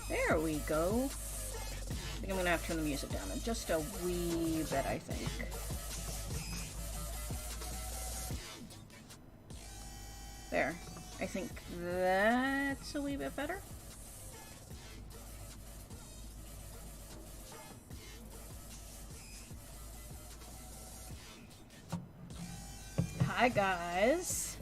There we go. I think I'm gonna have to turn the music down just a wee bit, I think. There. I think that's a wee bit better. Hi, guys.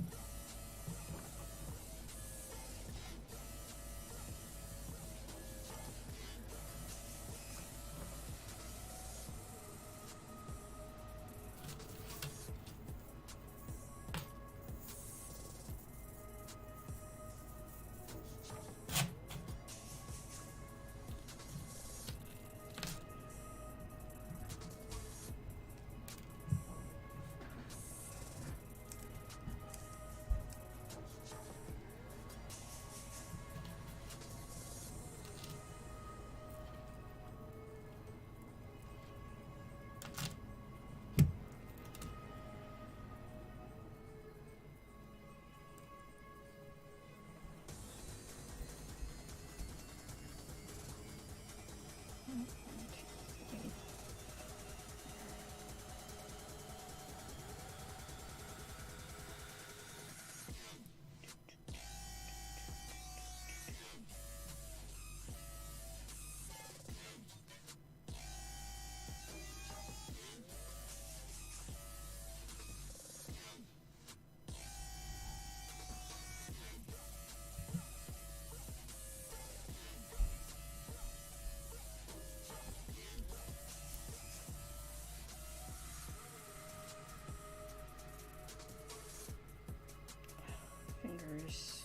Fingers,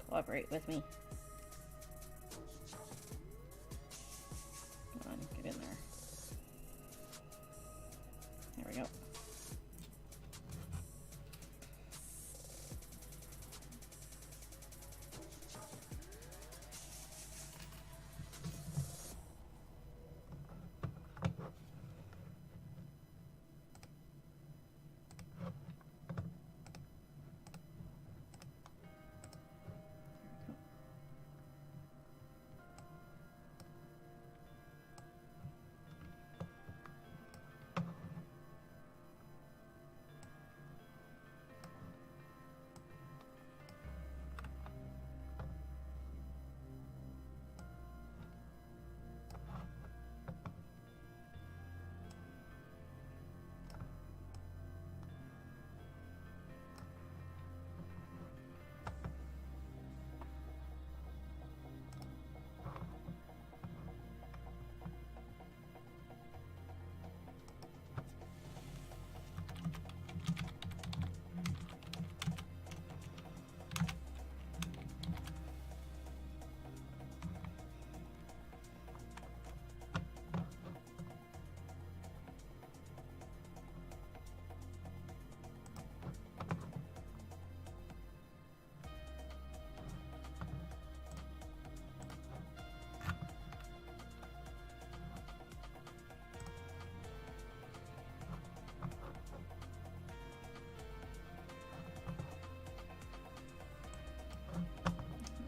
cooperate with me. Come on, get in there. There we go.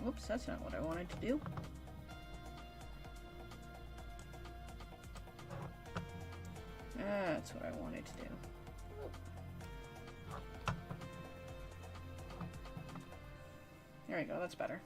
Oops, that's not what I wanted to do. That's what I wanted to do. There we go, that's better.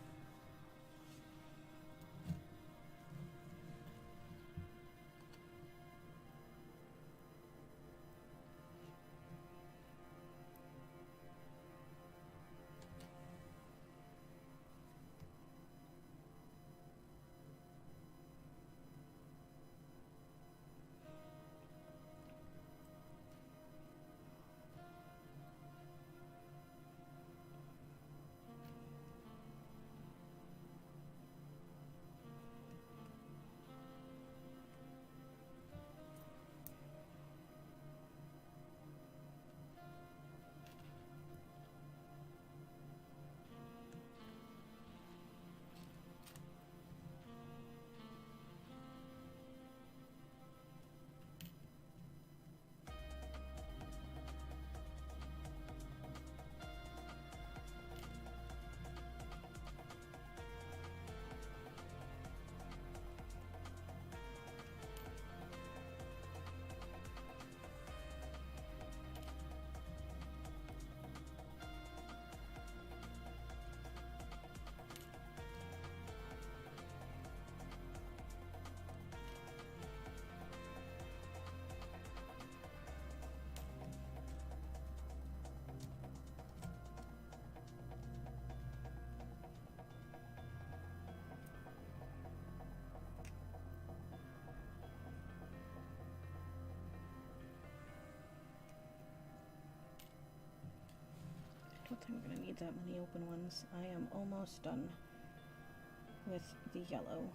think we're gonna need that many open ones. I am almost done with the yellow.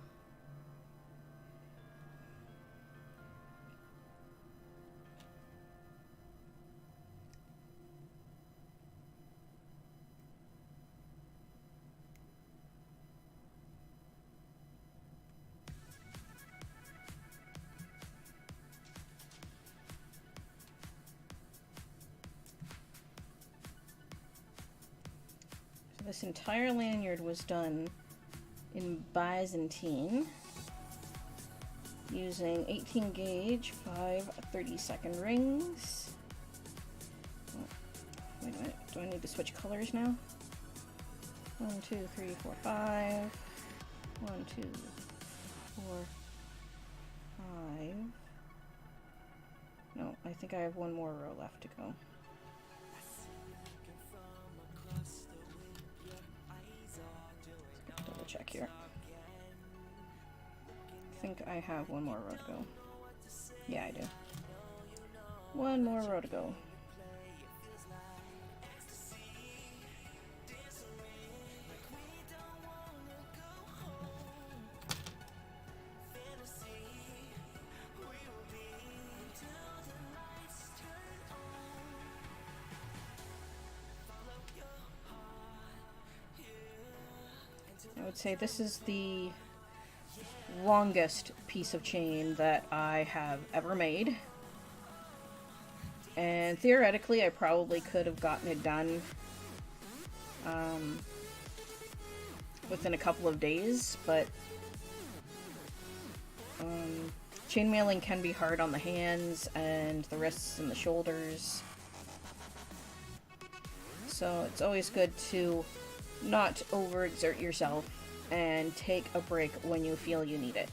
This entire lanyard was done in Byzantine using 18 gauge, 5 30-second rings. Oh, wait a minute, do I need to switch colors now? 1, 2, 3, 4, 5. 1, 2, 4, 5. No, I think I have one more row left to go. Check here. I think I have one more row to go. Yeah, I do. One more row to go. I would say this is the longest piece of chain that I have ever made. And theoretically, I probably could have gotten it done within a couple of days, but chainmailing can be hard on the hands and the wrists and the shoulders. So it's always good to not overexert yourself and take a break when you feel you need it.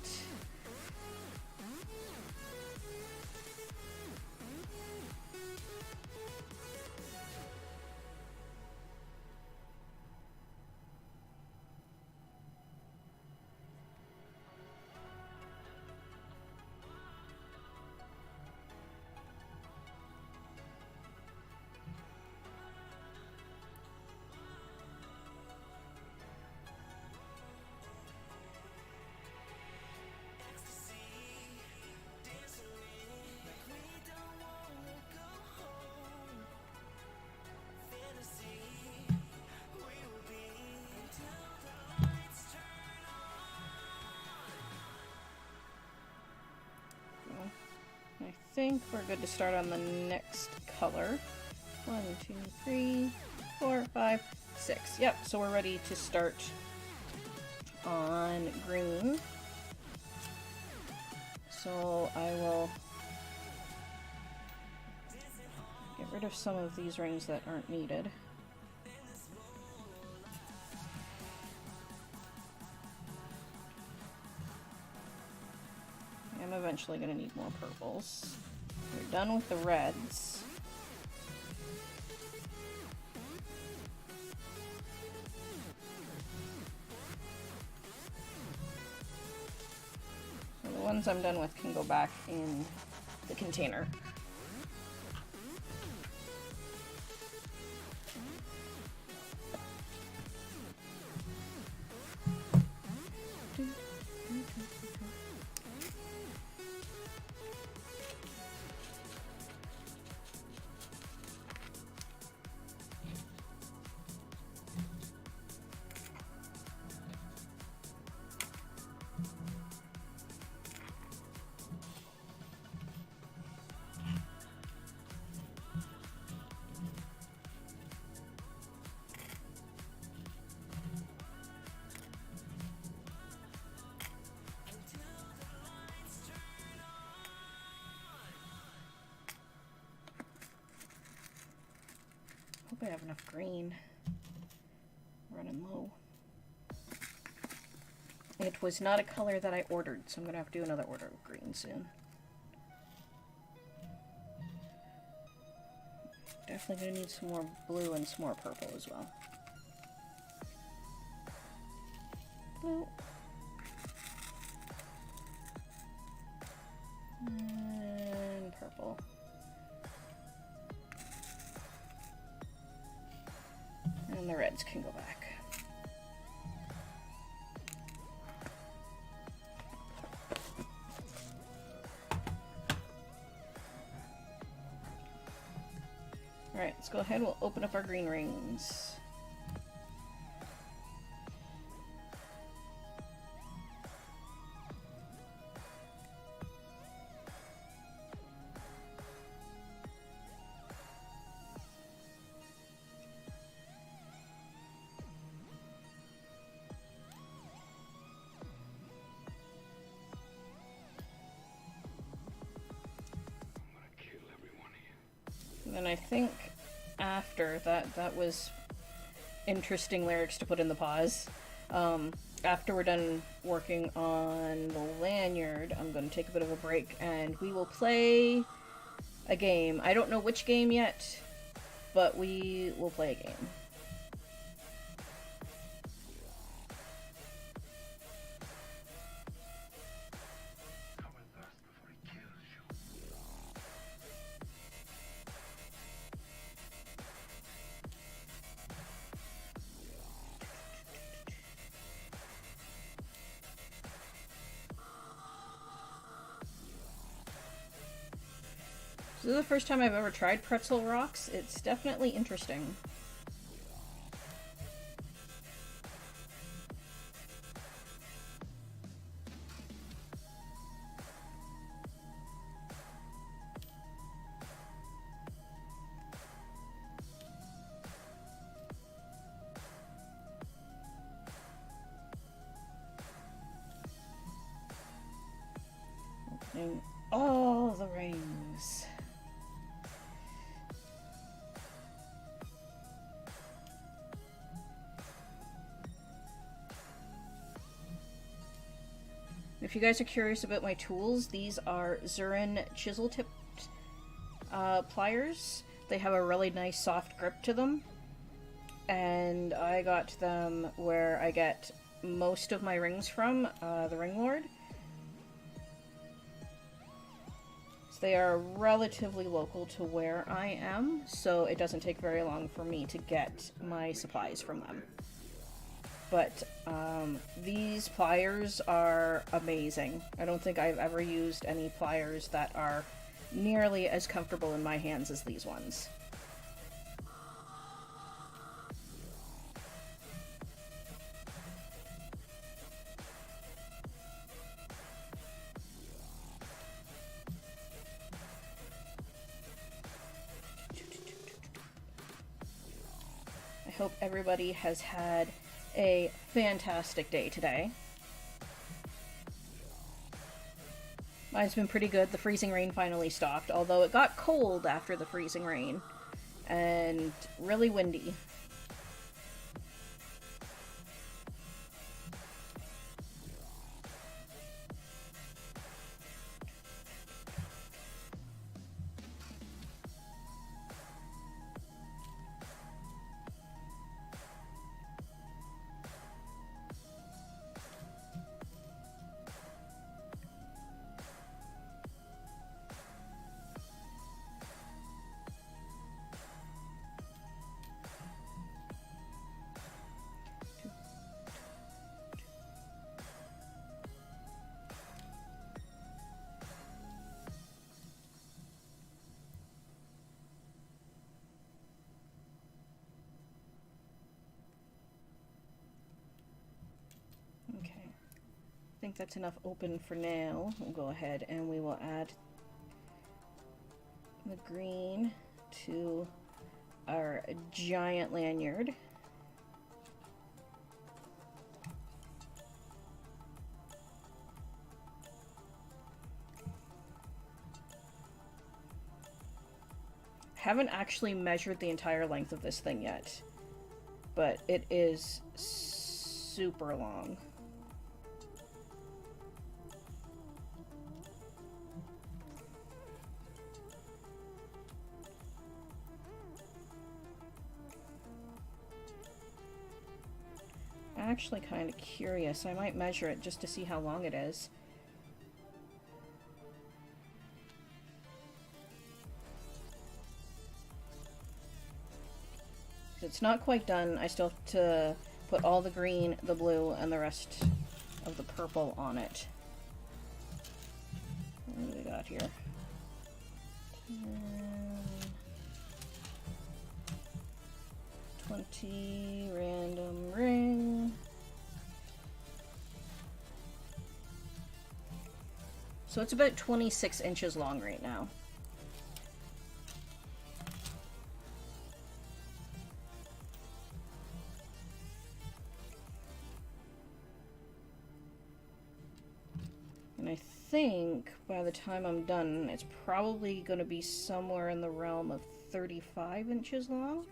I think we're good to start on the next color. 1, 2, 3, 4, 5, 6. Yep, so we're ready to start on green. So I will get rid of some of these rings that aren't needed. I'm eventually going to need more purples. We're done with the reds. So the ones I'm done with can go back in the container. Hope I have enough green. Running low. It was not a color that I ordered, so I'm gonna have to do another order of green soon. Definitely gonna need some more blue and some more purple as well. Blue. And purple. lanyards can go back. Alright, let's go ahead, we'll open up our green rings. And I think after that was interesting lyrics to put in the pause. After we're done working on the lanyard, I'm going to take a bit of a break and we will play a game. I don't know which game yet, but we will play a game. This is the first time I've ever tried pretzel rocks. It's definitely interesting. Opening all the rings. If you guys are curious about my tools, these are Zurin chisel-tipped pliers. They have a really nice soft grip to them. And I got them where I get most of my rings from, the Ring Lord. So they are relatively local to where I am, so it doesn't take very long for me to get my supplies from them. But these pliers are amazing. I don't think I've ever used any pliers that are nearly as comfortable in my hands as these ones. I hope everybody has had a fantastic day today. Mine's been pretty good. The freezing rain finally stopped, although it got cold after the freezing rain and really windy. I think that's enough open for now. We'll go ahead and we will add the green to our giant lanyard. Haven't actually measured the entire length of this thing yet, but it is super long. I'm actually kind of curious. I might measure it just to see how long it is. It's not quite done. I still have to put all the green, the blue, and the rest of the purple on it. What do we got here? 20 random ring. So it's about 26 inches long right now. And I think by the time I'm done, it's probably going to be somewhere in the realm of 35 inches long.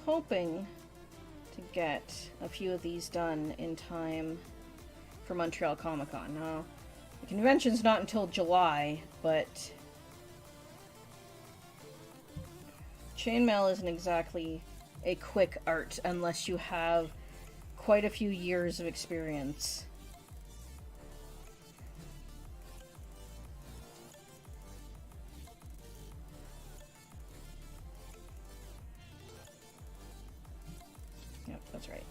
Hoping to get a few of these done in time for Montreal Comic Con. Now, the convention's not until July, but chainmail isn't exactly a quick art unless you have quite a few years of experience. Yep, that's right.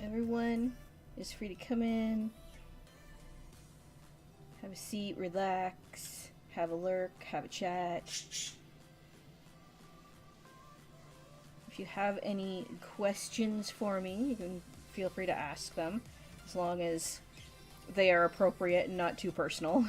Everyone is free to come in, have a seat, relax, have a lurk, have a chat. If you have any questions for me, you can feel free to ask them, as long as they are appropriate and not too personal.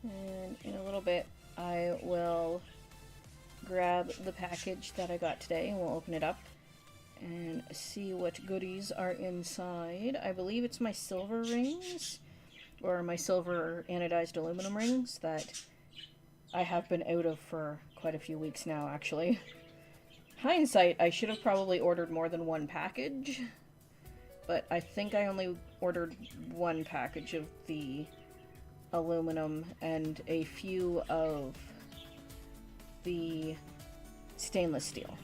And in a little bit, I will grab the package that I got today and we'll open it up and see what goodies are inside. I believe it's my silver rings, or my silver anodized aluminum rings that I have been out of for quite a few weeks now, actually. Hindsight, I should have probably ordered more than one package, but I think I only ordered one package of the aluminum and a few of the stainless steel.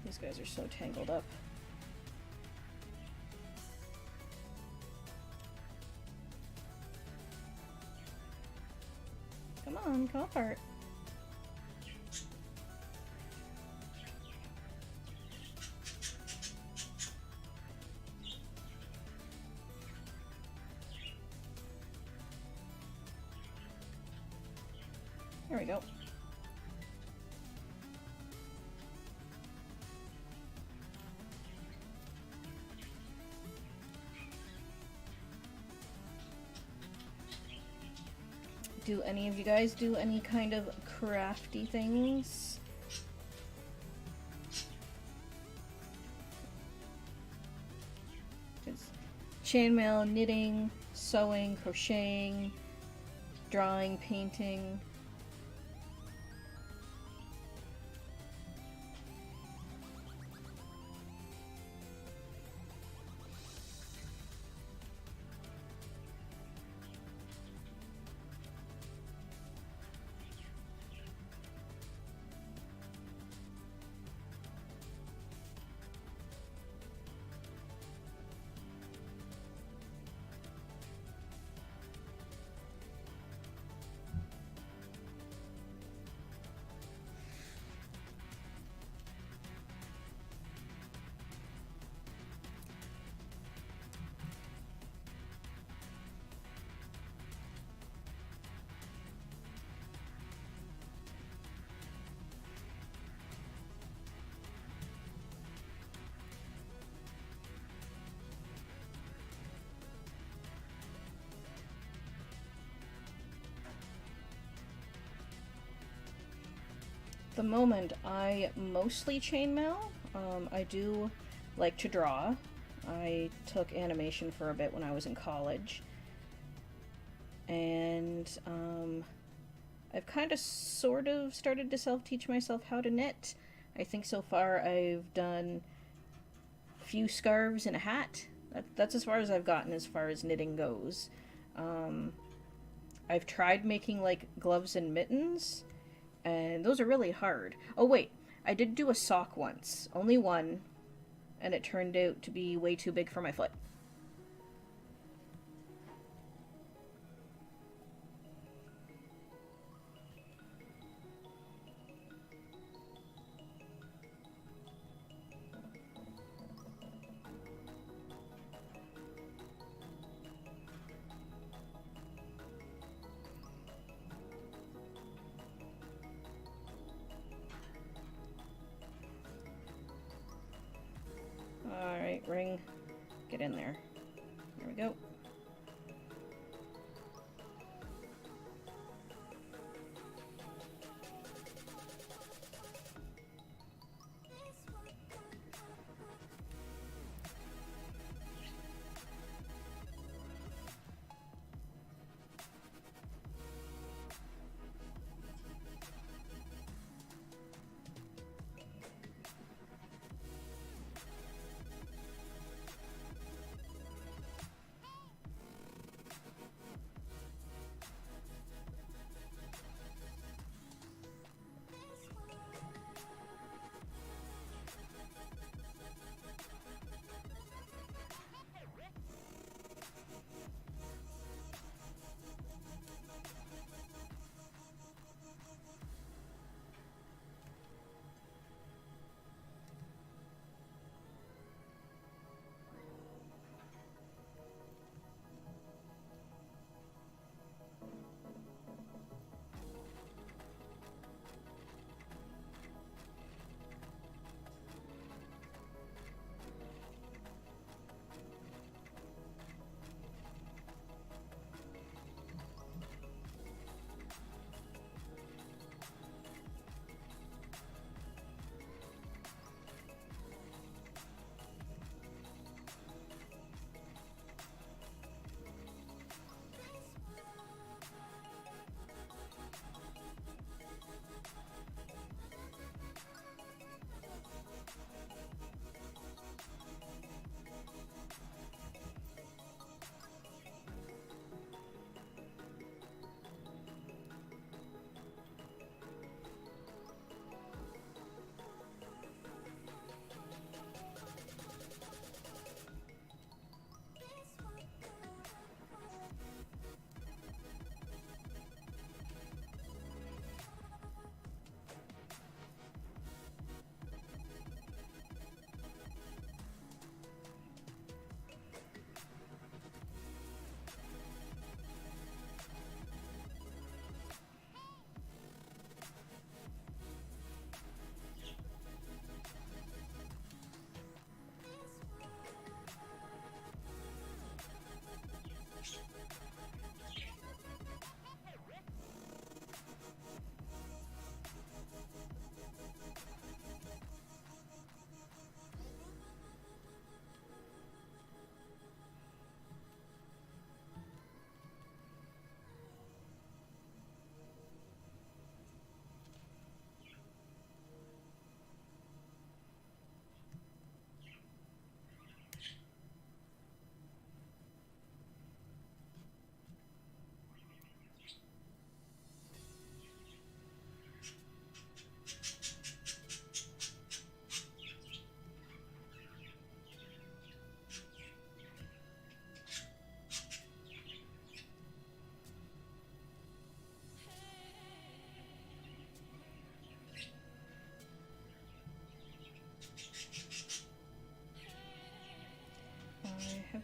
These guys are so tangled up. Come on, come apart. There we go. Do any of you guys do any kind of crafty things? It's chainmail, knitting, sewing, crocheting, drawing, painting. The moment I mostly chainmail. I do like to draw. I took animation for a bit when I was in college. And I've kind of sort of started to self-teach myself how to knit. I think so far I've done a few scarves and a hat. That's as far as I've gotten as far as knitting goes. I've tried making like gloves and mittens, and those are really hard. Oh wait, I did do a sock once. Only one, and it turned out to be way too big for my foot. Alright, ring. Get in there. There we go.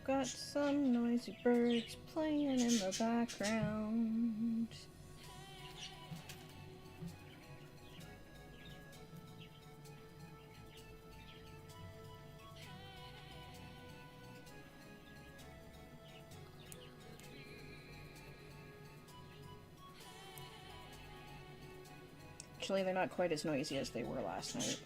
got some noisy birds playing in the background. Actually, they're not quite as noisy as they were last night.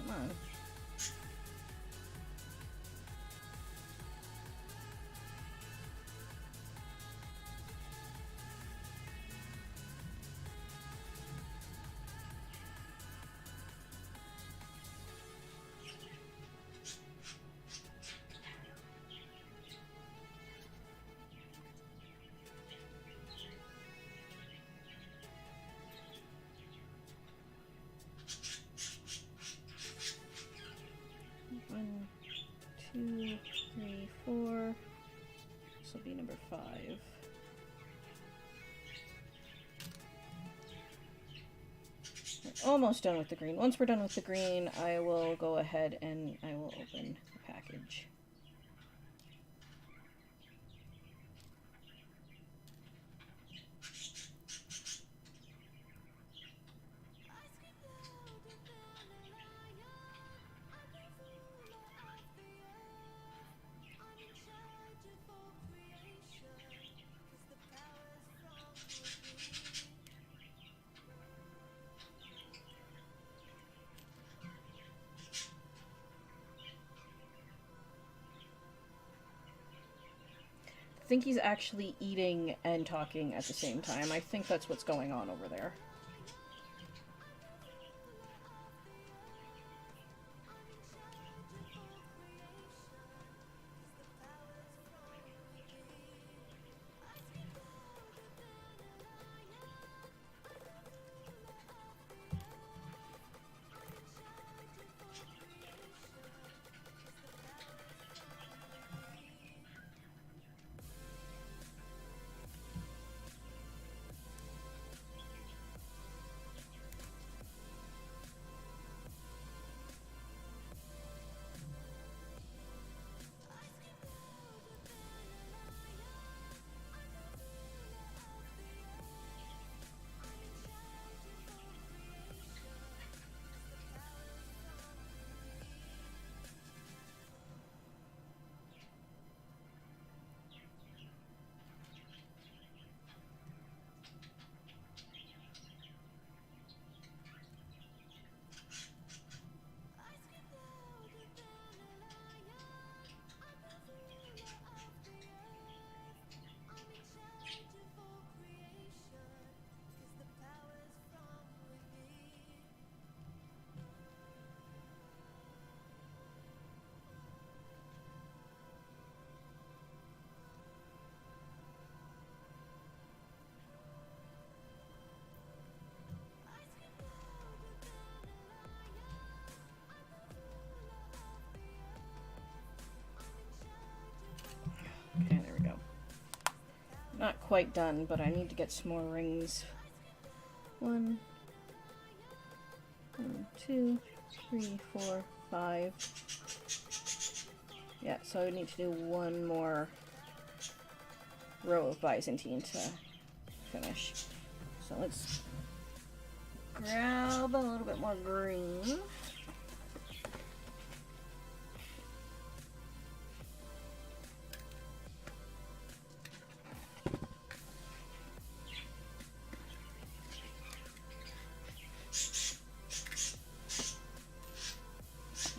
Come on. One, two, three, four. This will be number 5. We're almost done with the green. Once we're done with the green, I will go ahead and I will open the package. I think he's actually eating and talking at the same time. I think that's what's going on over there. not quite done, but I need to get some more rings. 1, 2, 3, 4, 5. Yeah, so I need to do one more row of Byzantine to finish. So let's grab a little bit more green.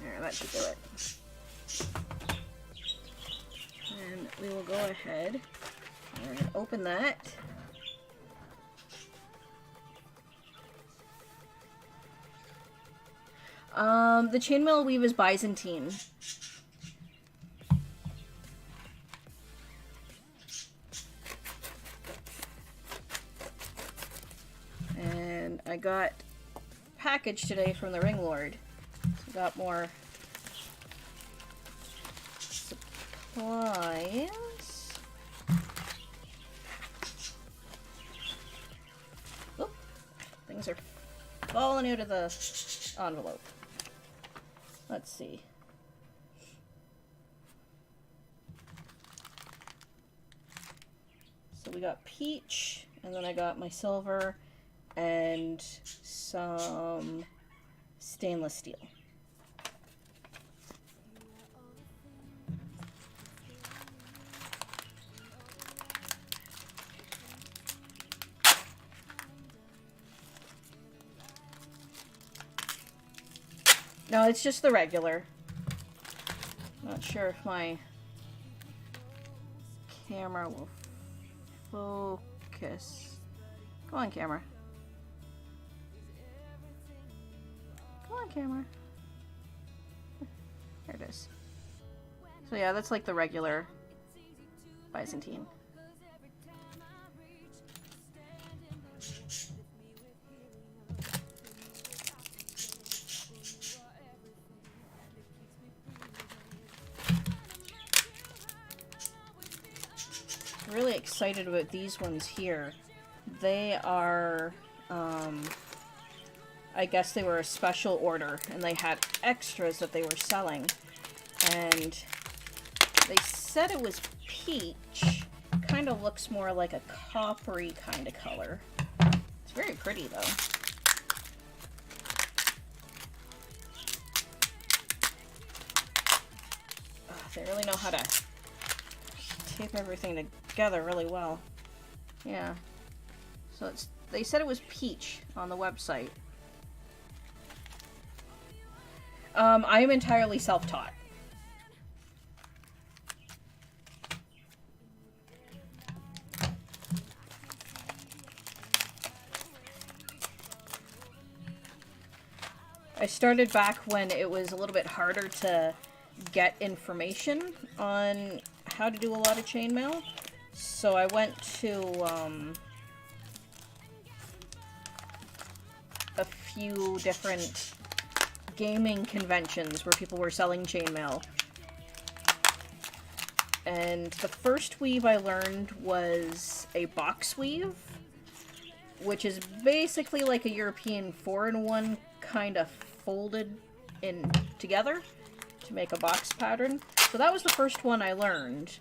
There, that should do it. And we will go ahead and open that. The chainmail weave is Byzantine. And I got a package today from the Ring Lord. So got more supplies. Oop, things are falling out of the envelope. Let's see. So we got peach, and then I got my silver and some stainless steel. No, it's just the regular. Not sure if my camera will focus. Come on, camera. Come on, camera. There it is. So yeah, that's like the regular Byzantine. Really excited about these ones here. They are, I guess they were a special order, and they had extras that they were selling. And they said it was peach. Kind of looks more like a coppery kind of color. It's very pretty, though. They really know how to tape everything together really well. Yeah. So they said it was peach on the website. I am entirely self-taught. I started back when it was a little bit harder to get information on how to do a lot of chainmail. So I went to a few different gaming conventions where people were selling chainmail. And the first weave I learned was a box weave, which is basically like a European 4-in-1 kind of folded in together to make a box pattern. So that was the first one I learned.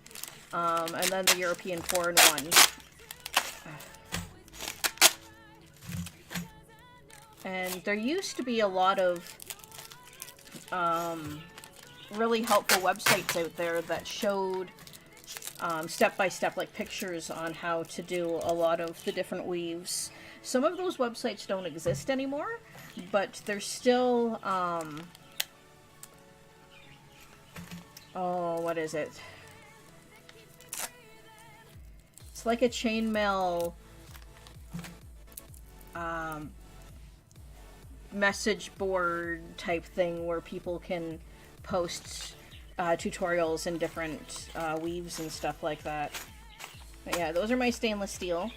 And then the European 4-in-1. And there used to be a lot of really helpful websites out there that showed step-by-step, like pictures on how to do a lot of the different weaves. Some of those websites don't exist anymore, but there's still, oh, what is it? It's like a chainmail message board type thing where people can post tutorials and different weaves and stuff like that. But yeah, those are my stainless steel.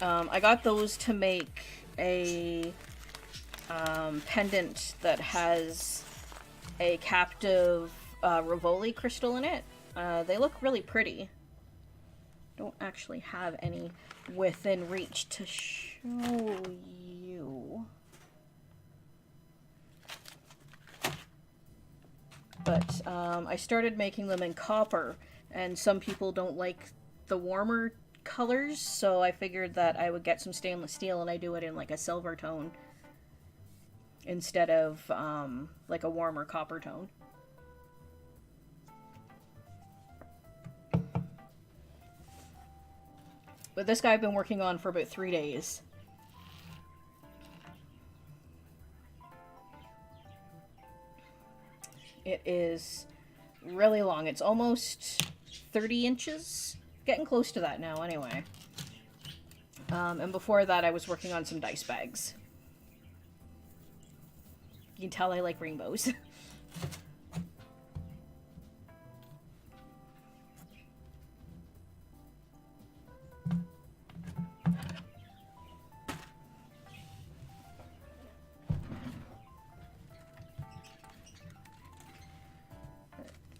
I got those to make a pendant that has a captive Rivoli crystal in it. They look really pretty. don't actually have any within reach to show you. But I started making them in copper, and some people don't like the warmer colors, so I figured that I would get some stainless steel and I do it in like a silver tone instead of like a warmer copper tone. But this guy I've been working on for about 3 days. It is really long. It's almost 30 inches. Getting close to that now, anyway. And before that, I was working on some dice bags. You can tell I like rainbows.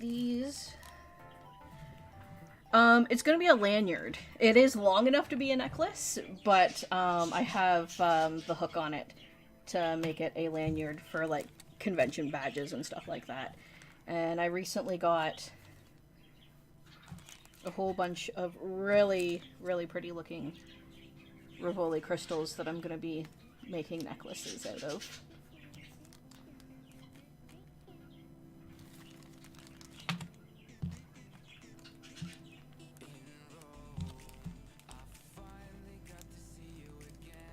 These. It's gonna be a lanyard. It is long enough to be a necklace, but I have the hook on it to make it a lanyard for like convention badges and stuff like that. And I recently got a whole bunch of really, really pretty looking Rivoli crystals that I'm gonna be making necklaces out of.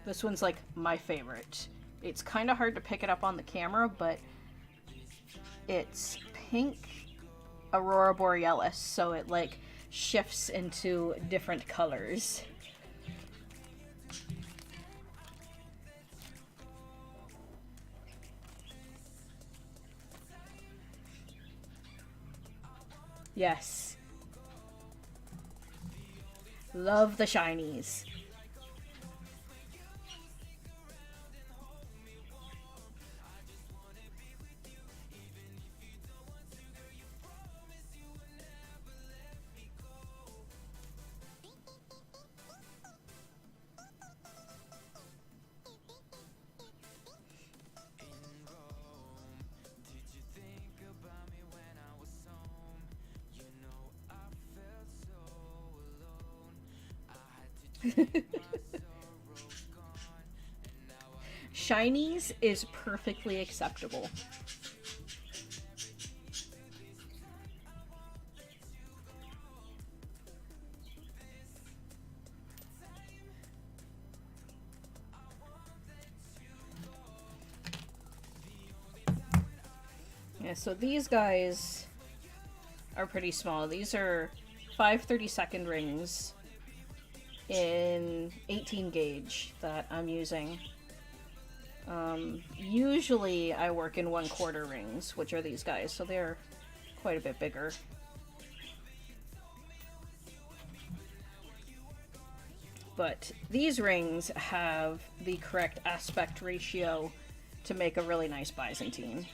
This one's like my favorite. It's kind of hard to pick it up on the camera, but it's pink Aurora Borealis, so it like shifts into different colors. Yes. Love the shinies. Shinies is perfectly acceptable. Yeah, so these guys are pretty small. These are 5 32nd rings in 18 gauge that I'm using. Usually I work in 1/4 rings, which are these guys, so they're quite a bit bigger. But these rings have the correct aspect ratio to make a really nice Byzantine.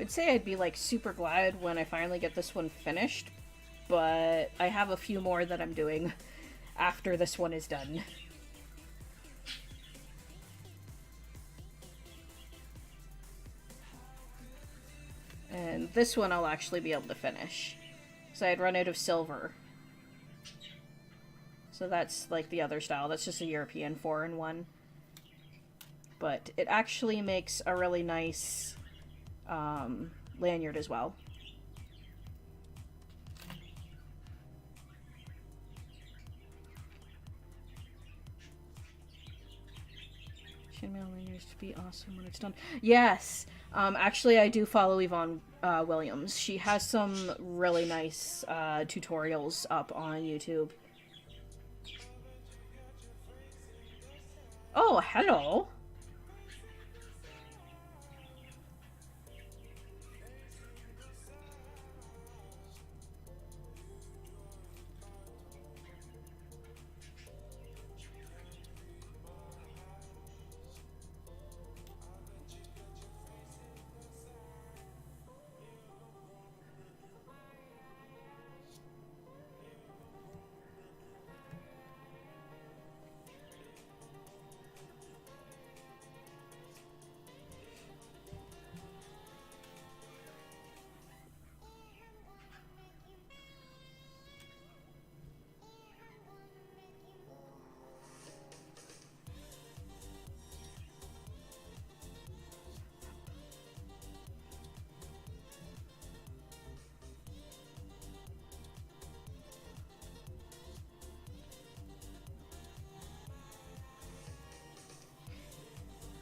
I'd say I'd be like super glad when I finally get this one finished, but I have a few more that I'm doing after this one is done. And this one I'll actually be able to finish. So I had run out of silver. So that's like the other style. That's just a European 4-in-1. But it actually makes a really nice lanyard as well. Chainmaille lanyards to be awesome when it's done. Yes! Actually, I do follow Yvonne Williams. She has some really nice tutorials up on YouTube. Oh, hello!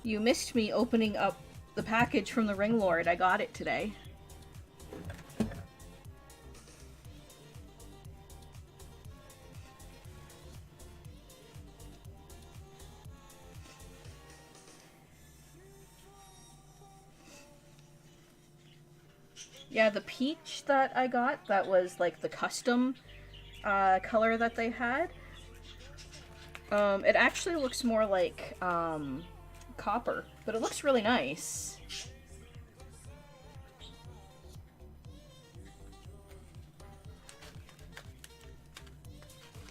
You missed me opening up the package from the Ring Lord. I got it today. Yeah, the peach that I got, that was like the custom color that they had. It actually looks more like copper, but it looks really nice.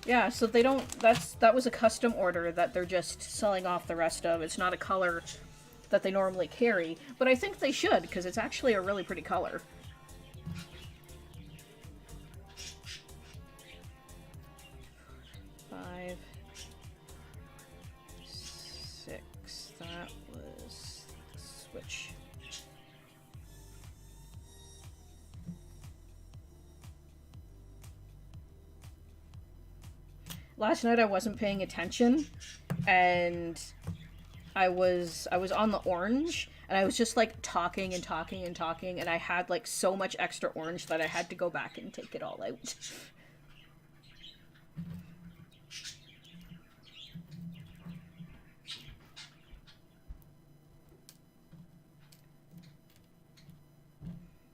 Yeah, so they don't, that was a custom order that they're just selling off the rest of. It's not a color that they normally carry, but I think they should, because it's actually a really pretty color. Five, six, that was switch. Last night I wasn't paying attention, and I was on the orange, and I was just like talking and talking and talking, and I had like so much extra orange that I had to go back and take it all out.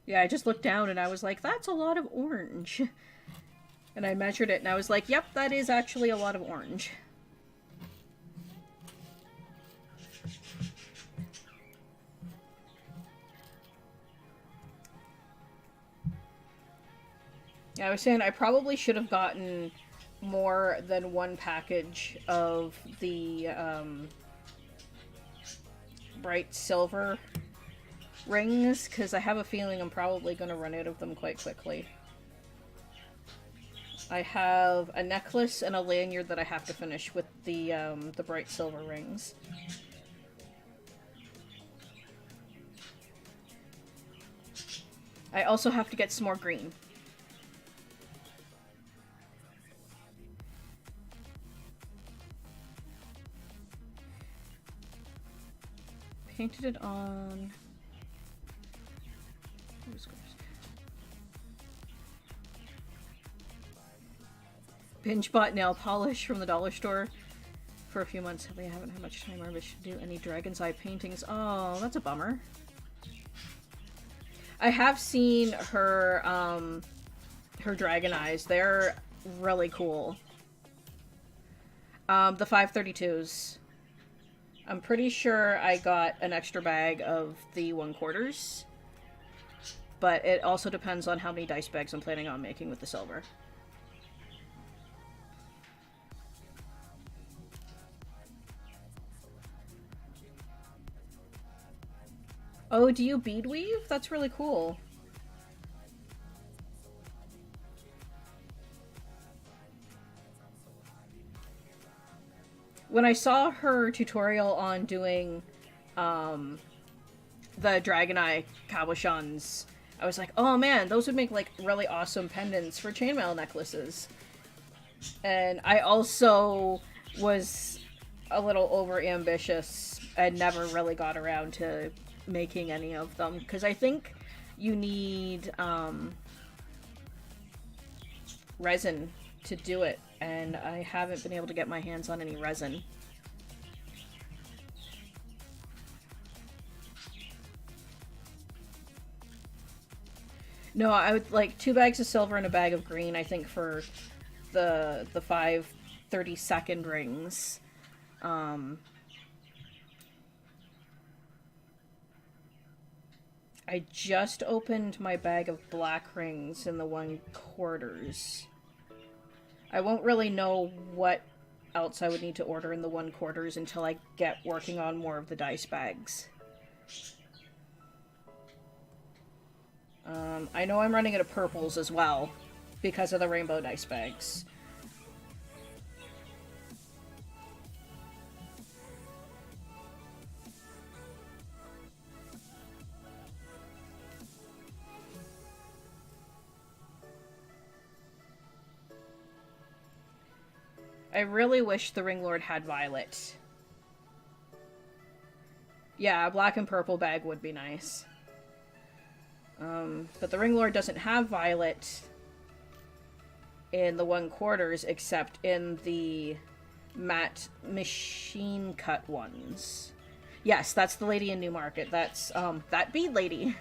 Yeah, I just looked down and I was like, that's a lot of orange. And I measured it and I was like, yep, that is actually a lot of orange. Yeah, I was saying I probably should have gotten more than one package of the bright silver rings, because I have a feeling I'm probably going to run out of them quite quickly. I have a necklace and a lanyard that I have to finish with the bright silver rings. I also have to get some more green. Painted it on... Binge bought nail polish from the dollar store for a few months. I haven't had much time or wish to do any dragon's eye paintings. Oh, that's a bummer. I have seen her her dragon eyes. They're really cool. The 532s. I'm pretty sure I got an extra bag of the 1/4s. But it also depends on how many dice bags I'm planning on making with the silver. Oh, do you bead weave? That's really cool. When I saw her tutorial on doing the Dragon Eye cabochons, I was like, oh man, those would make like really awesome pendants for chainmail necklaces. And I also was a little over ambitious and never really got around to making any of them, because I think you need resin to do it, and I haven't been able to get my hands on any resin. No, I would like 2 bags of silver and a bag of green, I think, for the 5 30-second rings. I just opened my bag of black rings in the 1/4s. I won't really know what else I would need to order in the 1/4s until I get working on more of the dice bags. I know I'm running out of purples as well because of the rainbow dice bags. I really wish the Ring Lord had violet. Yeah, a black and purple bag would be nice. But the Ring Lord doesn't have violet in the 1/4s except in the matte machine cut ones. Yes, that's the lady in Newmarket. That's, that bead lady.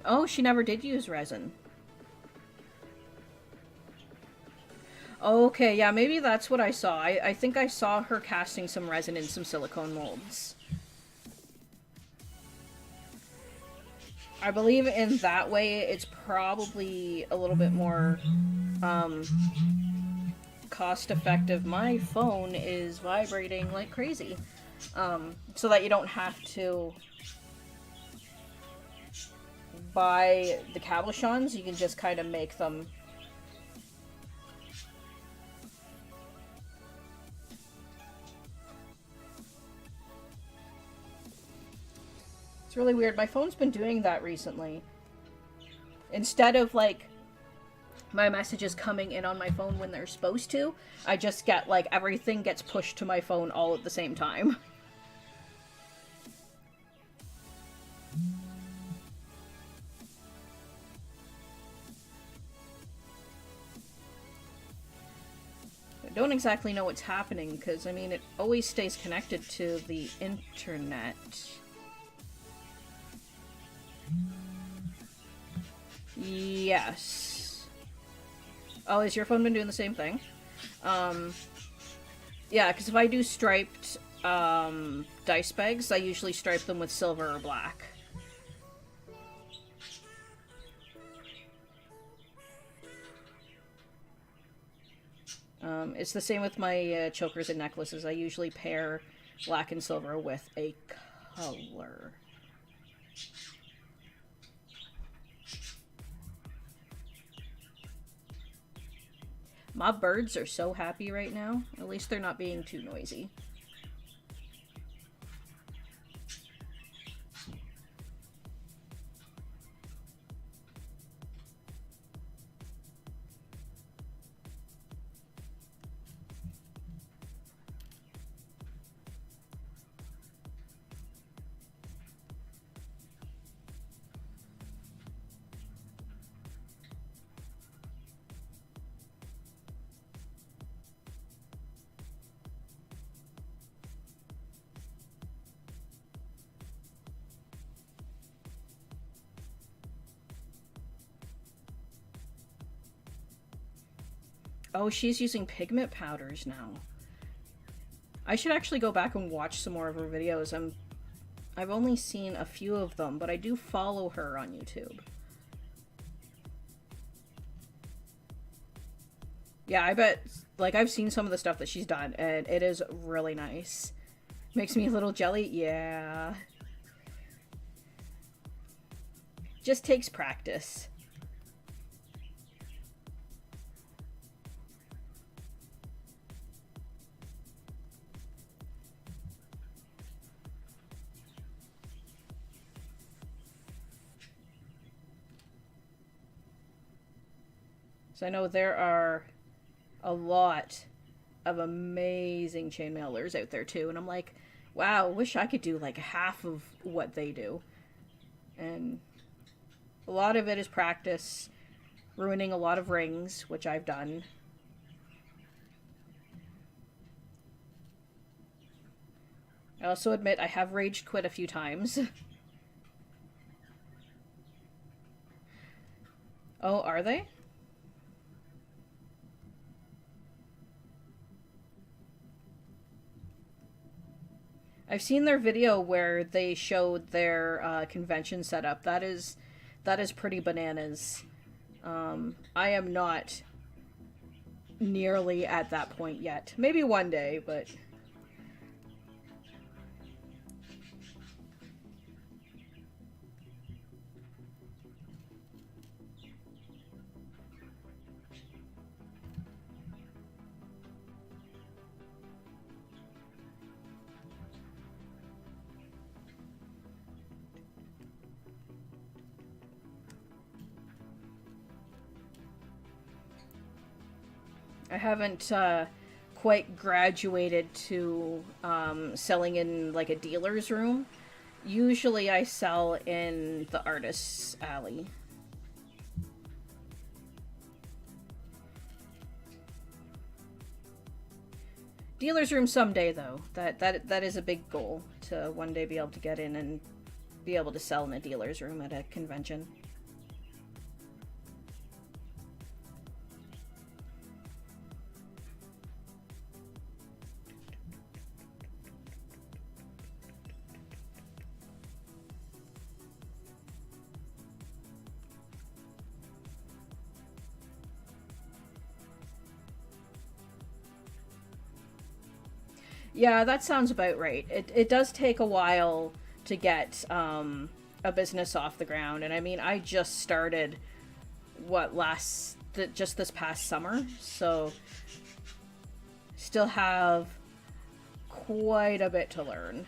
Oh, she never did use resin. Okay, yeah, maybe that's what I saw. I think I saw her casting some resin in some silicone molds. I believe in that way it's probably a little bit more cost effective. My phone is vibrating like crazy. So that you don't have to buy the cabochons, you can just kind of make them. It's really weird. My phone's been doing that recently. Instead of, like, my messages coming in on my phone when they're supposed to, I just get, like, everything gets pushed to my phone all at the same time. I don't exactly know what's happening, because, I mean, it always stays connected to the internet. Yes. Oh, has your phone been doing the same thing? Yeah, because if I do striped dice bags, I usually stripe them with silver or black. It's the same with my chokers and necklaces. I usually pair black and silver with a color. My birds are so happy right now. At least they're not being too noisy. Oh, she's using pigment powders now. I should actually go back and watch some more of her videos. I've only seen a few of them, but I do follow her on YouTube. Yeah, I bet, like, I've seen some of the stuff that she's done, and it is really nice. Makes me a little jelly? Yeah. Just takes practice. So I know there are a lot of amazing chainmailers out there too, and I'm like, wow, wish I could do like half of what they do. And a lot of it is practice, ruining a lot of rings, which I've done. I also admit I have rage quit a few times. Oh, are they? I've seen their video where they showed their convention setup. That is pretty bananas. I am not nearly at that point yet. Maybe one day, but I haven't quite graduated to selling in like a dealer's room. Usually I sell in the artist's alley. Dealer's room someday though. That is a big goal, to one day be able to get in and be able to sell in a dealer's room at a convention. Yeah, that sounds about right. It does take a while to get a business off the ground. And I mean, I just started, just this past summer. So, still have quite a bit to learn.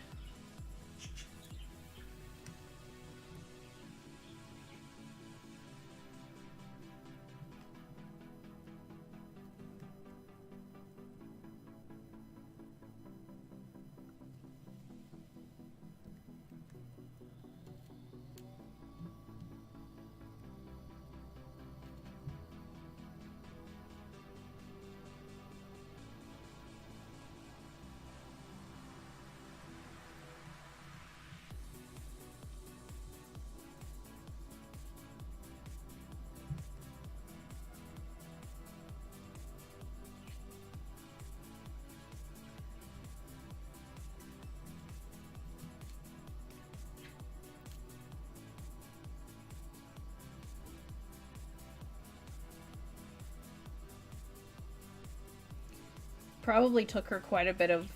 Probably took her quite a bit of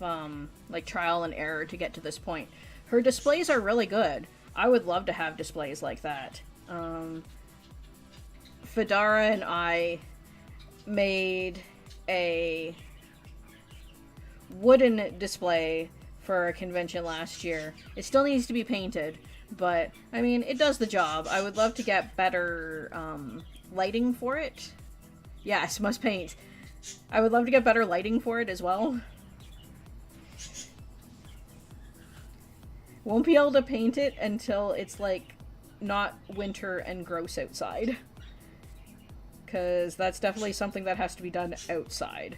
like trial and error to get to this point. Her displays are really good. I would love to have displays like that. Fedara and I made a wooden display for a convention last year. It still needs to be painted, but I mean, it does the job. I would love to get better lighting for it. Yes, must paint. I would love to get better lighting for it as well. Won't be able to paint it until it's like not winter and gross outside. Because that's definitely something that has to be done outside.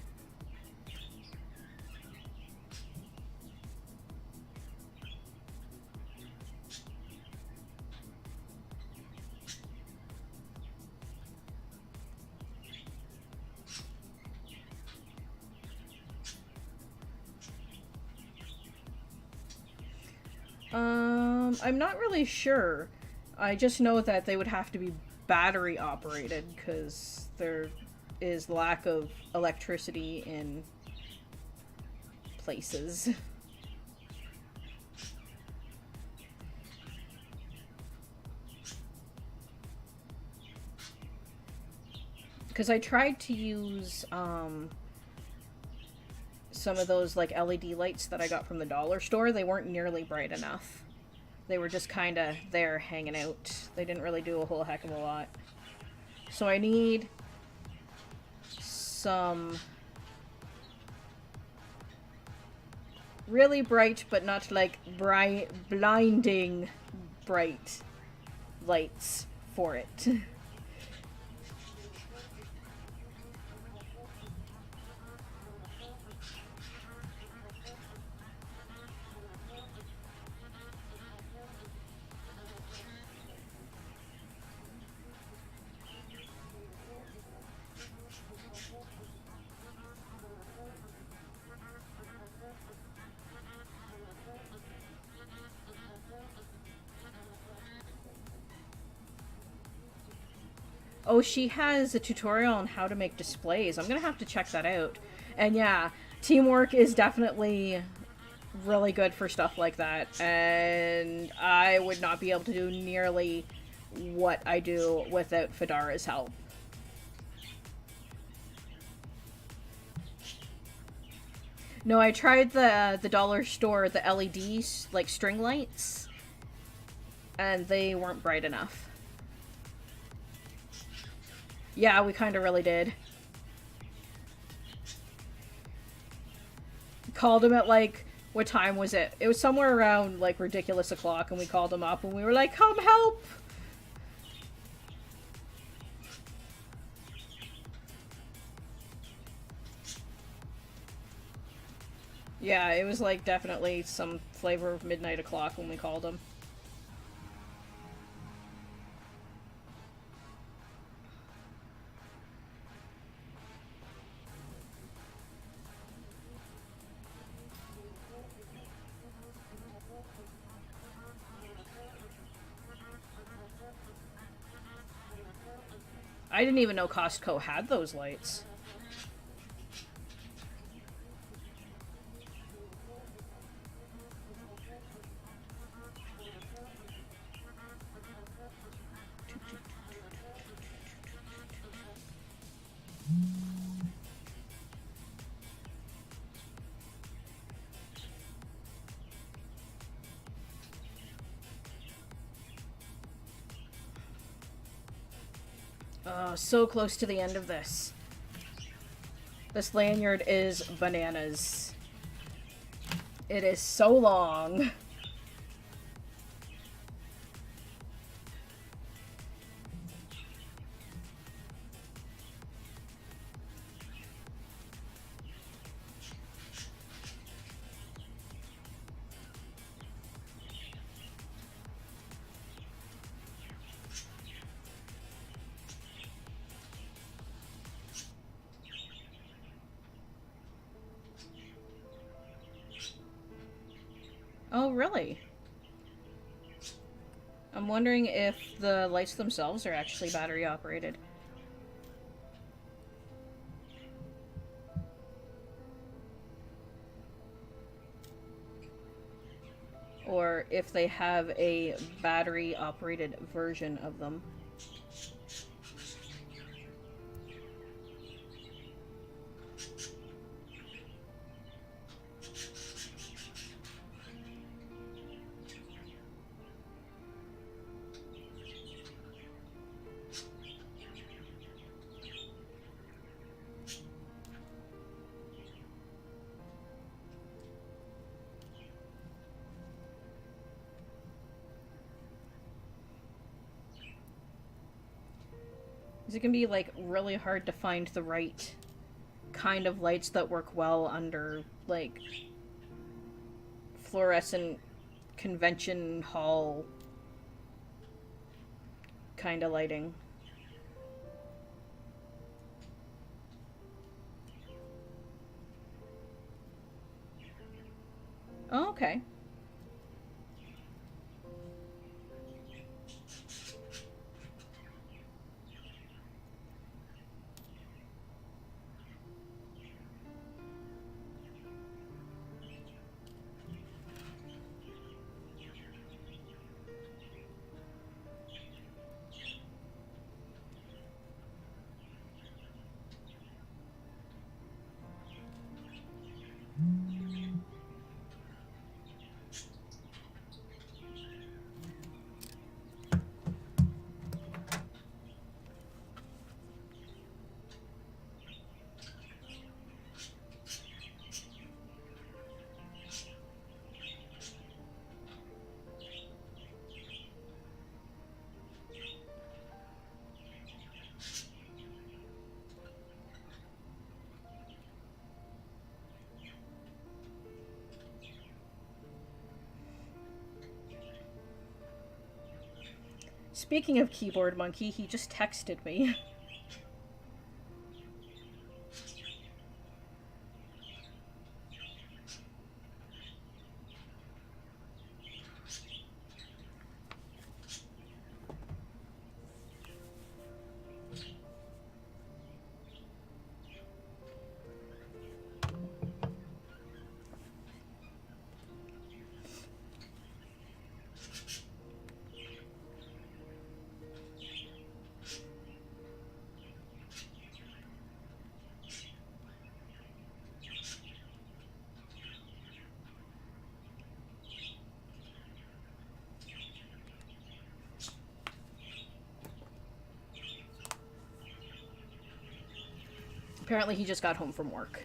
I'm not really sure. I just know that they would have to be battery operated because there is lack of electricity in places. Because I tried to use some of those like LED lights that I got from the dollar store. They weren't nearly bright enough. They were just kind of there hanging out. They didn't really do a whole heck of a lot. So I need some really bright, but not like bright, blinding bright lights for it. Oh, she has a tutorial on how to make displays. I'm gonna have to check that out. And yeah, teamwork is definitely really good for stuff like that. And I would not be able to do nearly what I do without Fedara's help. No, I tried the dollar store, the LEDs, like string lights, and they weren't bright enough. Yeah, we kind of really did. Called him at like, what time was it? It was somewhere around like ridiculous o'clock, and we called him up and we were like, come help! Yeah, it was like definitely some flavor of midnight o'clock when we called him. I didn't even know Costco had those lights. Oh, so close to the end of this. This lanyard is bananas. It is so long. Oh, really? I'm wondering if the lights themselves are actually battery operated. Or if they have a battery operated version of them. It can be like really hard to find the right kind of lights that work well under like fluorescent convention hall kind of lighting. Oh, okay. Speaking of keyboard monkey, he just texted me. Apparently he just got home from work.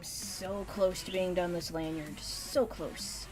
So close to being done this lanyard. So close.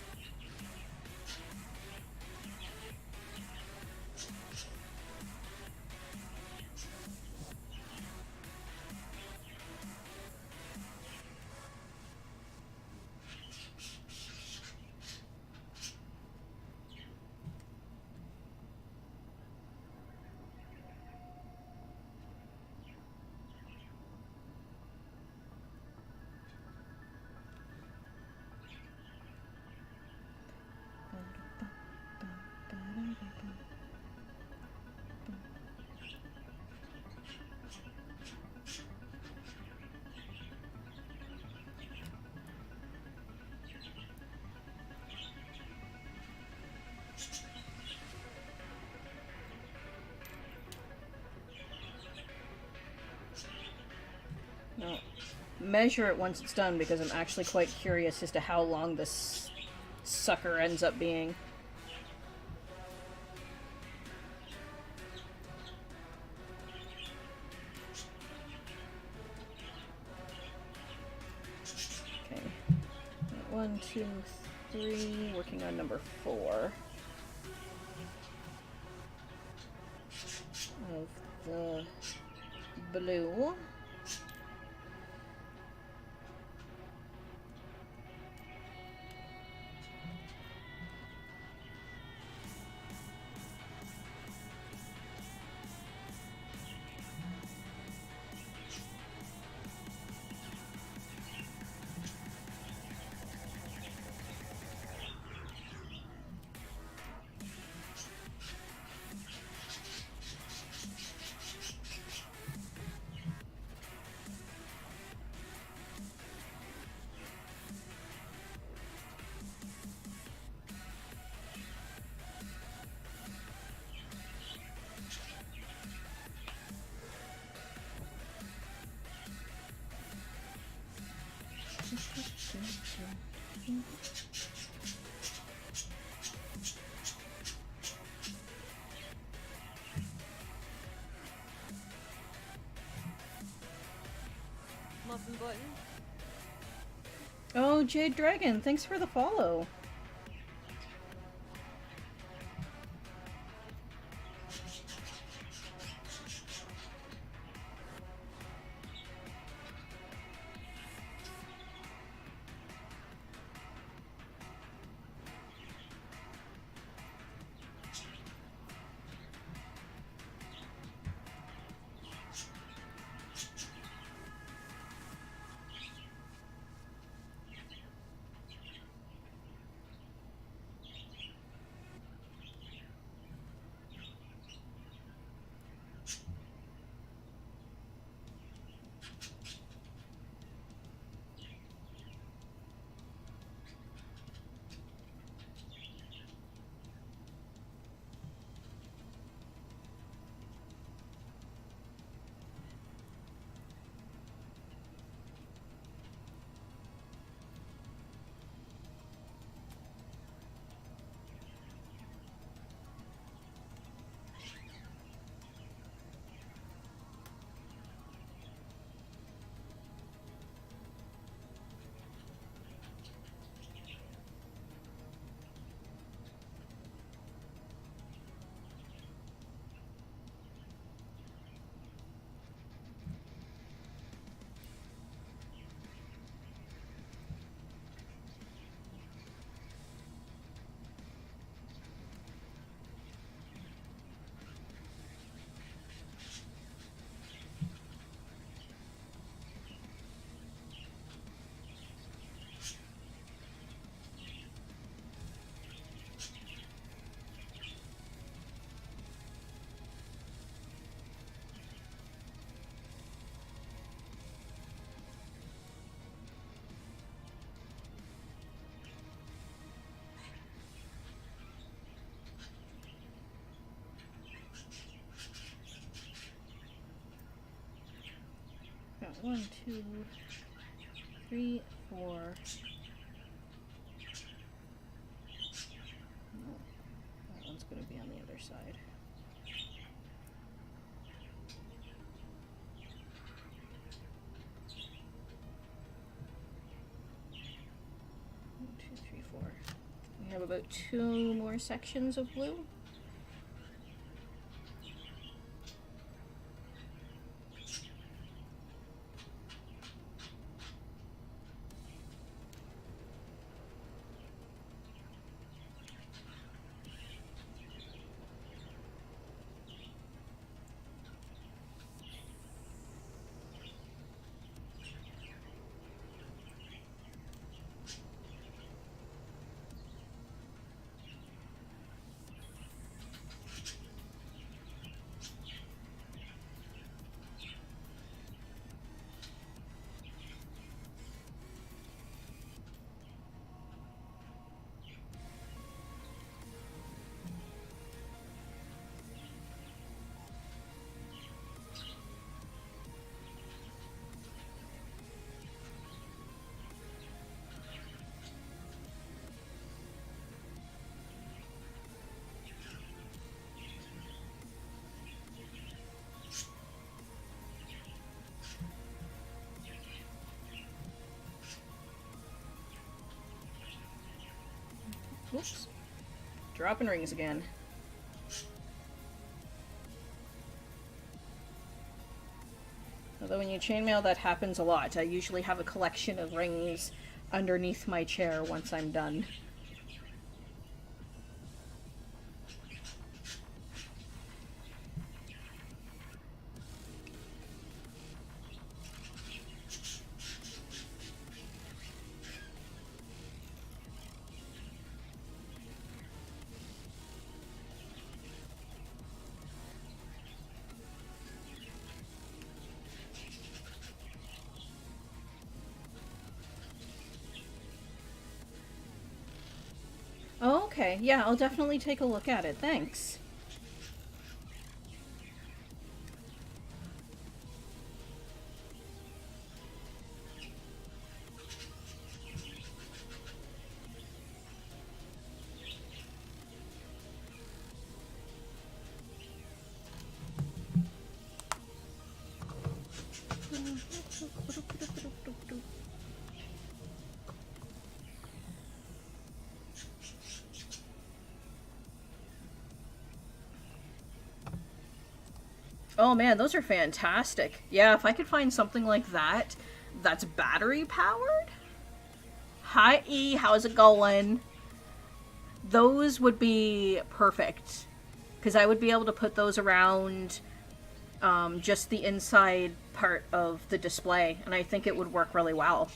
No. Measure it once it's done because I'm actually quite curious as to how long this sucker ends up being. Okay. 1, 2, 3. Working on number 4 of the blue. Muffin button. Oh, Jade Dragon, thanks for the follow. Got 1, 2, 3, 4. No, that one's going to be on the other side. One, 2, 3, 4. We have about 2 more sections of blue. Oops. Dropping rings again. Although when you chainmail, that happens a lot. I usually have a collection of rings underneath my chair once I'm done. Oh, okay. Yeah, I'll definitely take a look at it. Thanks. Oh man, those are fantastic. Yeah, if I could find something like that that's battery powered. Hi E, how's it going? Those would be perfect. Because I would be able to put those around just the inside part of the display, and I think it would work really well.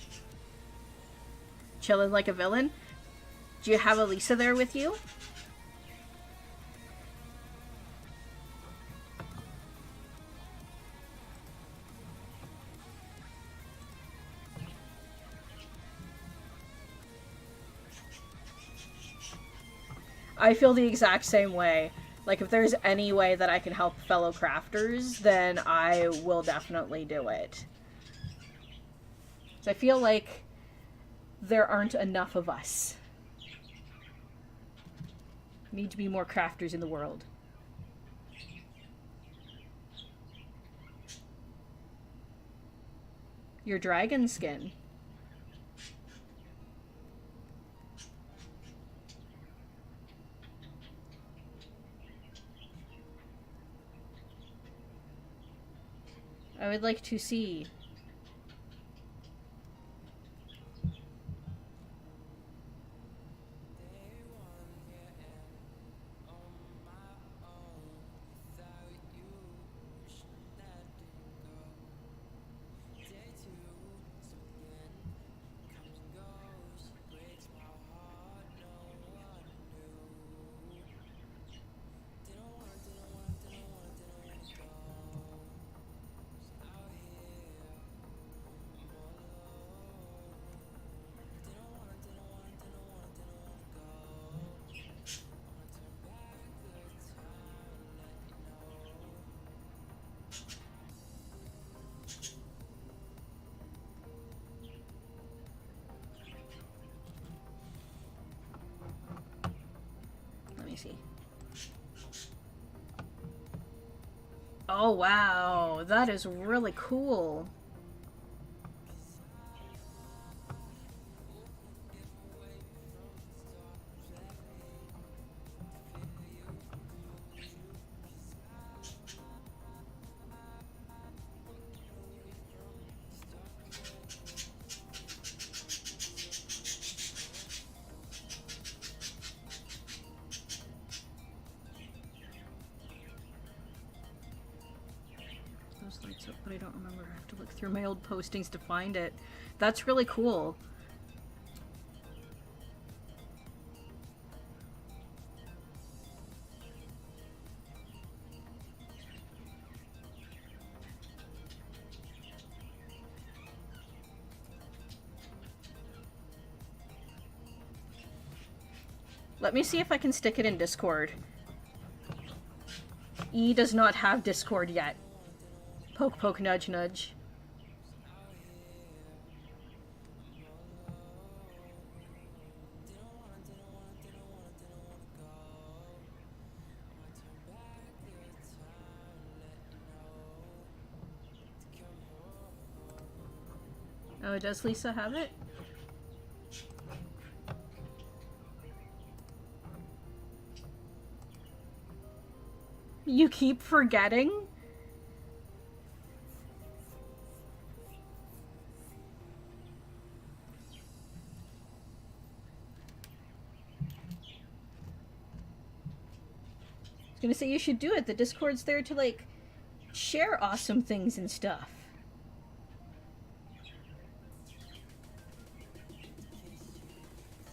Chilling like a villain? Do you have Elisa there with you? I feel the exact same way. Like, if there's any way that I can help fellow crafters, then I will definitely do it. So I feel like there aren't enough of us. Need to be more crafters in the world. Your dragon skin. I would like to see. Let me see. Oh wow, that is really cool. Lights up, but I don't remember. I have to look through my old postings to find it. That's really cool. Let me see if I can stick it in Discord. E does not have Discord yet. Poke, poke, nudge, nudge. Oh, does Lisa have it? You keep forgetting? I was gonna say you should do it. The Discord's there to, like, share awesome things and stuff.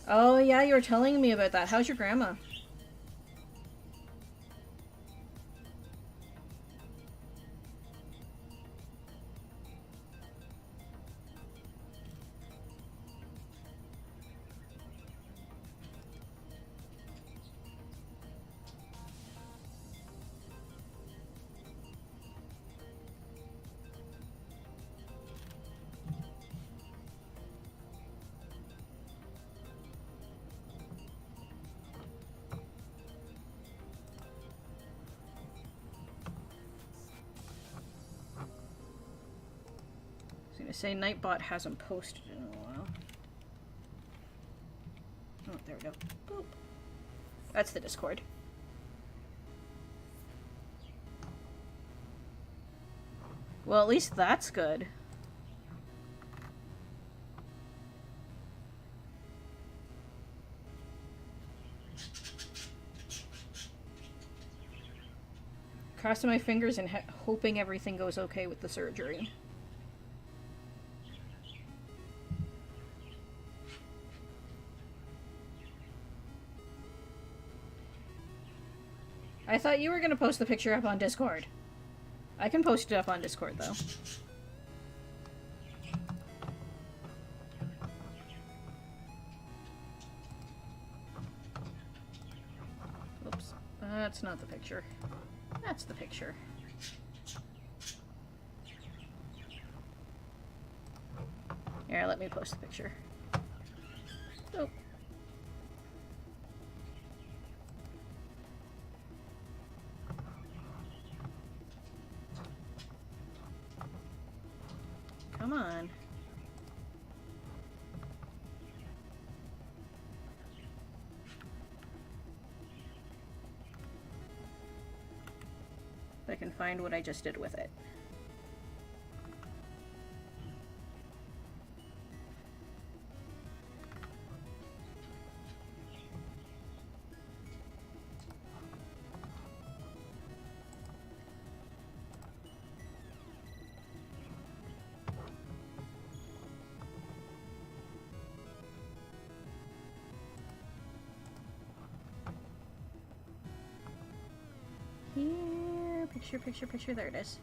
Oh yeah, you were telling me about that. How's your grandma? gonna say Nightbot hasn't posted in a while. Oh, there we go. Boop. That's the Discord. Well, at least that's good. Crossing my fingers and hoping everything goes okay with the surgery. I thought you were gonna post the picture up on Discord. I can post it up on Discord, though. Oops. That's not the picture. That's the picture. Here, let me post the picture. Oh. Come on. If I can find what I just did with it. Here, picture, picture, picture, there it is.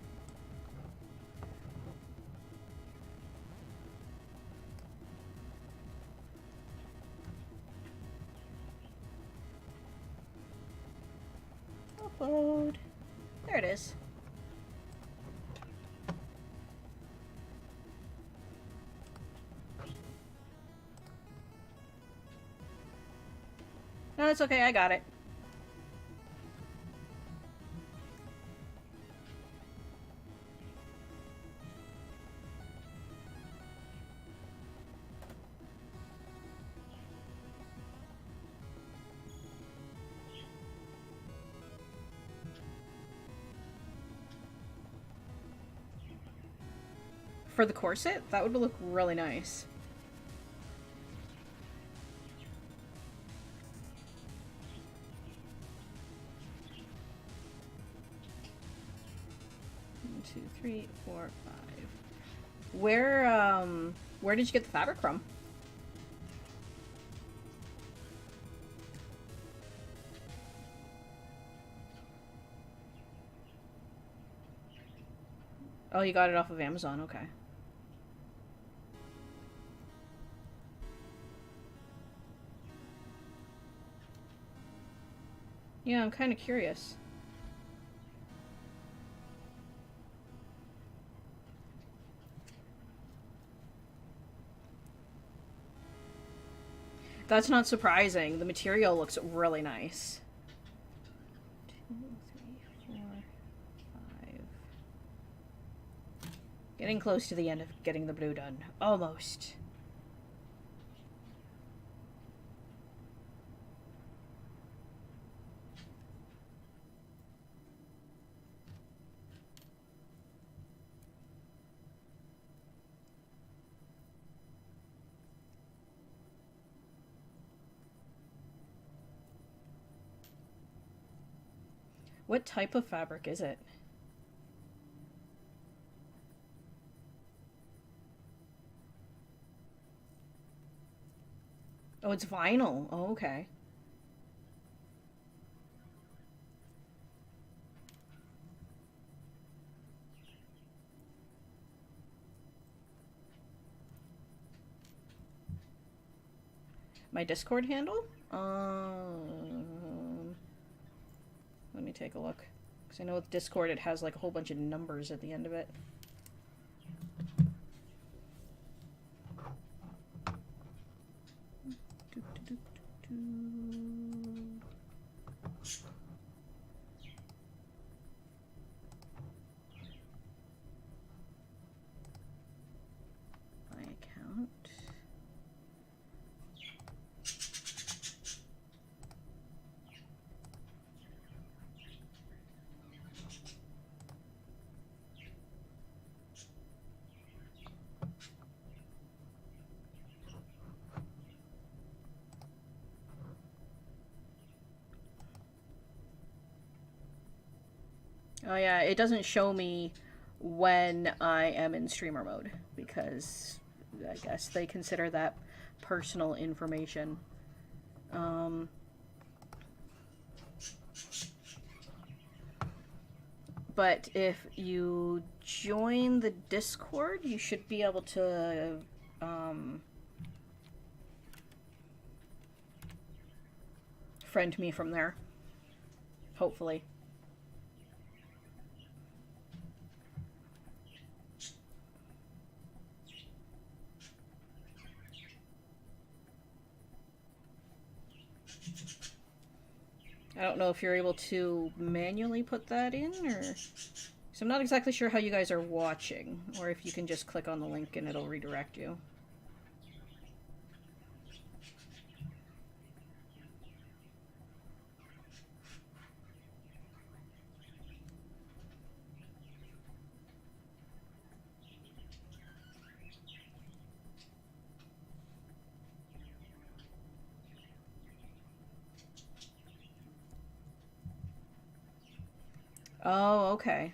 Upload. There it is. No, it's okay, I got it. For the corset, that would look really nice. One, two, three, four, five. Where did you get the fabric from? Oh, you got it off of Amazon, okay. Yeah, I'm kind of curious. That's not surprising. The material looks really nice. 2, 3, 4, 5. Getting close to the end of getting the blue done. Almost. What type of fabric is it? Oh, it's vinyl. Oh, okay. My Discord handle? Let me take a look. Because I know with Discord it has like a whole bunch of numbers at the end of it. Oh yeah, it doesn't show me when I am in streamer mode because I guess they consider that personal information. Um, but if you join the Discord, you should be able to friend me from there. Hopefully. I don't know if you're able to manually put that in, or... So I'm not exactly sure how you guys are watching, or if you can just click on the link and it'll redirect you. Oh, okay.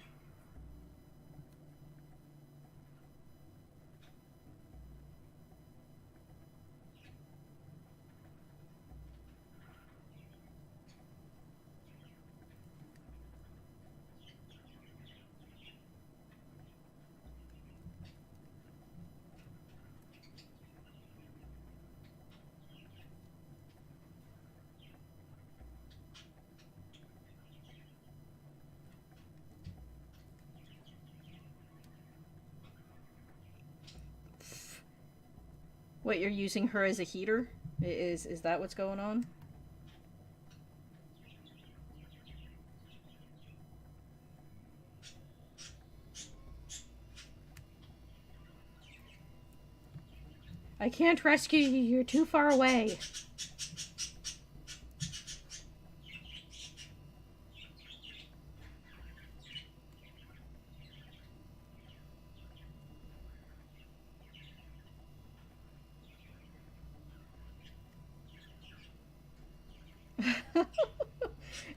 What, you're using her as a heater? Is that what's going on? I can't rescue you, you're too far away.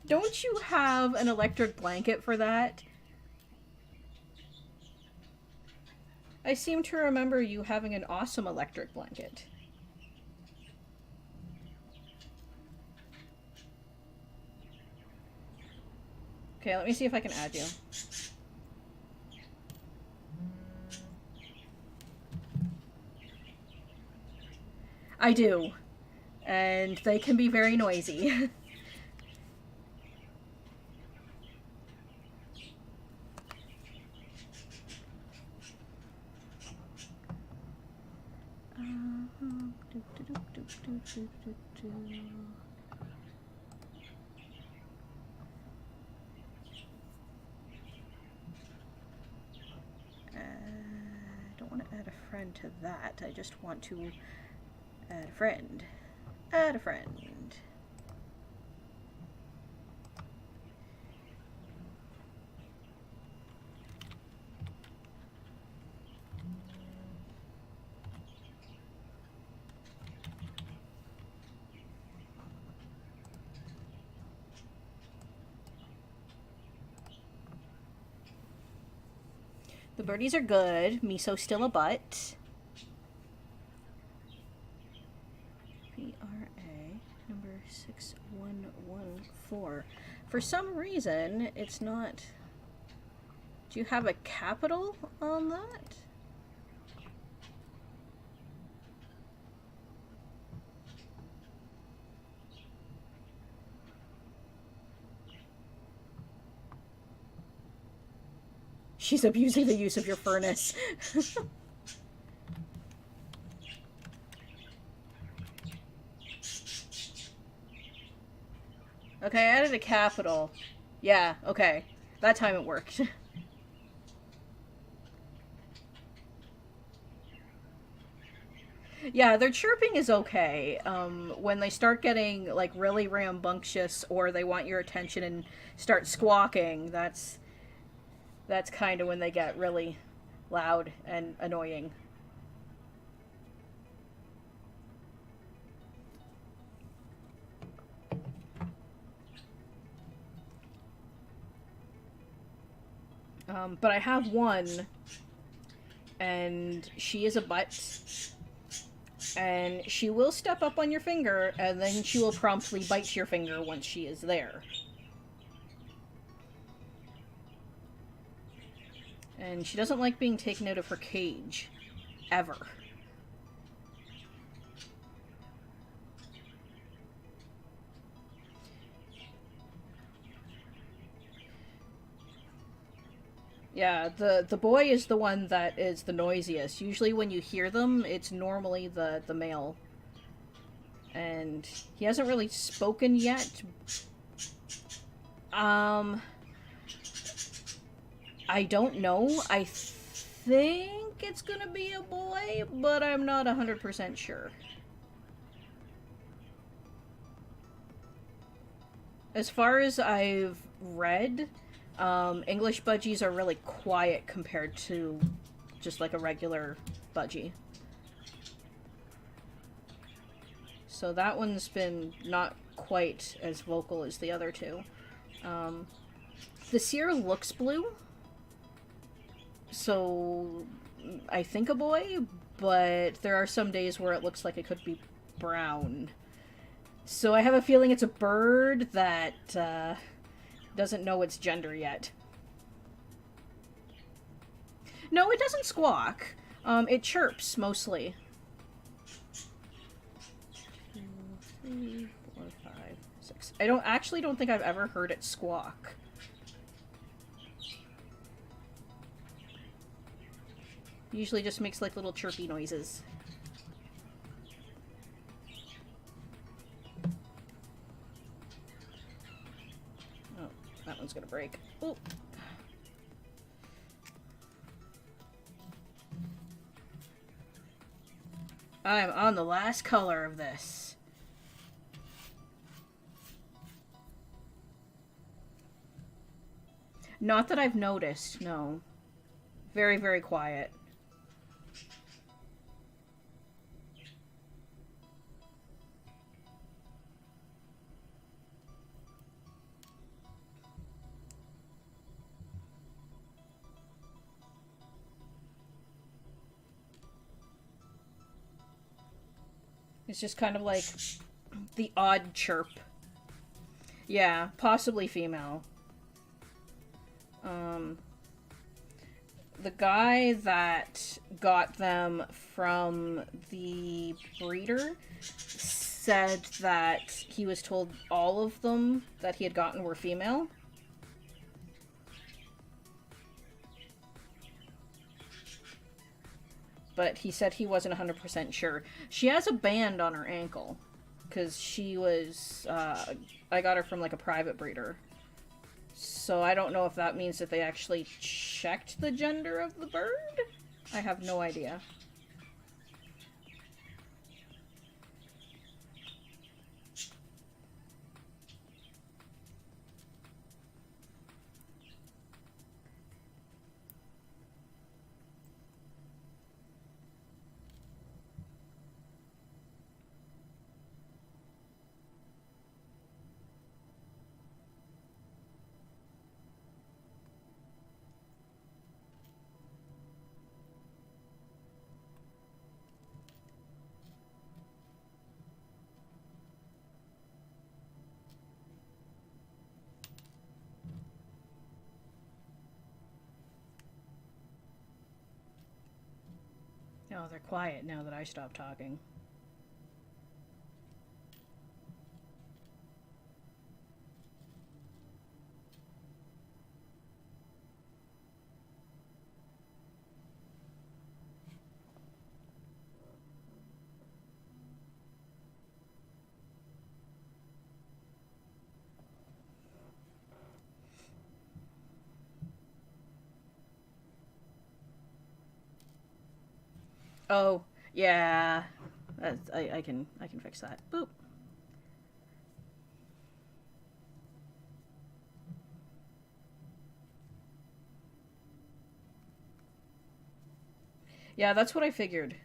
Don't you have an electric blanket for that? I seem to remember you having an awesome electric blanket. Okay, let me see if I can add you. I do. And they can be very noisy. I don't want to add a friend to that. I just want to add a friend. Add a friend. The birdies are good. Miso's still a butt. VRA number 6114. For some reason, it's not... Do you have a capital on that? She's abusing the use of your furnace. Okay, I added a capital. Yeah, okay. That time it worked. Yeah, their chirping is okay. When they start getting, like, really rambunctious or they want your attention and start squawking, that's kind of when they get really loud and annoying. But I have one, and she is a butt, and she will step up on your finger, and then she will promptly bite your finger once she is there. And she doesn't like being taken out of her cage. Ever. Yeah, the boy is the one that is the noisiest. Usually when you hear them, it's normally the male. And he hasn't really spoken yet. I don't know. I think it's gonna be a boy, but I'm not 100% sure. As far as I've read, English budgies are really quiet compared to just like a regular budgie. So that one's been not quite as vocal as the other two. The seer looks blue, so I think a boy, but there are some days where it looks like it could be brown. So I have a feeling it's a bird that doesn't know its gender yet. No, it doesn't squawk. It chirps, mostly. 2, 3, 4, 5, 6. I don't think I've ever heard it squawk. Usually just makes like little chirpy noises. Oh, that one's gonna break. Oh. I'm on the last color of this. Not that I've noticed, no. Very, very quiet. It's just kind of like the odd chirp. Yeah, possibly female. The guy that got them from the breeder said that he was told all of them that he had gotten were female. But he said he wasn't 100% sure. She has a band on her ankle. Because she was... I got her from, like, a private breeder. So I don't know if that means that they actually checked the gender of the bird? I have no idea. Oh, they're quiet now that I stopped talking. Oh, yeah. I can fix that. Boop. Yeah, that's what I figured.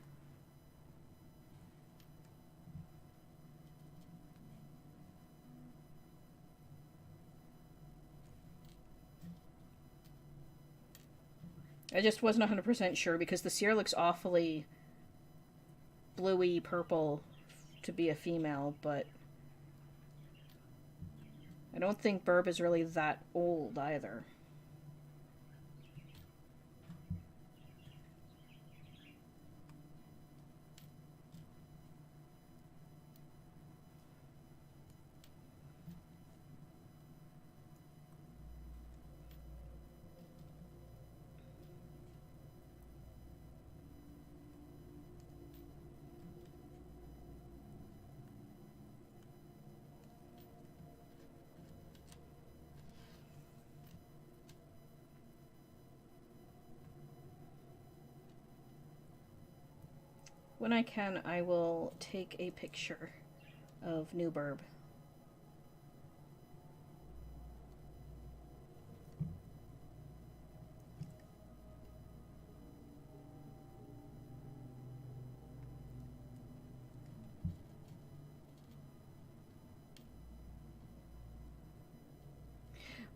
I just wasn't 100% sure because the seer looks awfully bluey purple to be a female, but I don't think Burb is really that old either. When I can, I will take a picture of new Burb.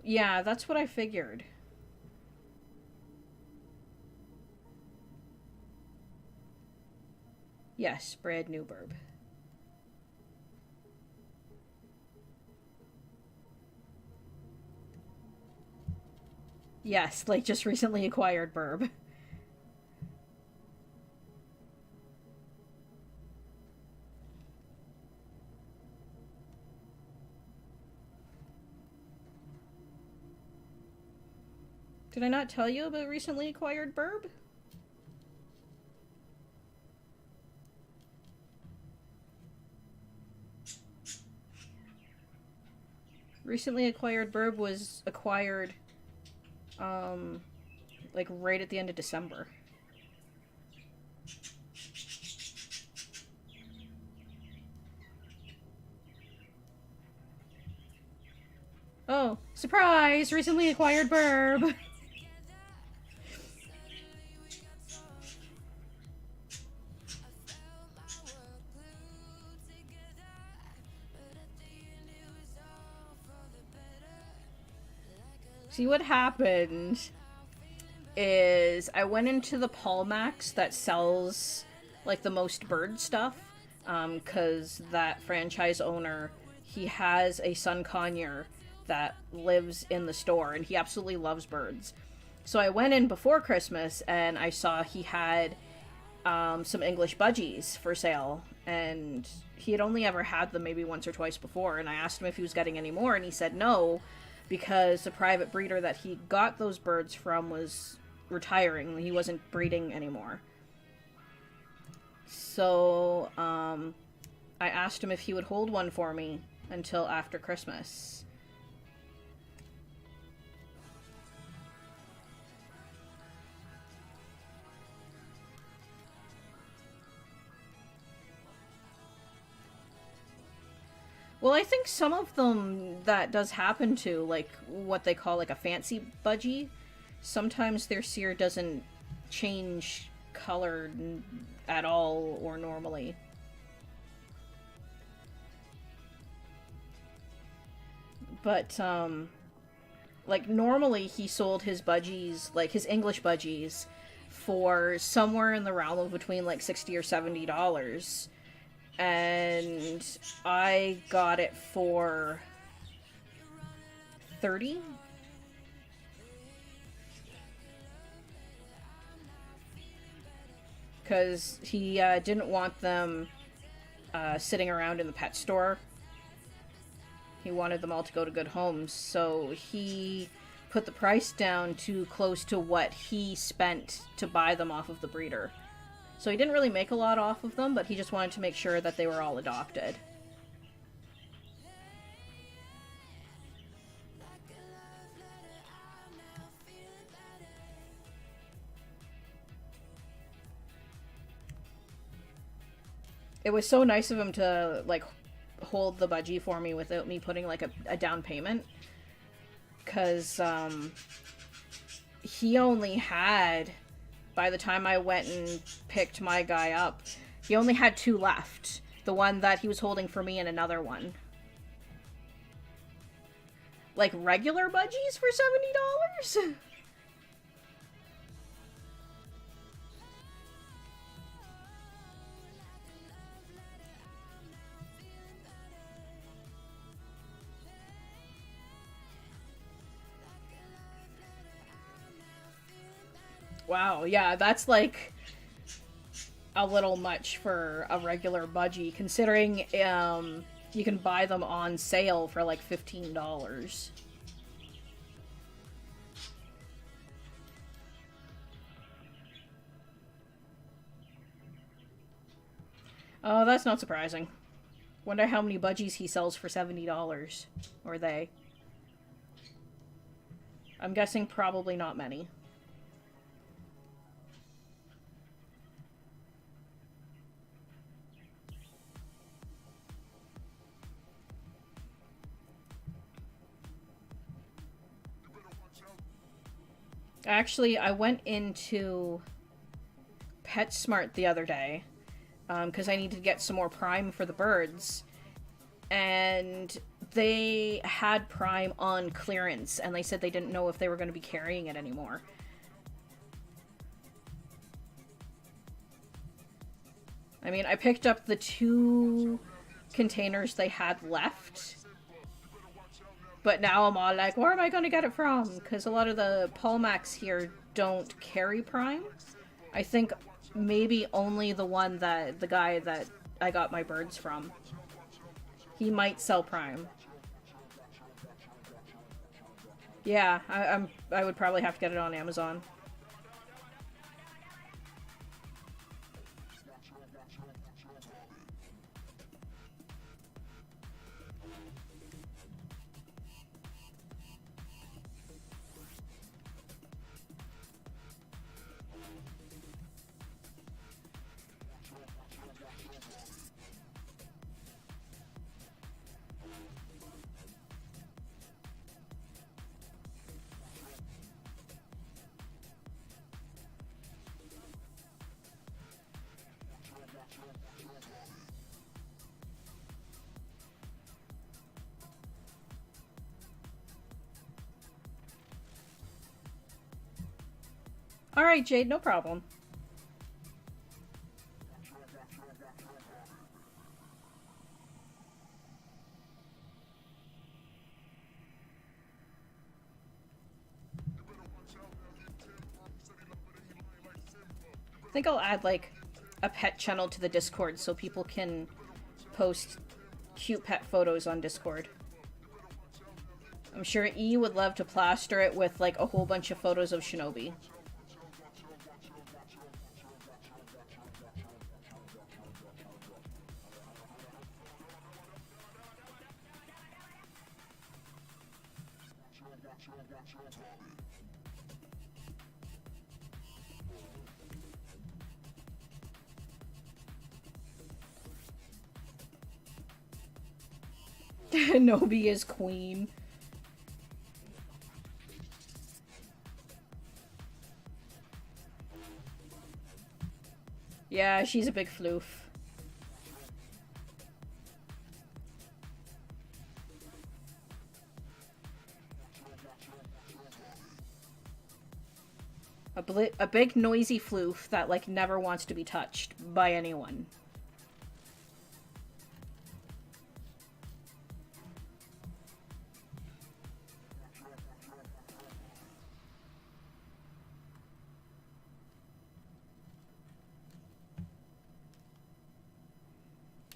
Yeah, that's what I figured. Yes, Brad Newburb. Yes, like just recently acquired Burb. Did I not tell you about recently acquired Burb? Recently acquired Burb was acquired, like right at the end of December. Oh, surprise! Recently acquired Burb! See, what happened is I went into the Palmax that sells, like, the most bird stuff, because that franchise owner, he has a son conure that lives in the store, and he absolutely loves birds. So I went in before Christmas, and I saw he had some English budgies for sale, and he had only ever had them maybe once or twice before, and I asked him if he was getting any more, and he said no, because the private breeder that he got those birds from was retiring. He wasn't breeding anymore. So, I asked him if he would hold one for me until after Christmas. Well, I think some of them that does happen to, like what they call like a fancy budgie. Sometimes their seer doesn't change color at all or normally. But, like normally he sold his budgies, like his English budgies, for somewhere in the realm of between like $60 or $70. And I got it for 30. Because he didn't want them sitting around in the pet store. He wanted them all to go to good homes, so he put the price down to close to what he spent to buy them off of the breeder. So he didn't really make a lot off of them, but he just wanted to make sure that they were all adopted. It was so nice of him to, like, hold the budgie for me without me putting, like, a down payment. Because, he only had... By the time I went and picked my guy up, he only had 2 left. The one that he was holding for me and another one. Like, regular budgies for $70? Wow, yeah, that's like a little much for a regular budgie, considering you can buy them on sale for like $15. Oh, that's not surprising. Wonder how many budgies he sells for $70. Or they. I'm guessing probably not many. Actually, I went into PetSmart the other day, because I needed to get some more Prime for the birds, and they had Prime on clearance, and they said they didn't know if they were going to be carrying it anymore. I mean, I picked up the 2 containers they had left, but now I'm all like, where am I going to get it from? Because a lot of the Palmax here don't carry Prime. I think maybe only the guy that I got my birds from. He might sell Prime. Yeah, I would probably have to get it on Amazon. Alright, Jade, no problem. I think I'll add, like, a pet channel to the Discord so people can post cute pet photos on Discord. I'm sure E would love to plaster it with, like, a whole bunch of photos of Shinobi. Nobi is queen. Yeah, she's a big floof. A big noisy floof that, like, never wants to be touched by anyone.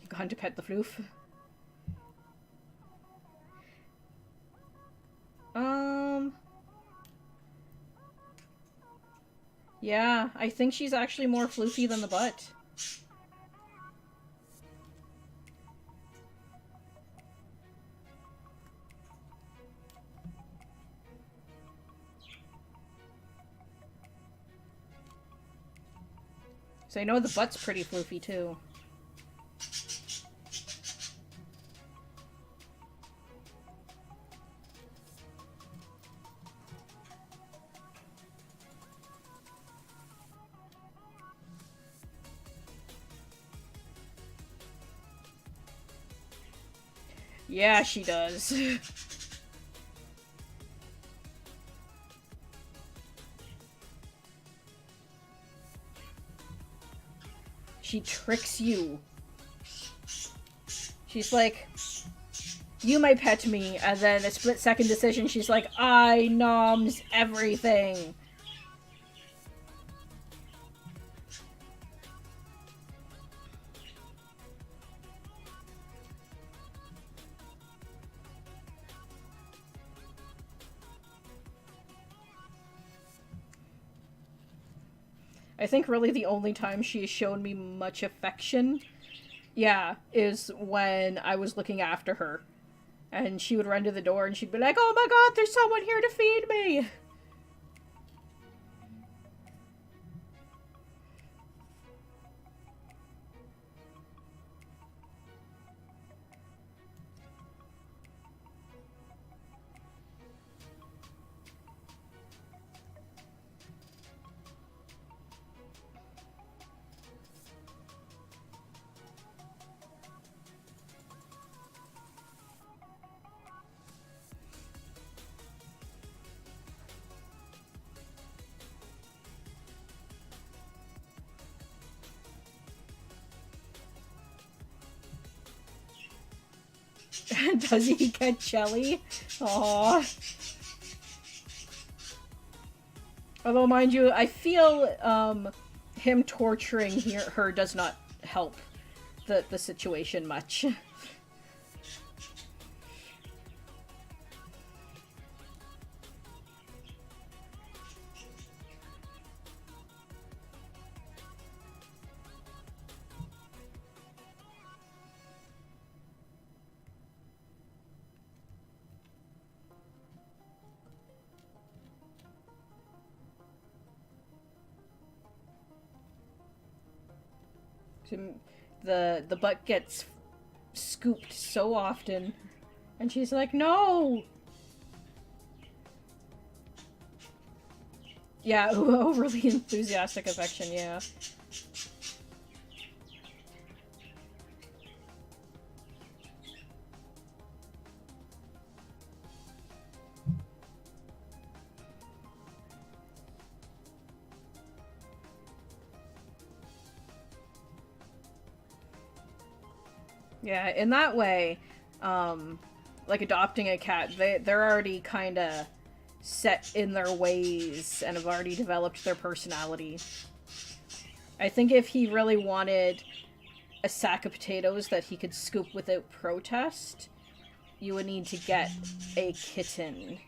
Gone to pet the floof. Yeah, I think she's actually more floofy than the butt. So I know the butt's pretty floofy too. Yeah, she does. She tricks you. She's like, you might pet me, and then a split-second decision, she's like, I noms everything. I think really the only time she has shown me much affection, yeah, is when I was looking after her. And she would run to the door and she'd be like, "Oh my god, there's someone here to feed me!" Does he get jelly? Aww. Although, mind you, I feel him torturing her does not help the situation much. The butt gets scooped so often, and she's like, "No!" Yeah, overly enthusiastic affection, yeah. Yeah, in that way, like adopting a cat, they're already kind of set in their ways and have already developed their personality. I think if he really wanted a sack of potatoes that he could scoop without protest, you would need to get a kitten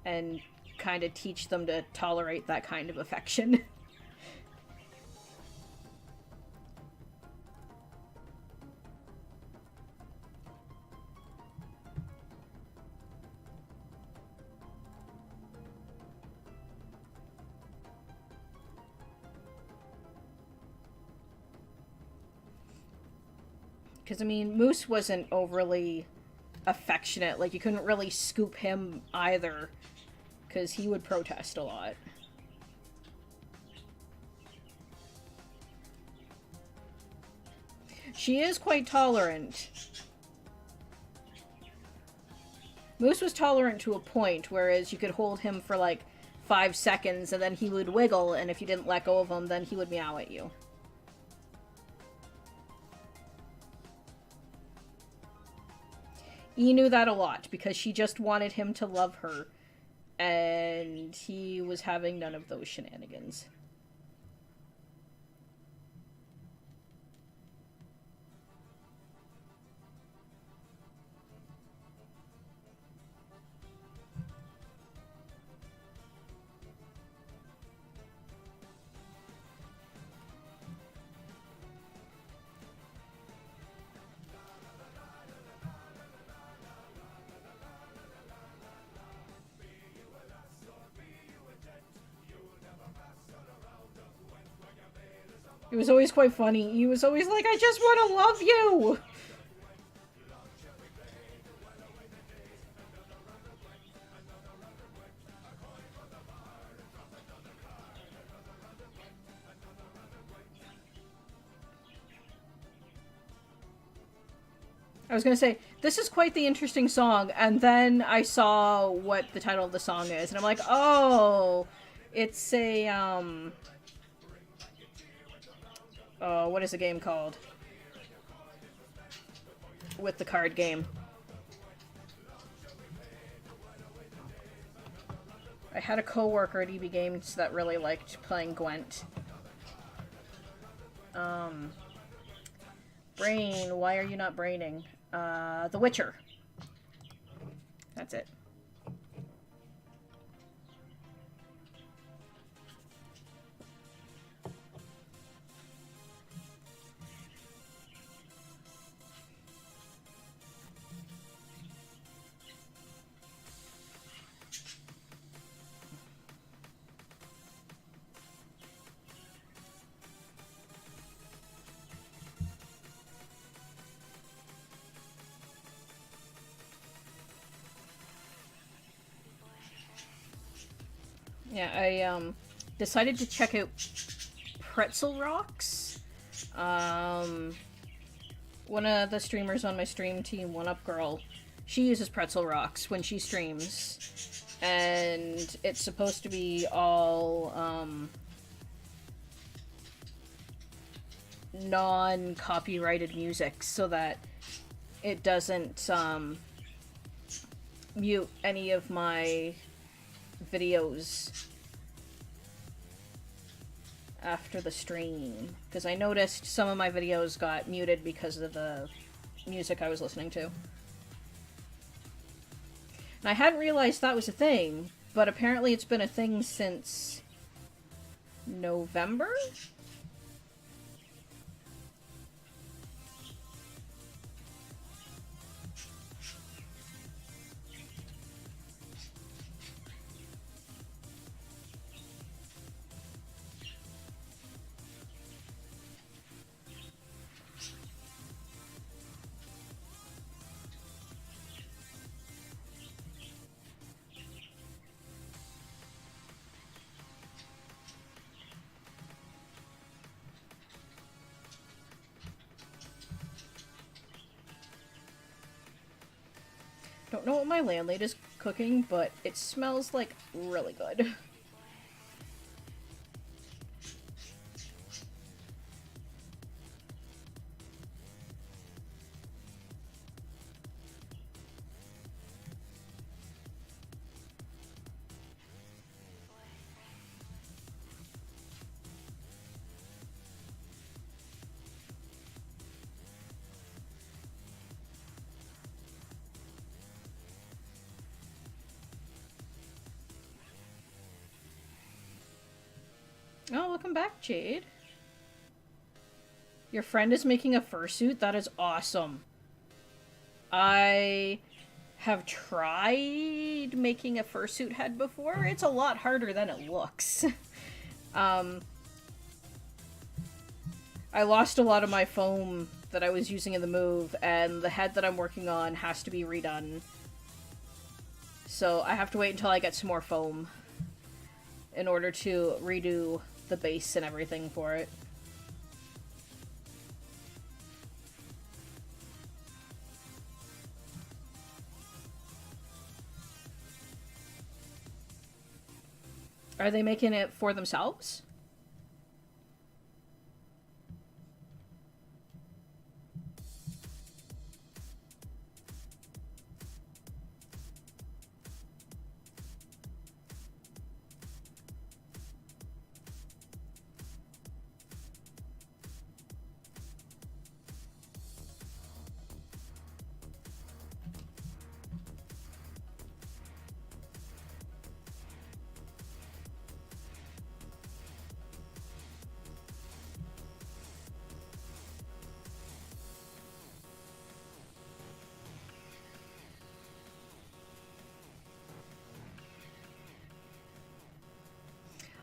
and kind of teach them to tolerate that kind of affection. Because, I mean, Moose wasn't overly affectionate. Like, you couldn't really scoop him either, because he would protest a lot. She is quite tolerant. Moose was tolerant to a point, whereas you could hold him for, like, 5 seconds, and then he would wiggle, and if you didn't let go of him, then he would meow at you. E knew that a lot, because she just wanted him to love her, and he was having none of those shenanigans. It was always quite funny. He was always like, "I just want to love you!" I was gonna say, this is quite the interesting song, and then I saw what the title of the song is, and I'm like, oh, it's a, oh, what is the game called? With the card game. I had a coworker at EB Games that really liked playing Gwent. Brain, why are you not braining? The Witcher. That's it. Yeah, I decided to check out Pretzel Rocks. One of the streamers on my stream team, One Up Girl, she uses Pretzel Rocks when she streams. And it's supposed to be all, non-copyrighted music so that it doesn't, mute any of my videos after the stream. Because I noticed some of my videos got muted because of the music I was listening to. And I hadn't realized that was a thing, but apparently it's been a thing since November? Don't know what my landlady is cooking, but it smells like really good. Oh, welcome back, Jade. Your friend is making a fursuit? That is awesome. I have tried making a fursuit head before. It's a lot harder than it looks. I lost a lot of my foam that I was using in the move, and the head that I'm working on has to be redone. So I have to wait until I get some more foam in order to redo the base and everything for it. Are they making it for themselves?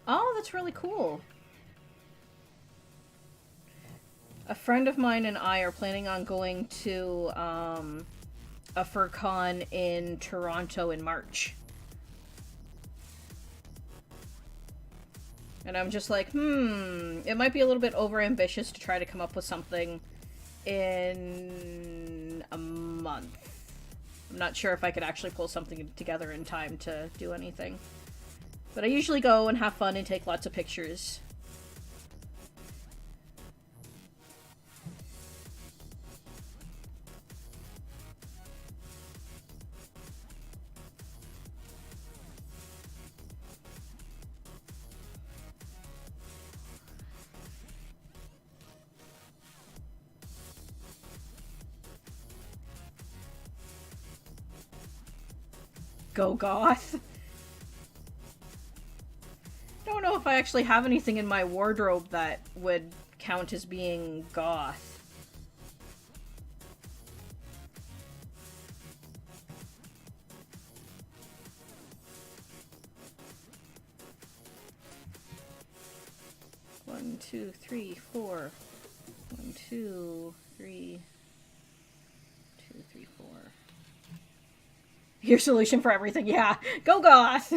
Oh, that's really cool. A friend of mine and I are planning on going to a FurCon in Toronto in March. And I'm just like, it might be a little bit overambitious to try to come up with something in a month. I'm not sure if I could actually pull something together in time to do anything. But I usually go and have fun and take lots of pictures. Go goth. Don't know if I actually have anything in my wardrobe that would count as being goth. One, two, three, four. 1, 2, 3. 2, 3, 4. Your solution for everything, yeah. Go goth!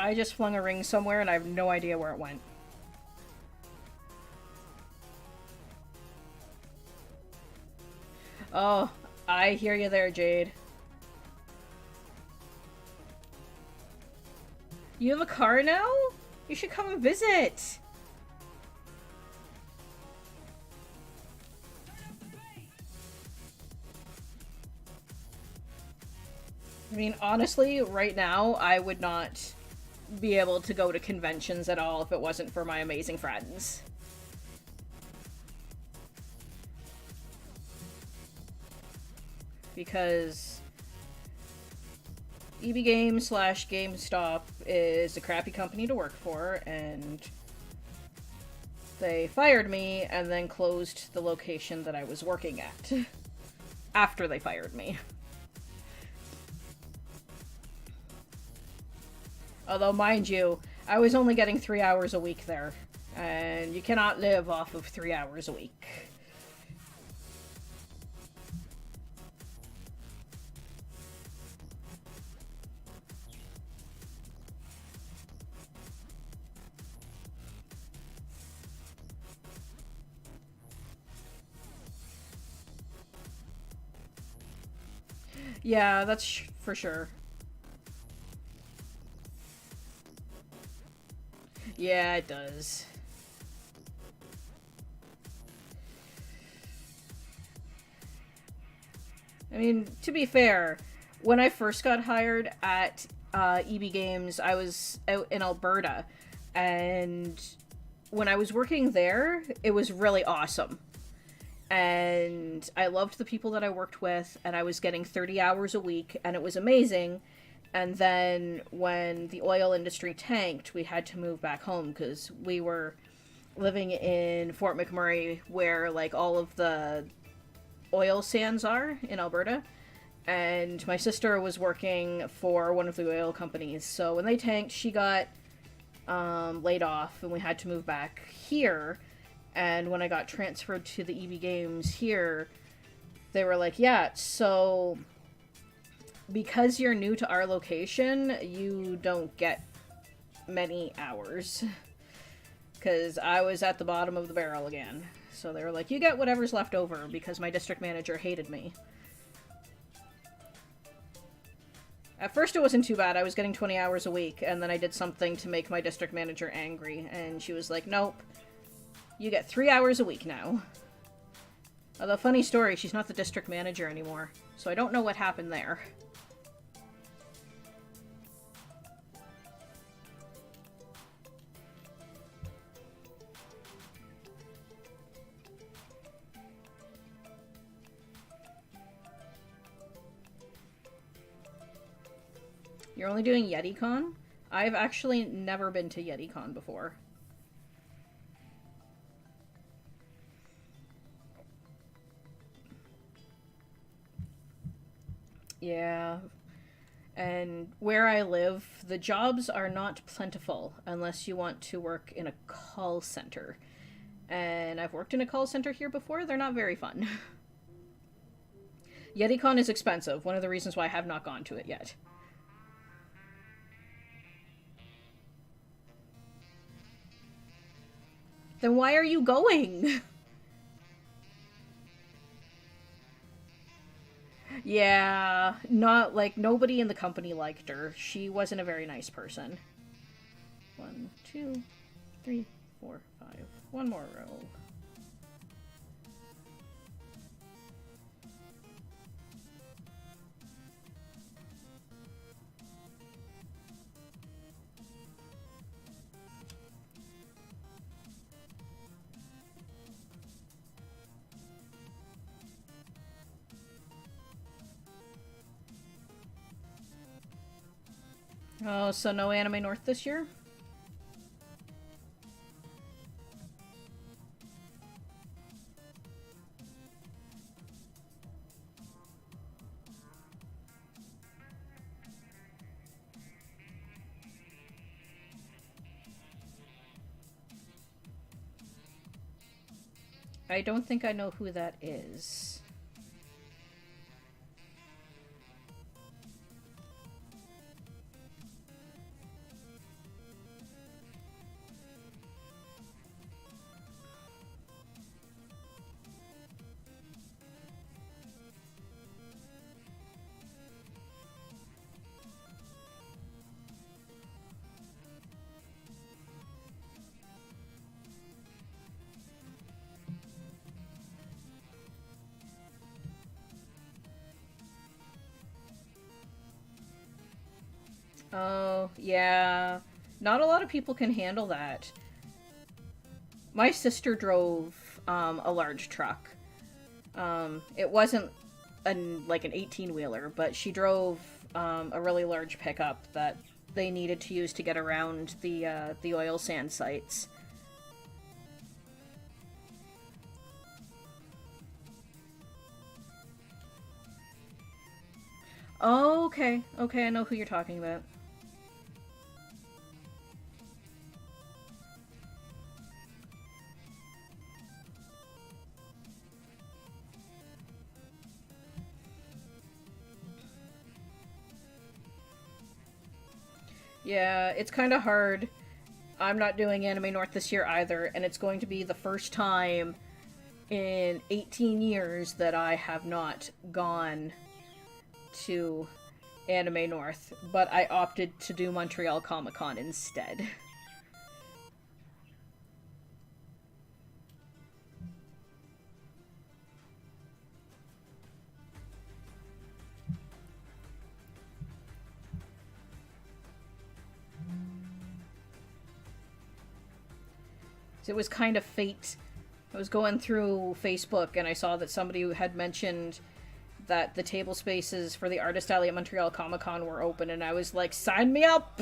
I just flung a ring somewhere and I have no idea where it went. Oh, I hear you there, Jade. You have a car now? You should come and visit. I mean, honestly, right now, I would not be able to go to conventions at all if it wasn't for my amazing friends. Because EB Games / GameStop is a crappy company to work for, and they fired me and then closed the location that I was working at after they fired me. Although, mind you, I was only getting 3 hours a week there, and you cannot live off of 3 hours a week. Yeah, that's for sure. Yeah, it does. I mean, to be fair, when I first got hired at EB Games, I was out in Alberta, and when I was working there, it was really awesome. And I loved the people that I worked with, and I was getting 30 hours a week, and it was amazing. And then when the oil industry tanked, we had to move back home because we were living in Fort McMurray, where like all of the oil sands are in Alberta. And my sister was working for one of the oil companies. So when they tanked, she got laid off, and we had to move back here. And when I got transferred to the EB Games here, they were like, yeah, so because you're new to our location, you don't get many hours. Because I was at the bottom of the barrel again. So they were like, you get whatever's left over, because my district manager hated me. At first it wasn't too bad, I was getting 20 hours a week, and then I did something to make my district manager angry, and she was like, nope, you get 3 hours a week now. Although, funny story, she's not the district manager anymore, so I don't know what happened there. You're only doing YetiCon? I've actually never been to YetiCon before. Yeah. And where I live, the jobs are not plentiful unless you want to work in a call center. And I've worked in a call center here before. They're not very fun. YetiCon is expensive. One of the reasons why I have not gone to it yet. Then why are you going? Yeah, not like nobody in the company liked her. She wasn't a very nice person. 1, 2, 3, 4, 5. One more row. Oh, so no Anime North this year? I don't think I know who that is. Oh, yeah. Not a lot of people can handle that. My sister drove a large truck. It wasn't like an 18-wheeler, but she drove a really large pickup that they needed to use to get around the oil sand sites. Oh, okay. Okay, I know who you're talking about. Yeah, it's kind of hard. I'm not doing Anime North this year either, and it's going to be the first time in 18 years that I have not gone to Anime North, but I opted to do Montreal Comic Con instead. It was kind of fate. I was going through Facebook and I saw that somebody had mentioned that the table spaces for the Artist Alley at Montreal Comic Con were open, and I was like, sign me up!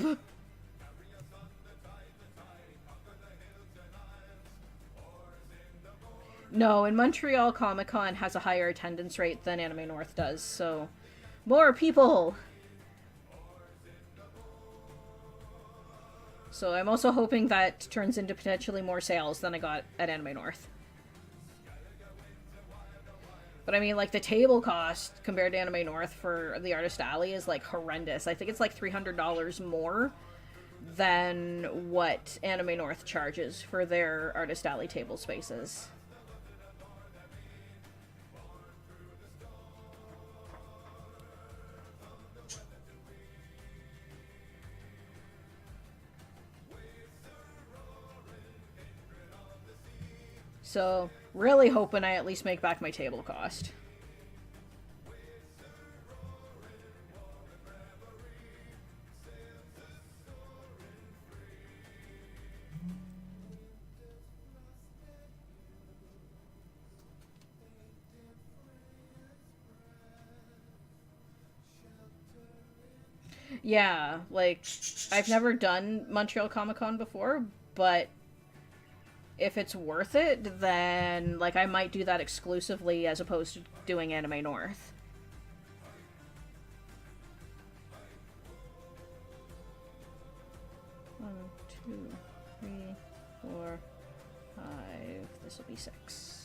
No, and Montreal Comic Con has a higher attendance rate than Anime North does, so more people! So I'm also hoping that turns into potentially more sales than I got at Anime North. But I mean, like, the table cost compared to Anime North for the Artist Alley is, like, horrendous. I think it's, like, $300 more than what Anime North charges for their Artist Alley table spaces. So, really hoping I at least make back my table cost. Yeah, like, I've never done Montreal Comic Con before, but if it's worth it, then, like, I might do that exclusively as opposed to doing Anime North. One, two, three, four, five. This will be 6.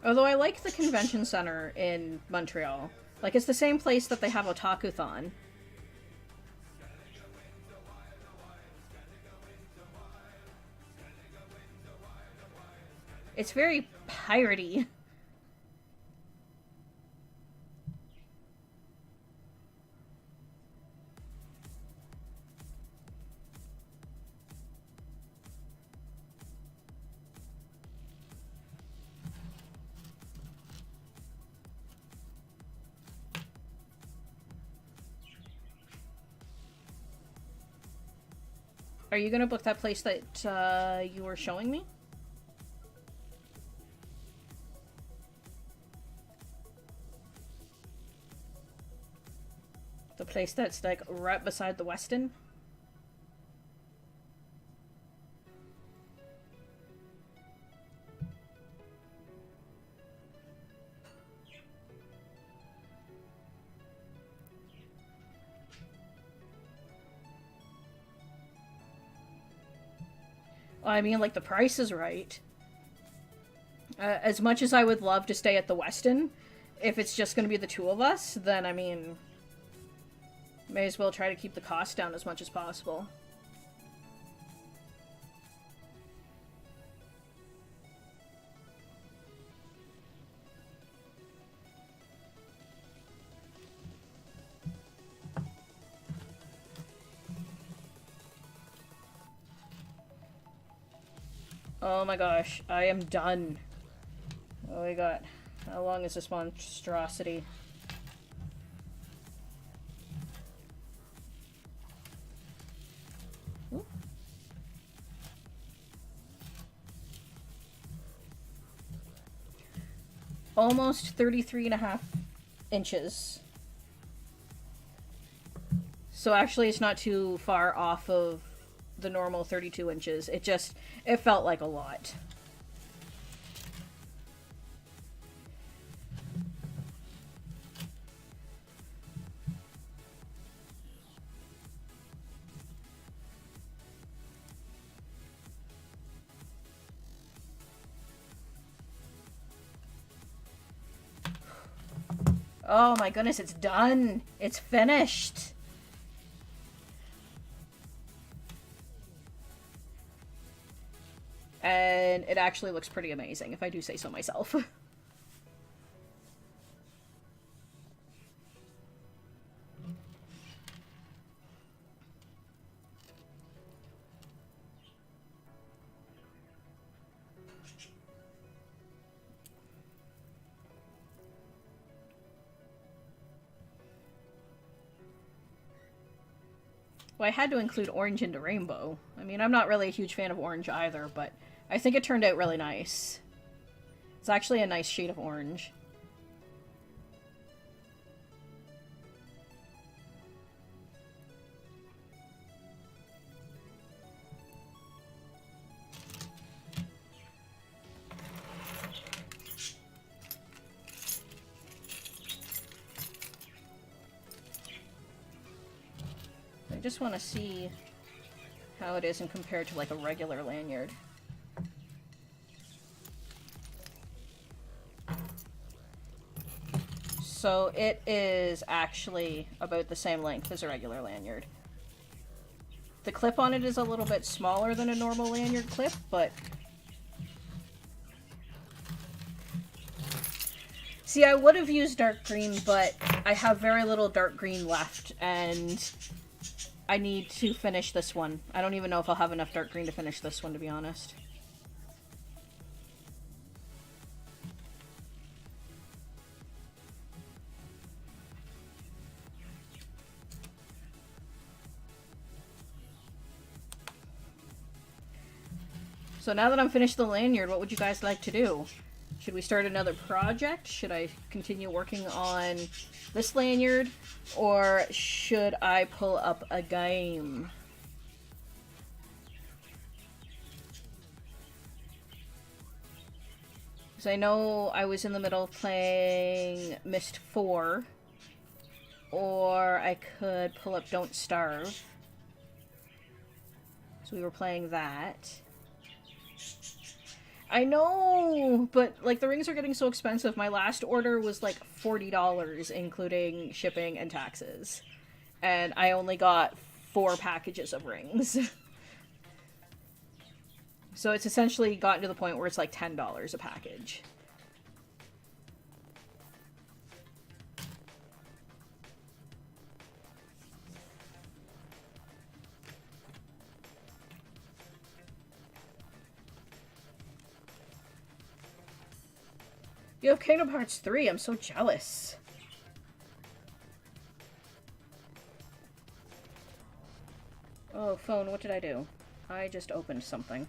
Although I like the convention center in Montreal. Like, it's the same place that they have Otakuthon. It's very piratey. Are you gonna book that place that you were showing me? The place that's like right beside the Westin? I mean, like, the price is right. As much as I would love to stay at the Westin, if it's just going to be the two of us, then, I mean, may as well try to keep the cost down as much as possible. Oh my gosh, I am done. Oh my god. How long is this monstrosity? Ooh. Almost 33.5 inches. So actually it's not too far off of the normal 32 inches. It felt like a lot. Oh my goodness, it's done. It's finished. And it actually looks pretty amazing, if I do say so myself. Well, I had to include orange into rainbow. I mean, I'm not really a huge fan of orange either, but I think it turned out really nice. It's actually a nice shade of orange. I just want to see how it is in compared to like a regular lanyard. So it is actually about the same length as a regular lanyard. The clip on it is a little bit smaller than a normal lanyard clip, but... See, I would have used dark green, but I have very little dark green left, and I need to finish this one. I don't even know if I'll have enough dark green to finish this one, to be honest. So now that I'm finished the lanyard, what would you guys like to do? Should we start another project? Should I continue working on this lanyard? Or should I pull up a game? Because I know I was in the middle of playing Myst 4. Or I could pull up Don't Starve. So we were playing that. I know, but like the rings are getting so expensive. My last order was like $40, including shipping and taxes. And I only got 4 packages of rings. So it's essentially gotten to the point where it's like $10 a package. You have Kingdom Hearts 3, I'm so jealous. Oh, phone, what did I do? I just opened something.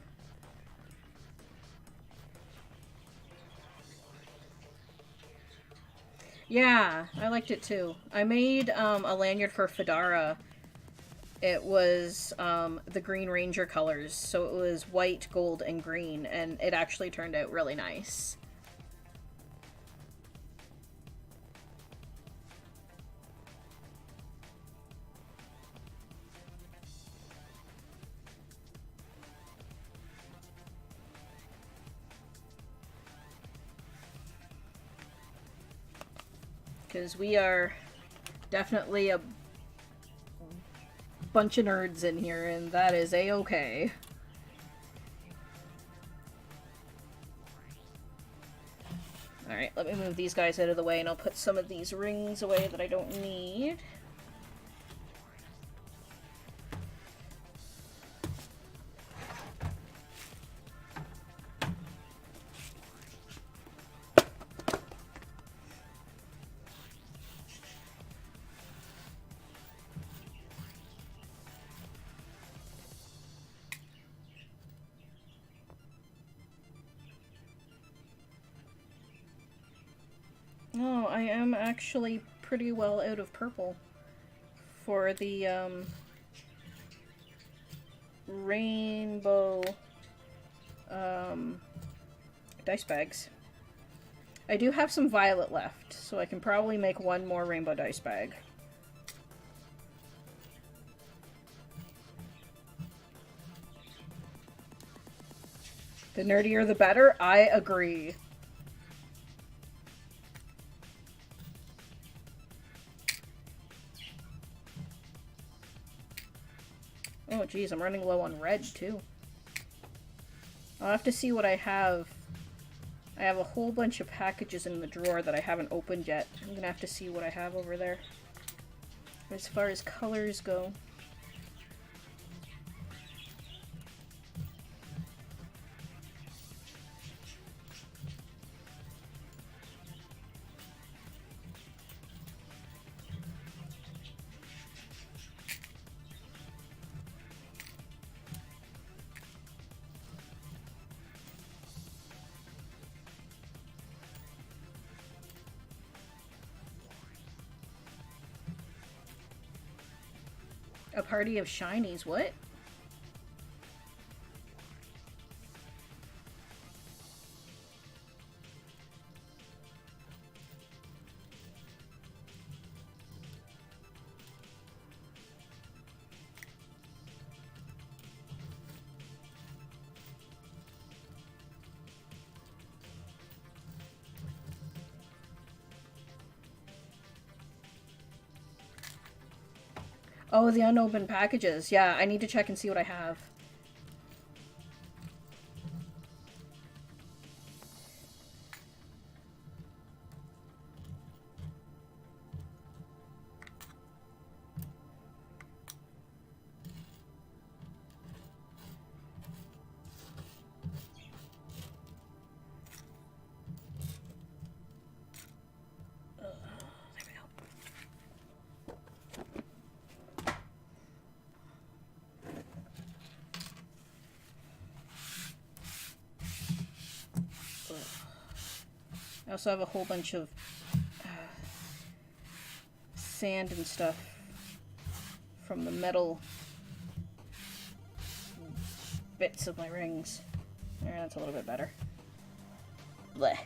Yeah, I liked it too. I made a lanyard for Fedara. It was the Green Ranger colors, so it was white, gold, and green, and it actually turned out really nice. Because we are definitely a bunch of nerds in here, and that is a-okay. Alright, let me move these guys out of the way, and I'll put some of these rings away that I don't need. am actually pretty well out of purple for the rainbow dice bags. I do have some violet left, so I can probably make one more rainbow dice bag. The nerdier the better? I agree. Oh geez, I'm running low on red too. I'll have to see what I have. I have a whole bunch of packages in the drawer that I haven't opened yet. I'm gonna have to see what I have over there. As far as colors go. A party of shinies, what? Oh, the unopened packages. Yeah, I need to check and see what I have. I also have a whole bunch of sand and stuff from the metal bits of my rings. There, that's a little bit better. Blech.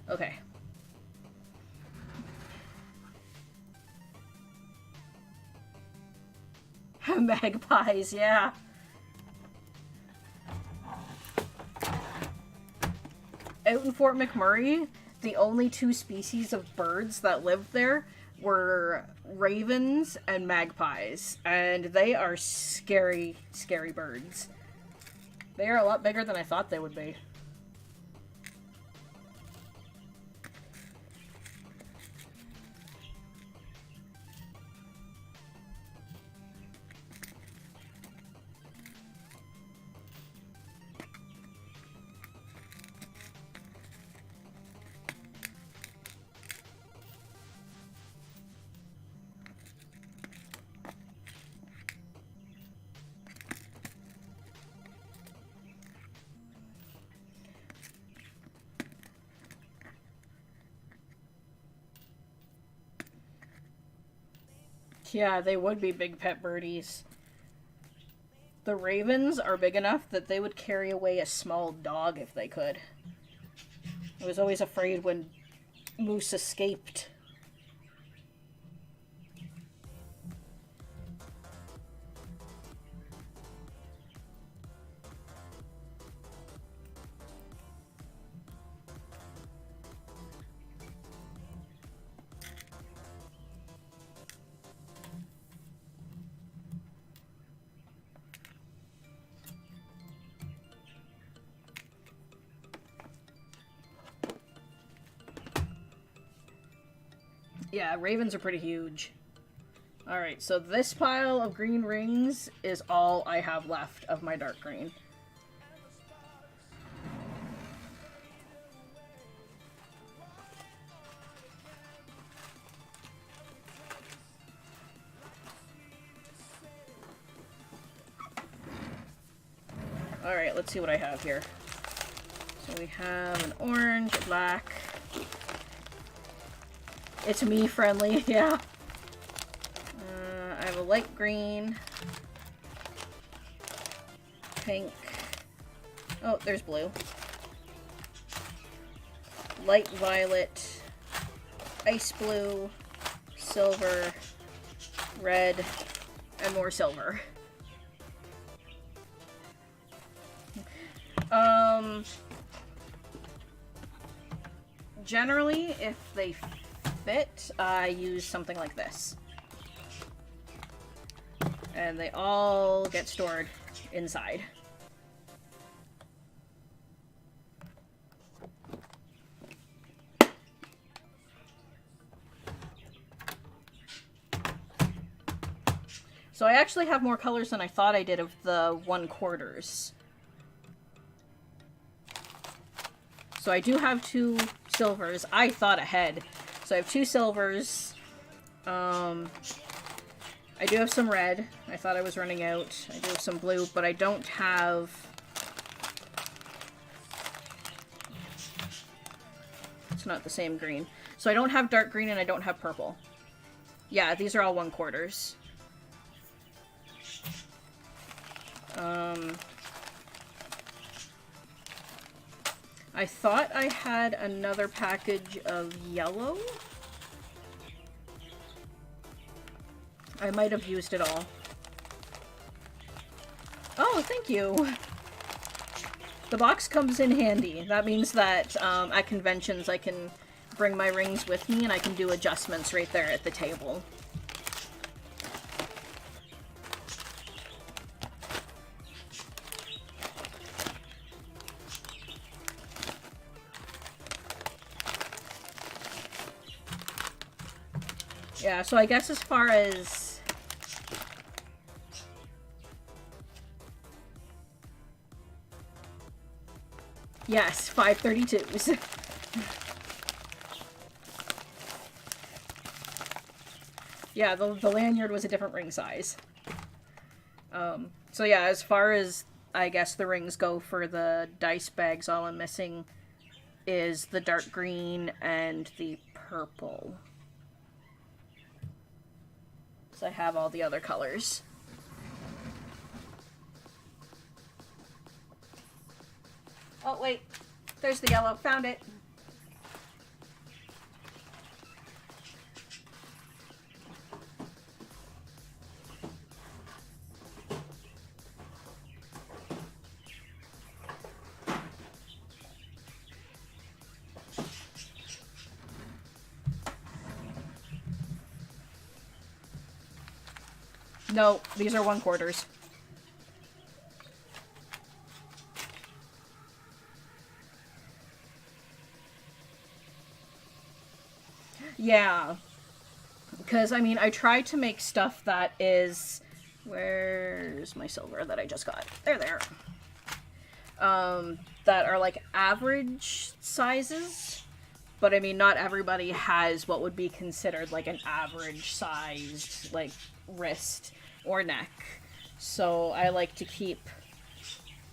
Okay. Magpies, yeah. Out in Fort McMurray, the only two species of birds that lived there were ravens and magpies, and they are scary, scary birds. They are a lot bigger than I thought they would be. Yeah, they would be big pet birdies. The ravens are big enough that they would carry away a small dog if they could. I was always afraid when moose escaped. Yeah, ravens are pretty huge. Alright, so this pile of green rings is all I have left of my dark green. Alright, let's see what I have here. So we have an orange, a black, It's me friendly, yeah. I have a light green. Pink. Oh, there's blue. Light violet. Ice blue. Silver. Red. And more silver. Generally, if they fit, I use something like this. And they all get stored inside. So I actually have more colors than I thought I did of the 1/4s. So I do have 2 silvers. I thought ahead. So I have 2 silvers. I do have some red. I thought I was running out. I do have some blue, but I don't have... It's not the same green. So I don't have dark green and I don't have purple. Yeah, these are all 1/4s. I thought I had another package of yellow. I might have used it all. Oh, thank you! The box comes in handy. That means that at conventions I can bring my rings with me and I can do adjustments right there at the table. Yeah, so I guess as far as... Yes, 532s. Yeah, the lanyard was a different ring size. So yeah, as far as, I guess, the rings go for the dice bags, all I'm missing is the dark green and the purple. So I have all the other colors. Oh, wait. There's the yellow. Found it. No, these are 1/4s. Yeah. Because, I mean, I try to make stuff that is... Where's my silver that I just got? There. That are, like, average sizes. But, I mean, not everybody has what would be considered, like, an average-sized, like, wrist or neck. So I like to keep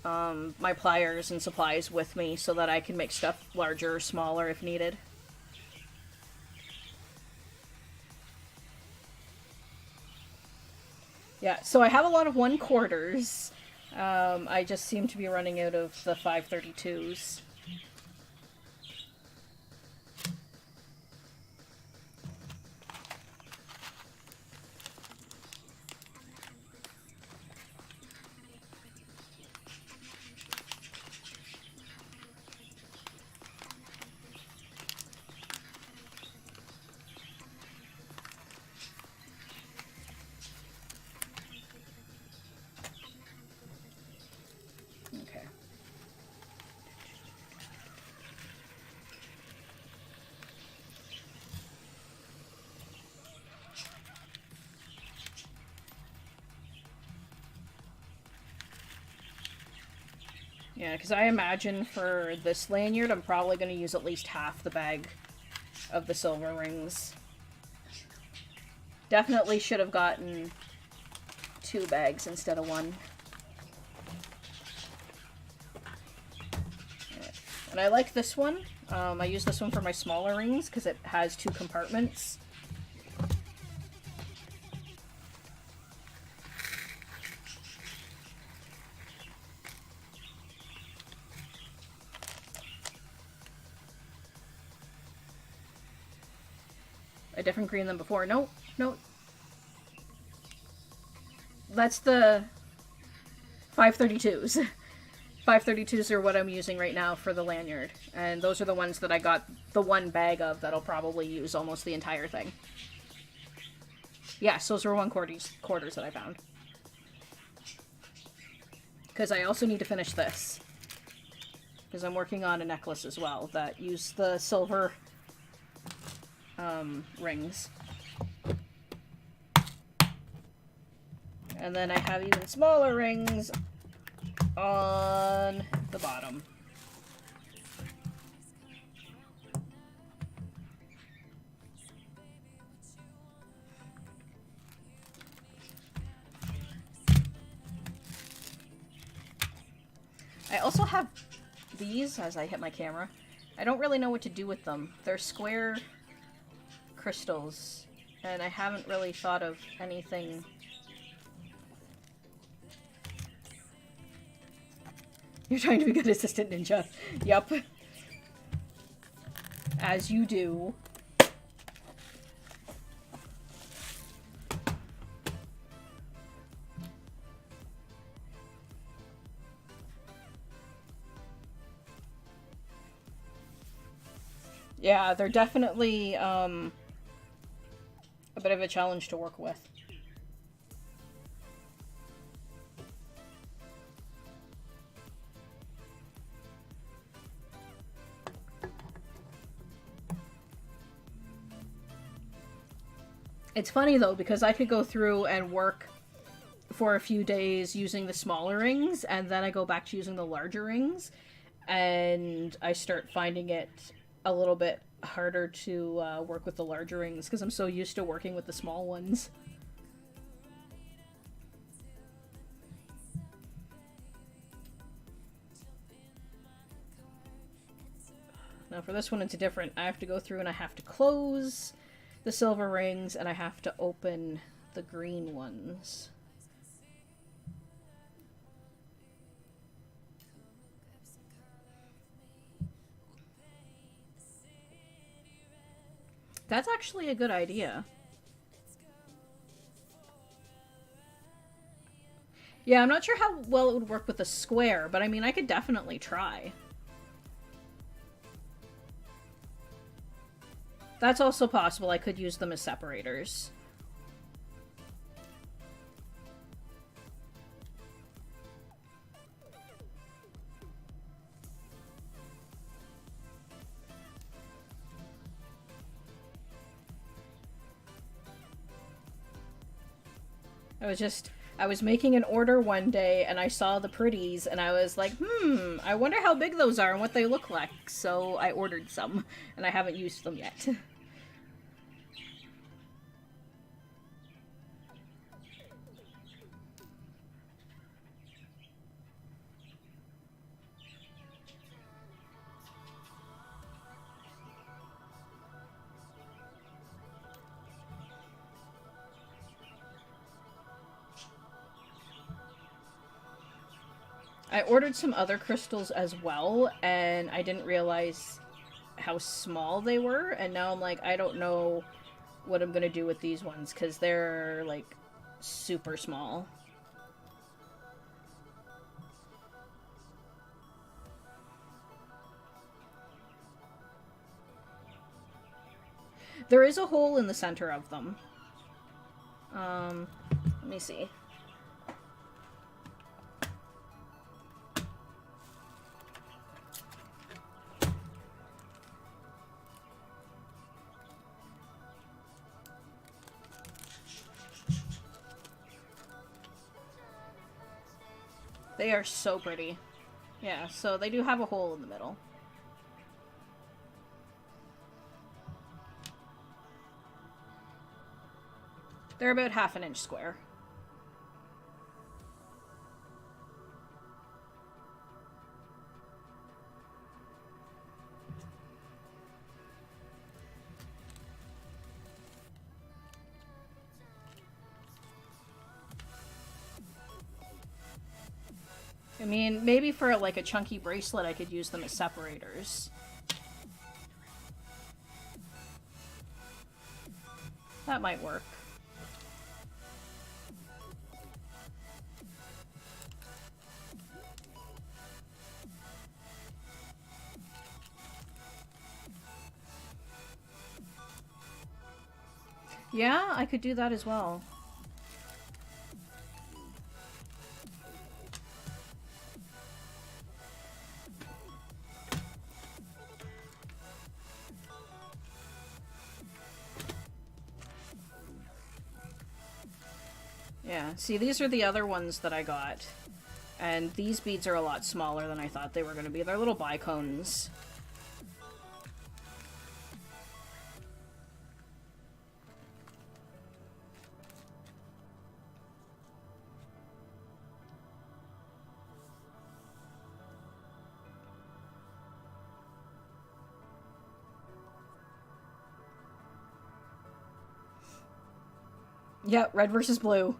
my pliers and supplies with me so that I can make stuff larger or smaller if needed. Yeah, so I have a lot of 1/4s. I just seem to be running out of the 532s. Yeah, because I imagine for this lanyard, I'm probably going to use at least half the bag of the silver rings. Definitely should have gotten 2 bags instead of 1. And I like this one. I use this one for my smaller rings because it has 2 compartments. A different green than before. No, no. That's the 532s. 532s are what I'm using right now for the lanyard. And those are the ones that I got the 1 bag of that I'll probably use almost the entire thing. Yes, those were 1/4 that I found. Because I also need to finish this. Because I'm working on a necklace as well that use the silver rings. And then I have even smaller rings on the bottom. I also have these as I hit my camera. I don't really know what to do with them. They're square crystals, and I haven't really thought of anything. You're trying to be good assistant ninja. Yup. As you do. Yeah, they're definitely a bit of a challenge to work with. It's funny though, because I could go through and work for a few days using the smaller rings, and then I go back to using the larger rings, and I start finding it a little bit harder to work with the larger rings because I'm so used to working with the small ones. Now for this one it's different. I have to go through and I have to close the silver rings and I have to open the green ones. That's actually a good idea. Yeah, I'm not sure how well it would work with a square, but I mean, I could definitely try. That's also possible. I could use them as separators. I was making an order one day and I saw the pretties and I was like, I wonder how big those are and what they look like. So I ordered some and I haven't used them yet. I ordered some other crystals as well, and I didn't realize how small they were, and now I'm like, I don't know what I'm gonna do with these ones, because they're, like, super small. There is a hole in the center of them. Let me see. They are so pretty. Yeah, so they do have a hole in the middle. They're about 1/2 inch square. mean, maybe for like a chunky bracelet I could use them as separators. That might work. Yeah, I could do that as well. Yeah, see, these are the other ones that I got. And these beads are a lot smaller than I thought they were going to be. They're little bicones. Yeah, red versus blue.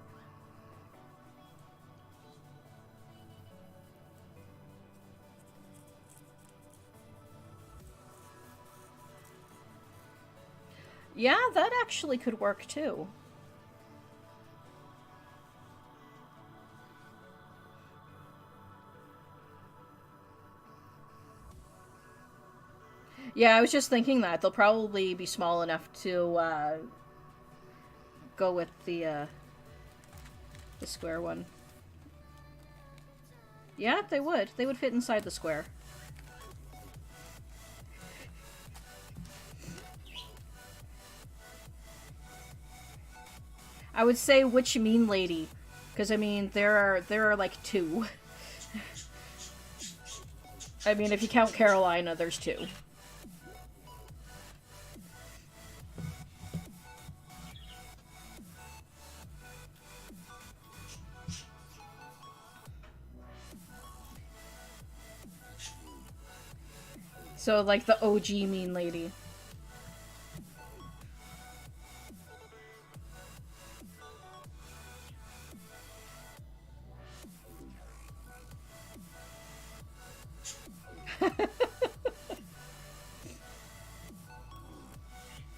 Yeah, that actually could work too. Yeah, I was just thinking that. They'll probably be small enough to go with the square one. Yeah, they would. They would fit inside the square. I would say which mean lady, because I mean there are like two. I mean, if you count Carolina, there's two. So like the OG mean lady.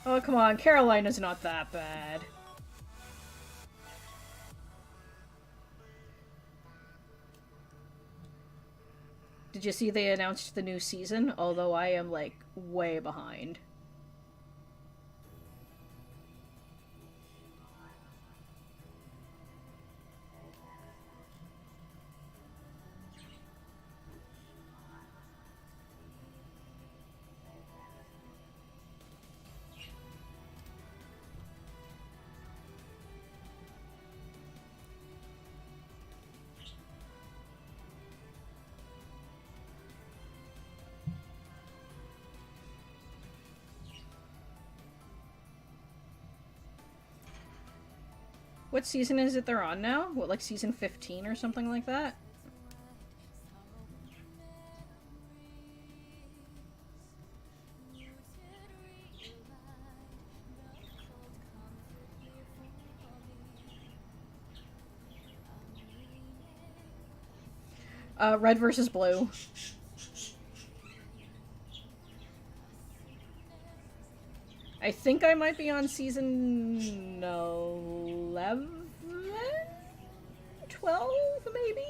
Oh, come on. Carolina's not that bad. Did you see they announced the new season? Although I am, like, way behind. What season is it they're on now? What, like season 15 or something like that? Red versus blue. I think I might be on season 11? 12, maybe?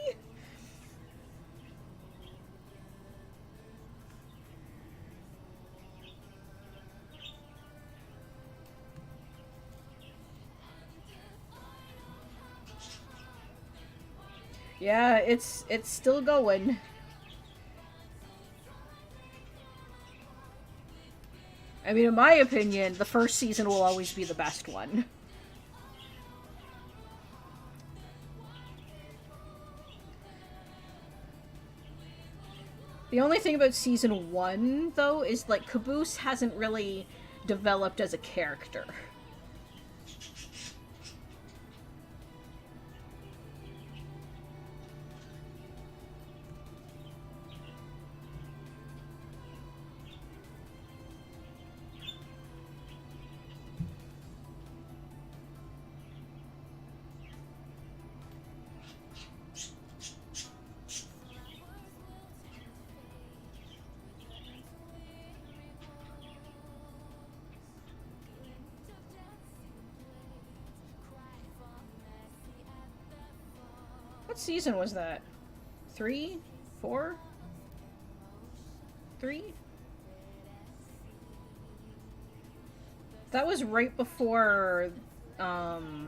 Yeah, it's still going. I mean, in my opinion, the first season will always be the best one. The only thing about season 1, though, is, like, Caboose hasn't really developed as a character. season was that? 3? 4? 3? That was right before, oh,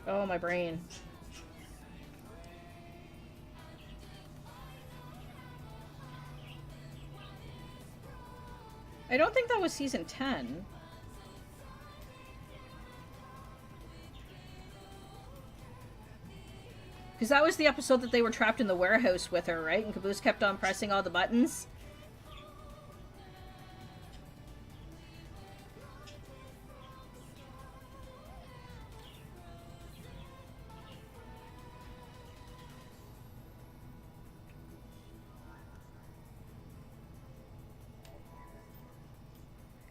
my brain. I don't think that was season 10. Because that was the episode that they were trapped in the warehouse with her, right? And Caboose kept on pressing all the buttons.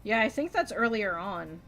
Yeah, I think that's earlier on.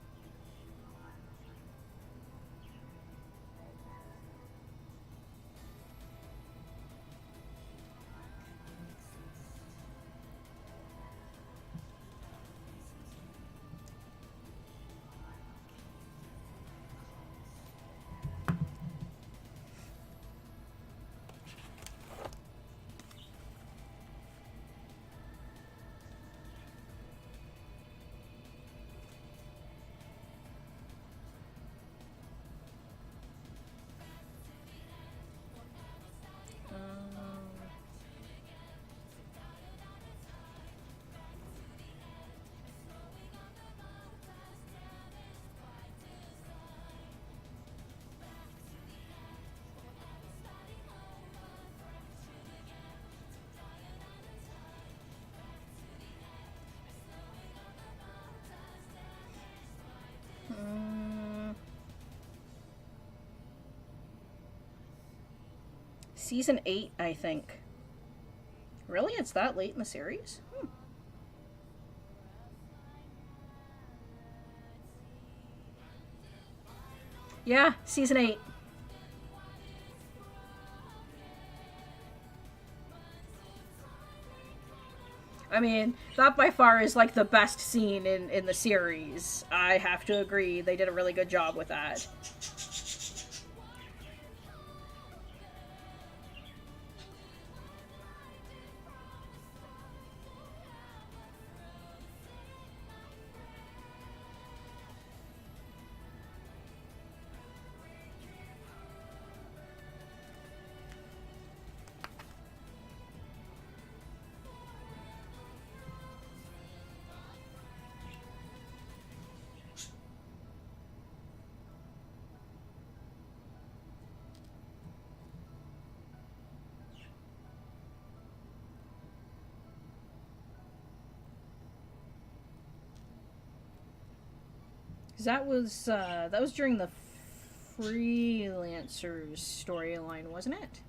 Season 8, I think. Really? It's that late in the series? Yeah, season 8. I mean, that by far is like the best scene in the series. I have to agree. They did a really good job with that. That was during the Freelancers storyline, wasn't it?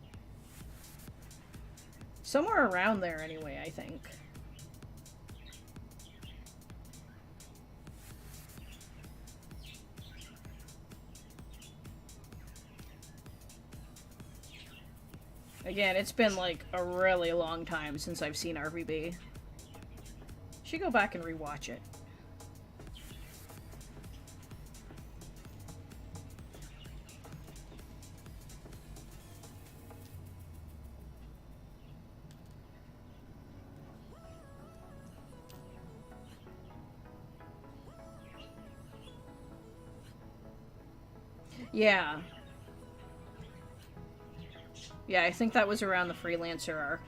Somewhere around there, anyway, I think. Again, it's been like a really long time since I've seen RVB. Should go back and rewatch it. Yeah. Yeah, I think that was around the Freelancer arc.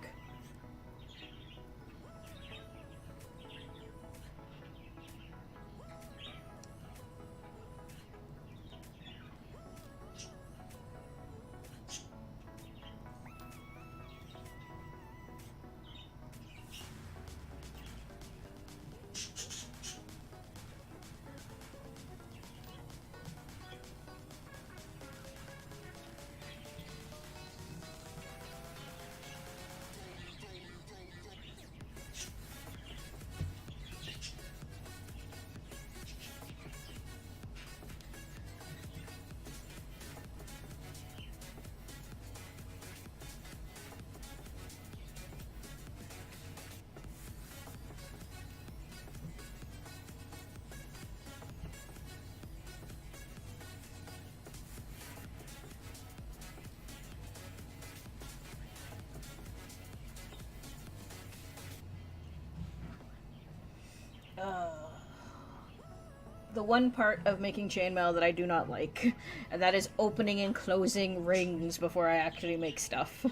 The one part of making chainmail that I do not like, and that is opening and closing rings before I actually make stuff.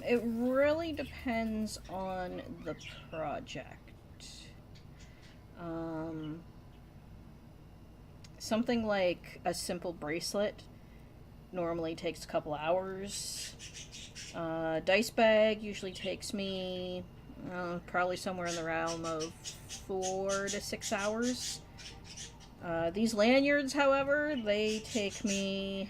It really depends on the project. Something like a simple bracelet normally takes a couple hours. Dice bag usually takes me probably somewhere in the realm of 4 to 6 hours. These lanyards, however, they take me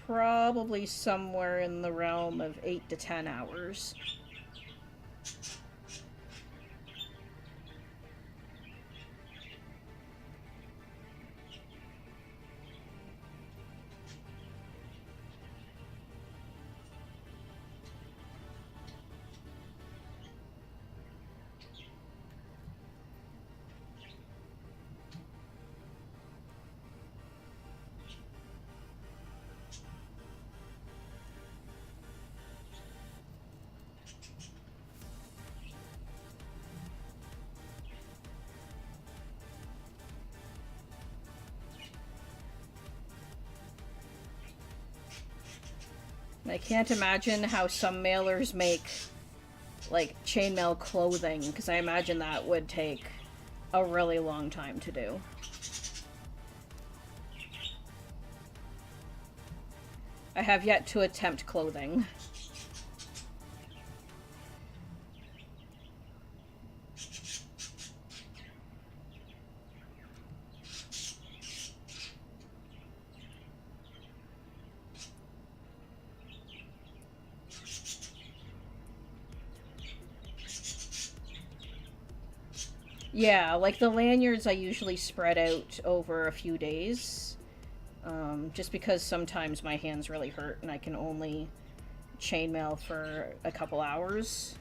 probably somewhere in the realm of 8 to 10 hours. I can't imagine how some mailers make, like, chainmail clothing, because I imagine that would take a really long time to do. I have yet to attempt clothing. Yeah, like the lanyards I usually spread out over a few days. Just because sometimes my hands really hurt and I can only chainmail for a couple hours.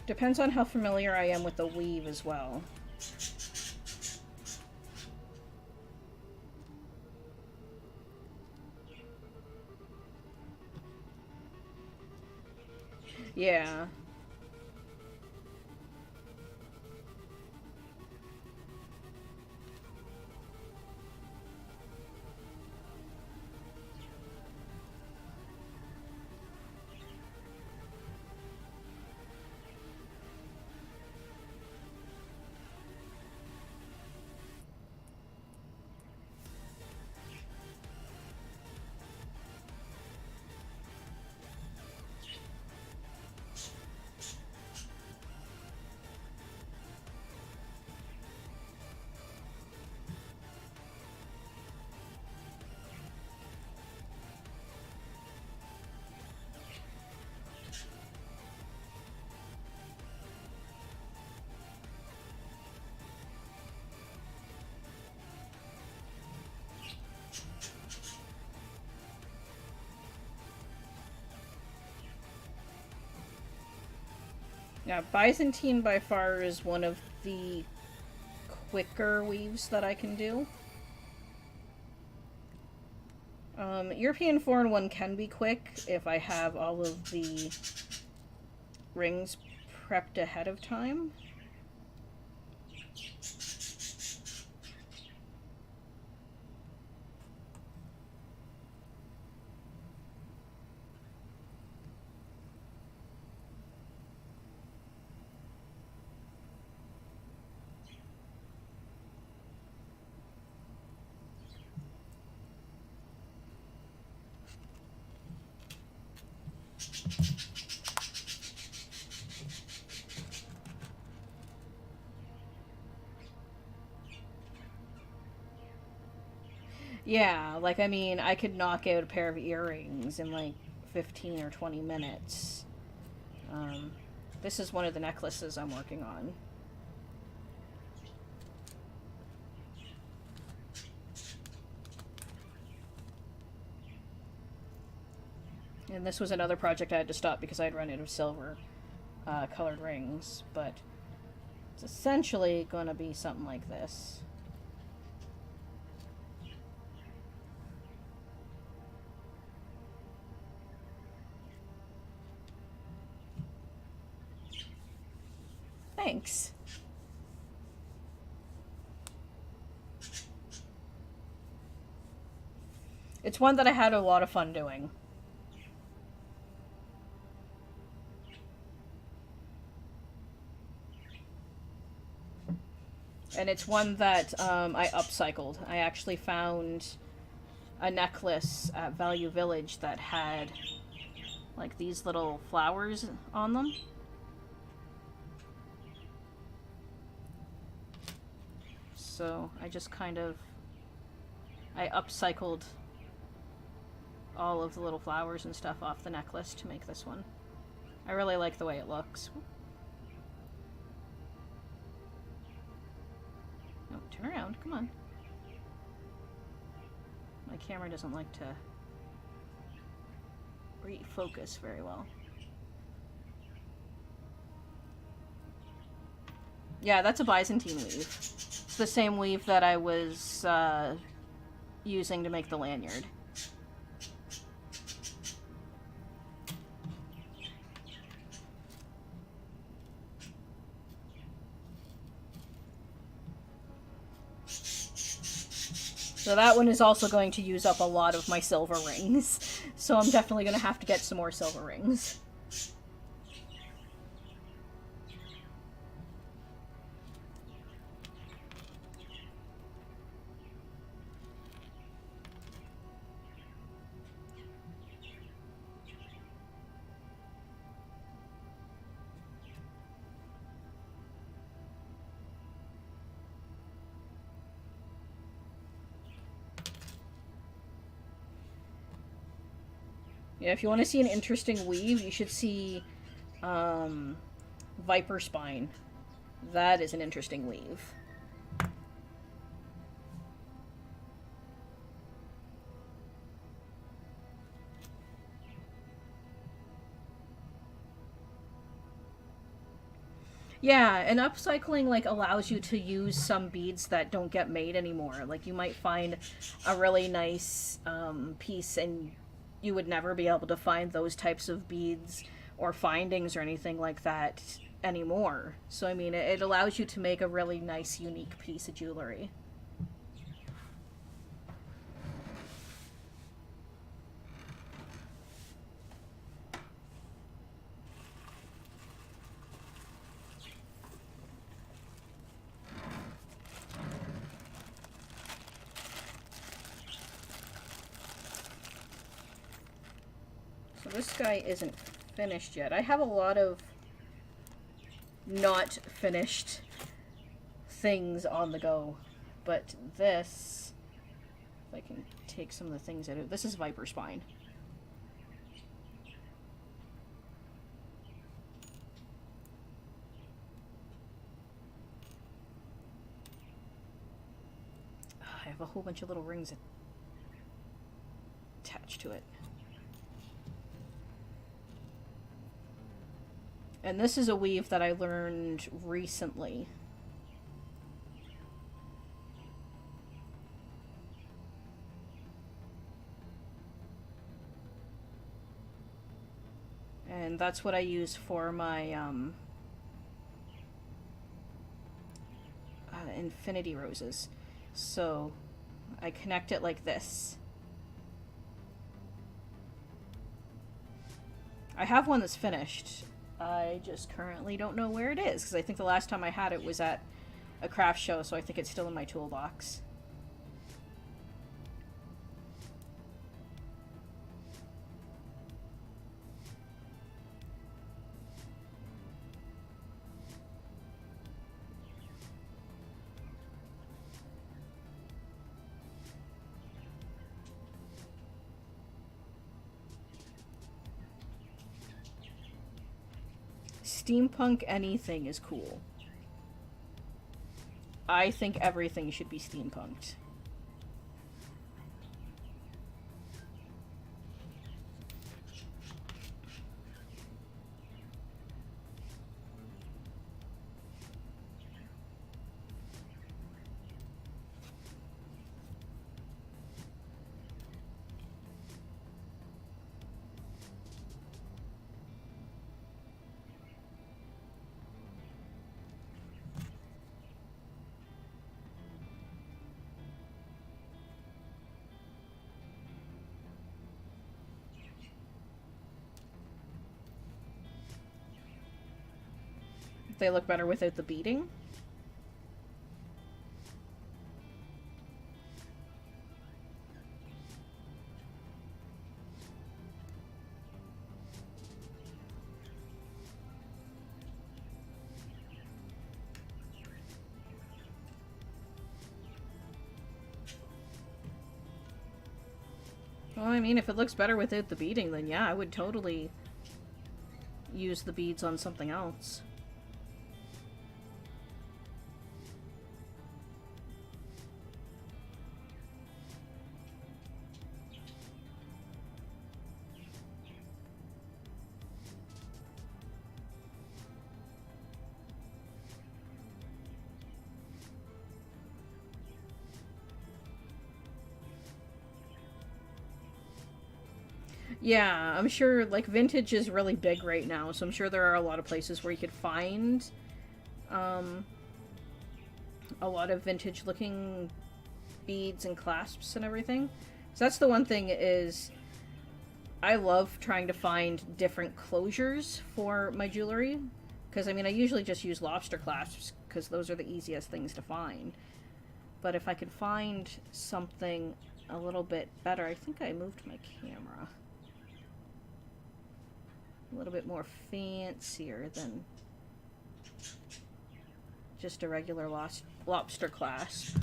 Depends on how familiar I am with the weave as well. Yeah. Yeah, Byzantine by far is one of the quicker weaves that I can do. European foreign one can be quick if I have all of the rings prepped ahead of time. Yeah, like, I mean, I could knock out a pair of earrings in, like, 15 or 20 minutes. This is one of the necklaces I'm working on. And this was another project I had to stop because I'd run out of silver colored rings, but it's essentially gonna be something like this. Thanks. It's one that I had a lot of fun doing. And it's one that I upcycled. I actually found a necklace at Value Village that had like these little flowers on them. So I just kind of, I upcycled all of the little flowers and stuff off the necklace to make this one. I really like the way it looks. No, turn around, come on. My camera doesn't like to refocus very well. Yeah, that's a Byzantine weave. It's the same weave that I was using to make the lanyard. So that one is also going to use up a lot of my silver rings. So I'm definitely going to have to get some more silver rings. Yeah, if you want to see an interesting weave, you should see Viper Spine. That is an interesting weave. Yeah, and upcycling like allows you to use some beads that don't get made anymore. Like you might find a really nice piece and you would never be able to find those types of beads or findings or anything like that anymore. So I mean, it allows you to make a really nice, unique piece of jewelry. So this guy isn't finished yet. I have a lot of not finished things on the go, but this, if I can take some of the things out of, this is Viper Spine. I have a whole bunch of little rings attached to it. And this is a weave that I learned recently. And that's what I use for my infinity roses. So I connect it like this. I have one that's finished. I just currently don't know where it is, because I think the last time I had it was at a craft show, so I think it's still in my toolbox. Steampunk anything is cool. I think everything should be steampunked. They look better without the beading. Well, I mean, if it looks better without the beading, then yeah, I would totally use the beads on something else. Yeah, I'm sure, like, vintage is really big right now, so I'm sure there are a lot of places where you could find, a lot of vintage-looking beads and clasps and everything. So that's the one thing is, I love trying to find different closures for my jewelry, because, I mean, I usually just use lobster clasps, because those are the easiest things to find. But if I could find something a little bit better, I think I moved my camera. A little bit more fancier than just a regular lobster clasp.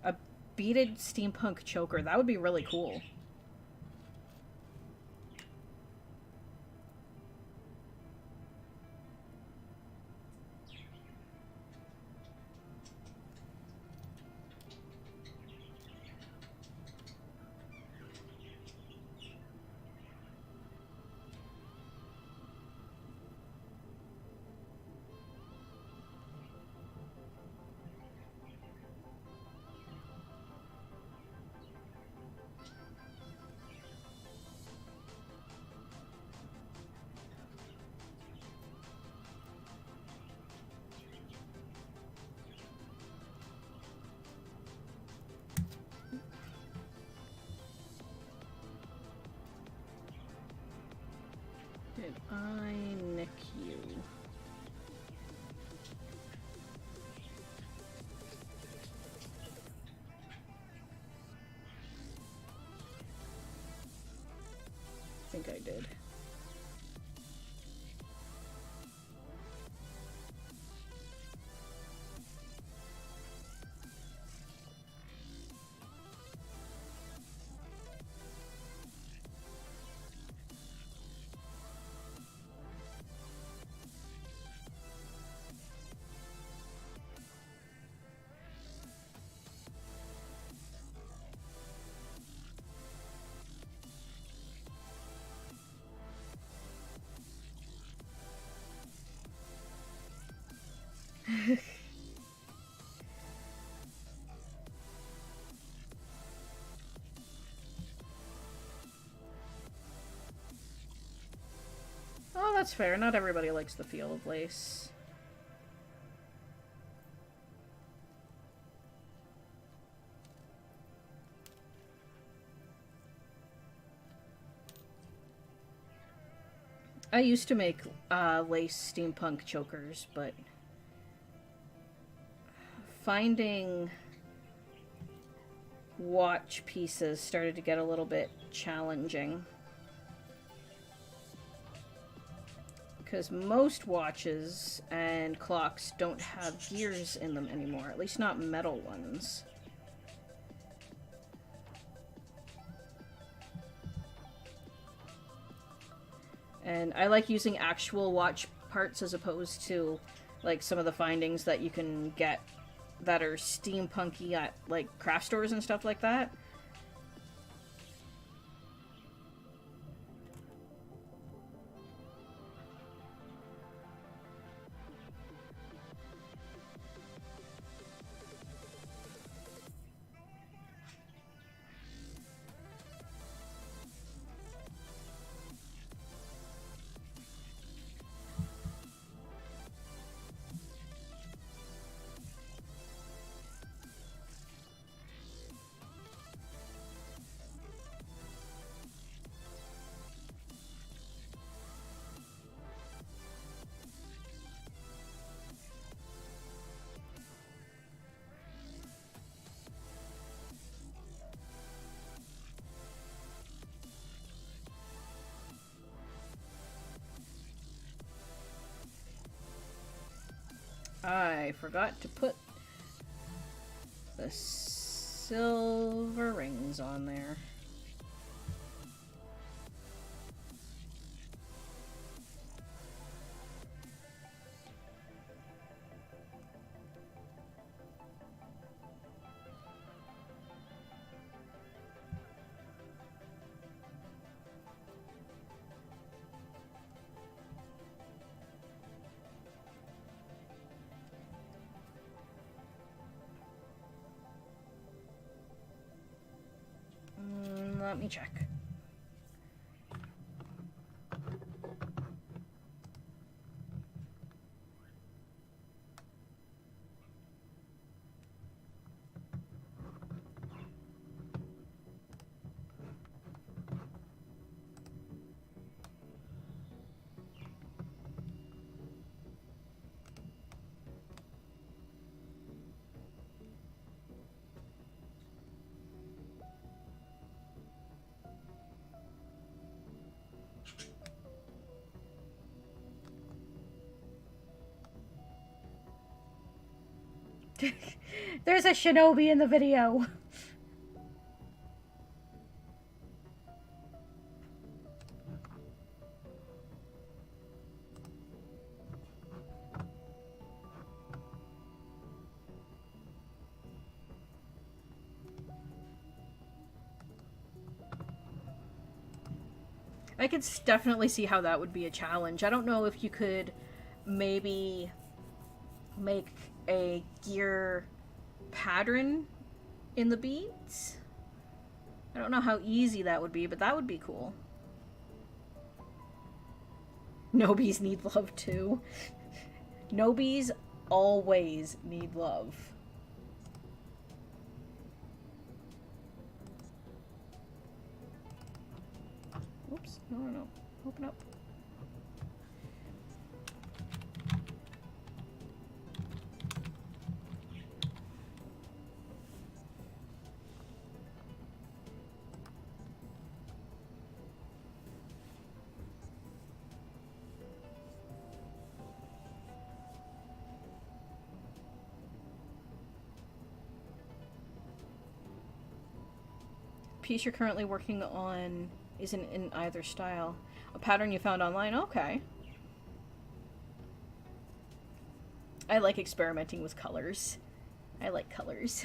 A beaded steampunk choker, that would be really cool. Did I nick you? I think I did. Oh, that's fair. Not everybody likes the feel of lace. I used to make lace steampunk chokers, but finding watch pieces started to get a little bit challenging. Because most watches and clocks don't have gears in them anymore, at least not metal ones. And I like using actual watch parts as opposed to like some of the findings that you can get that are steampunky at like craft stores and stuff like that. I forgot to put the silver rings on there. Let me check. There's a shinobi in the video. I could definitely see how that would be a challenge. I don't know if you could maybe make a gear pattern in the beads. I don't know how easy that would be, but that would be cool. Nobies need love too. Nobies always need love. Oops, no. Open up. Piece you're currently working on isn't in either style. A pattern you found online? Okay. I like experimenting with colors. I like colors.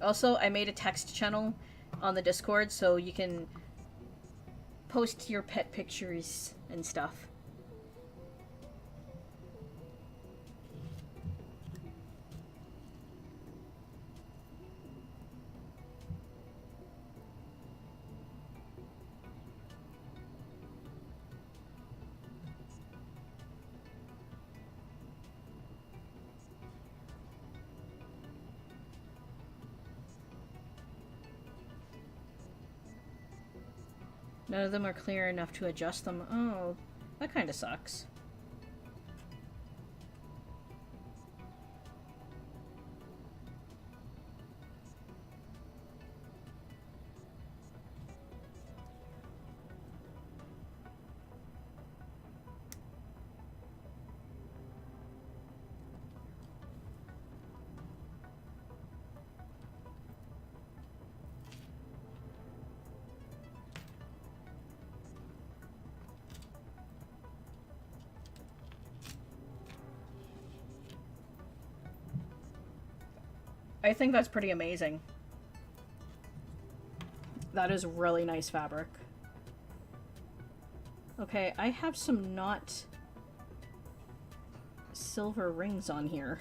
Also, I made a text channel on the Discord so you can post your pet pictures and stuff. None of them are clear enough to adjust them. Oh, that kind of sucks. I think that's pretty amazing. That is really nice fabric. Okay, I have some not silver rings on here.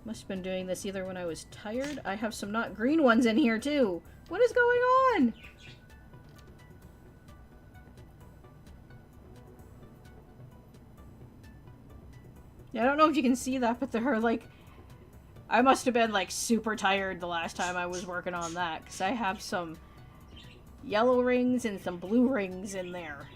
Must have been doing this either when I was tired. I have some not green ones in here too. What is going on? Yeah, I don't know if you can see that, but they're like... I must have been, like, super tired the last time I was working on that, because I have some yellow rings and some blue rings in there.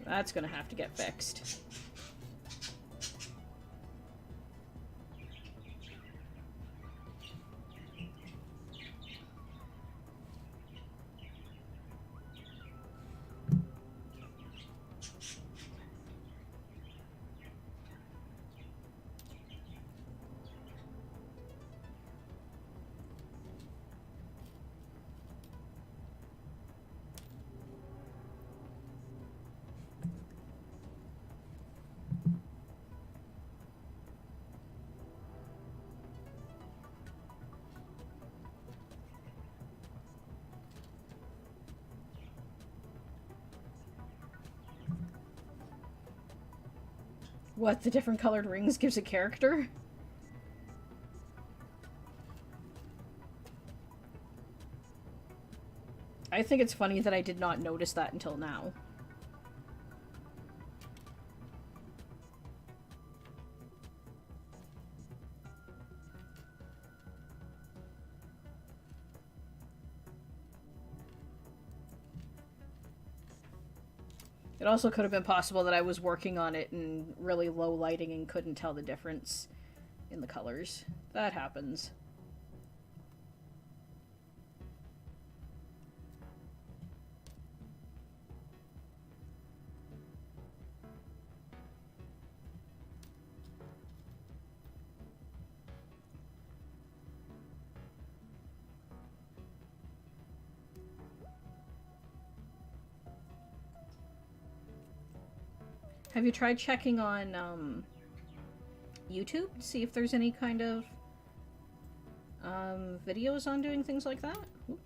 That's gonna have to get fixed. What, the different colored rings gives a character? I think it's funny that I did not notice that until now. It also could have been possible that I was working on it in really low lighting and couldn't tell the difference in the colors. That happens. Have you tried checking on YouTube to see if there's any kind of videos on doing things like that? Ooh.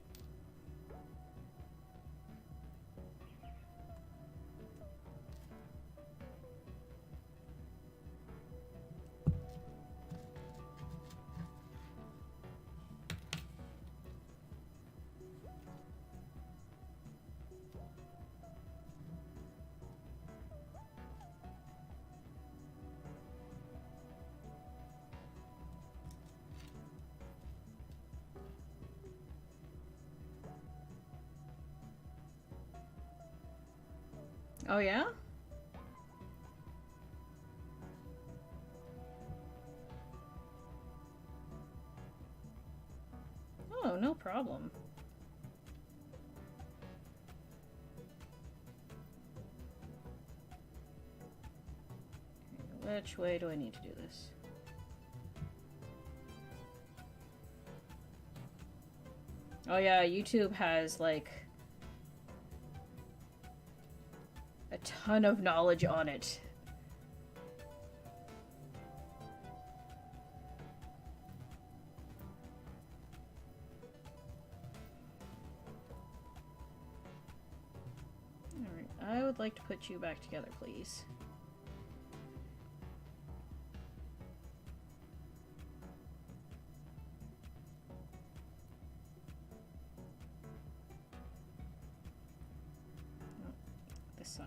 Oh yeah? Oh, no problem. Which way do I need to do this? Oh yeah, YouTube has, like, a ton of knowledge on it. I would like to put you back together, please. No, this side.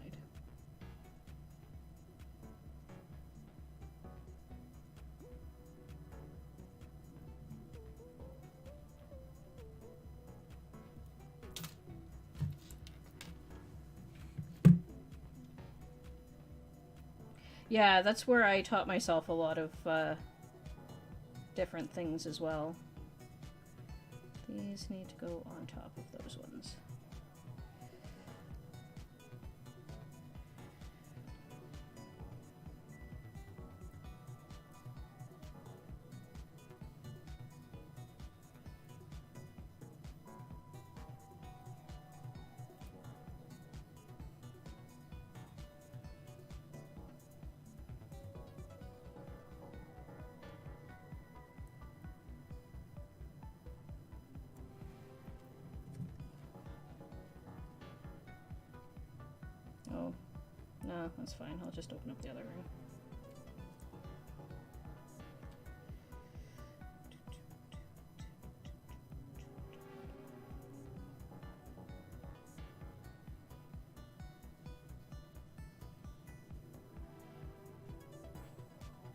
Yeah, that's where I taught myself a lot of different things as well. These need to go on top of those ones. Oh, no, that's fine. I'll just open up the other ring.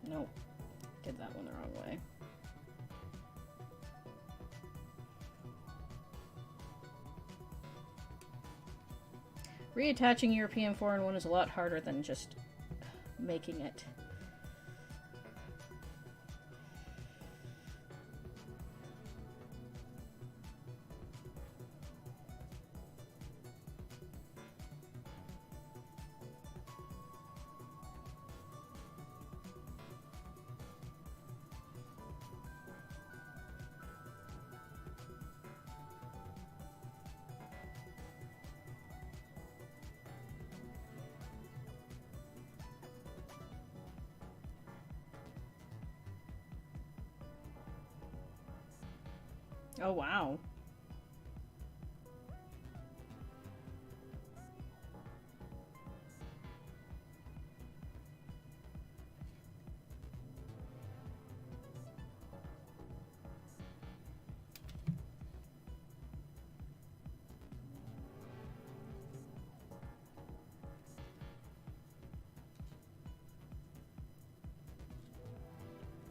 Nope. Did that one the wrong way. Reattaching European 4-in-1 is a lot harder than just making it. Oh, wow.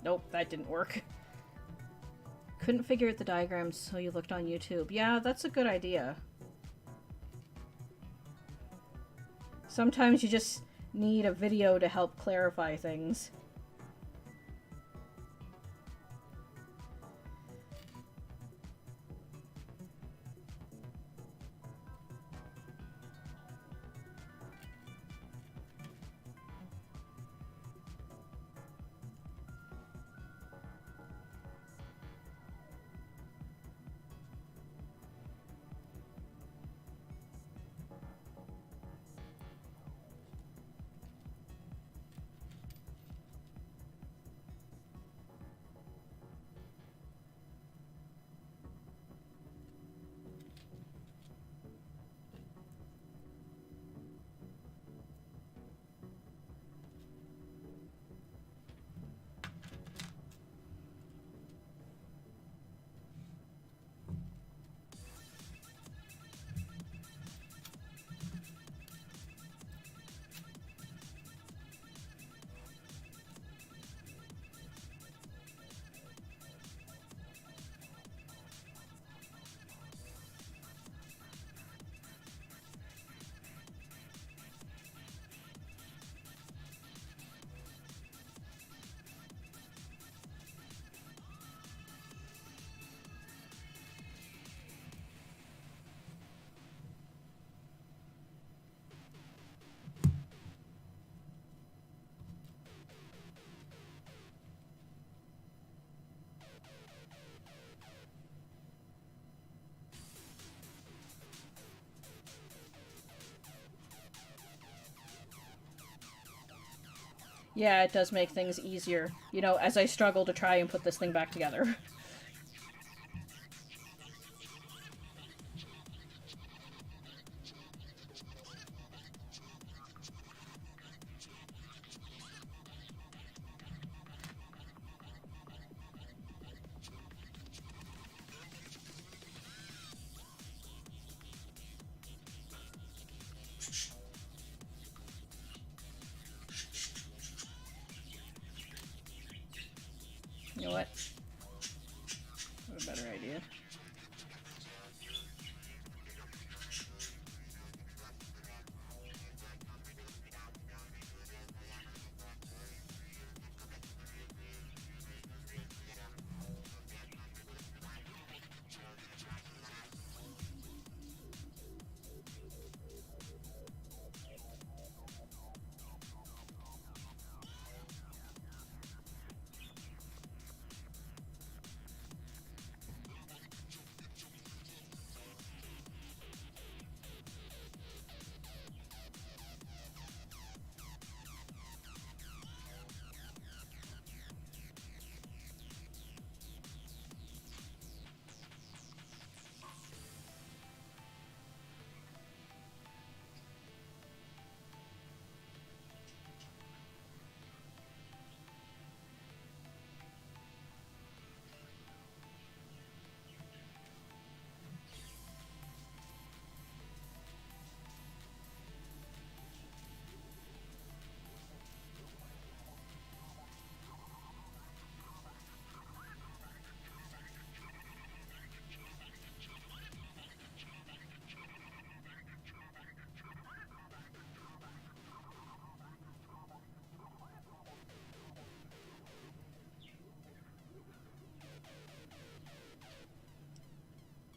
Nope, that didn't work. Couldn't figure out the diagrams, so you looked on YouTube. Yeah, that's a good idea. Sometimes you just need a video to help clarify things. Yeah, it does make things easier, you know, as I struggle to try and put this thing back together. what? What a better idea.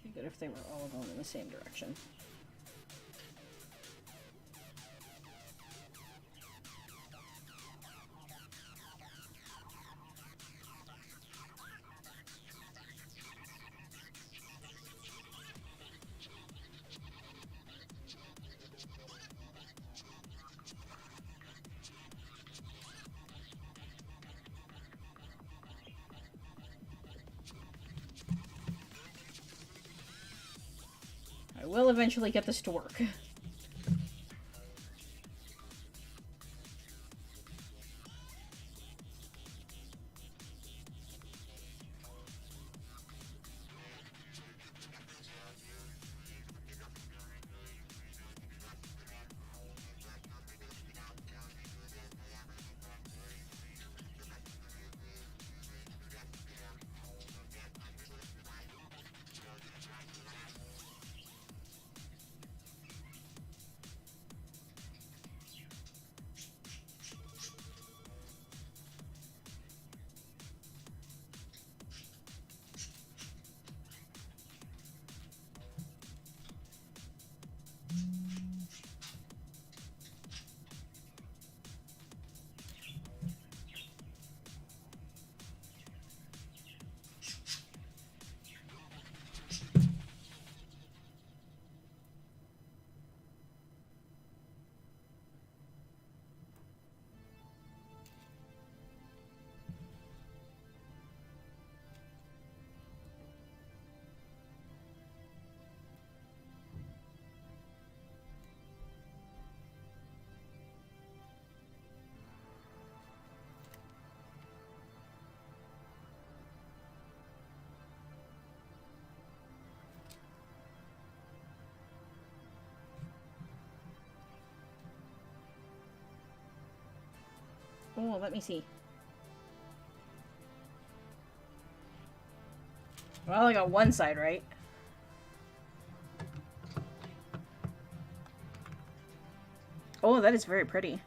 Be good if they were all going in the same direction. I will eventually get this to work. Oh, let me see. Well, I got one side right. Oh, that is very pretty.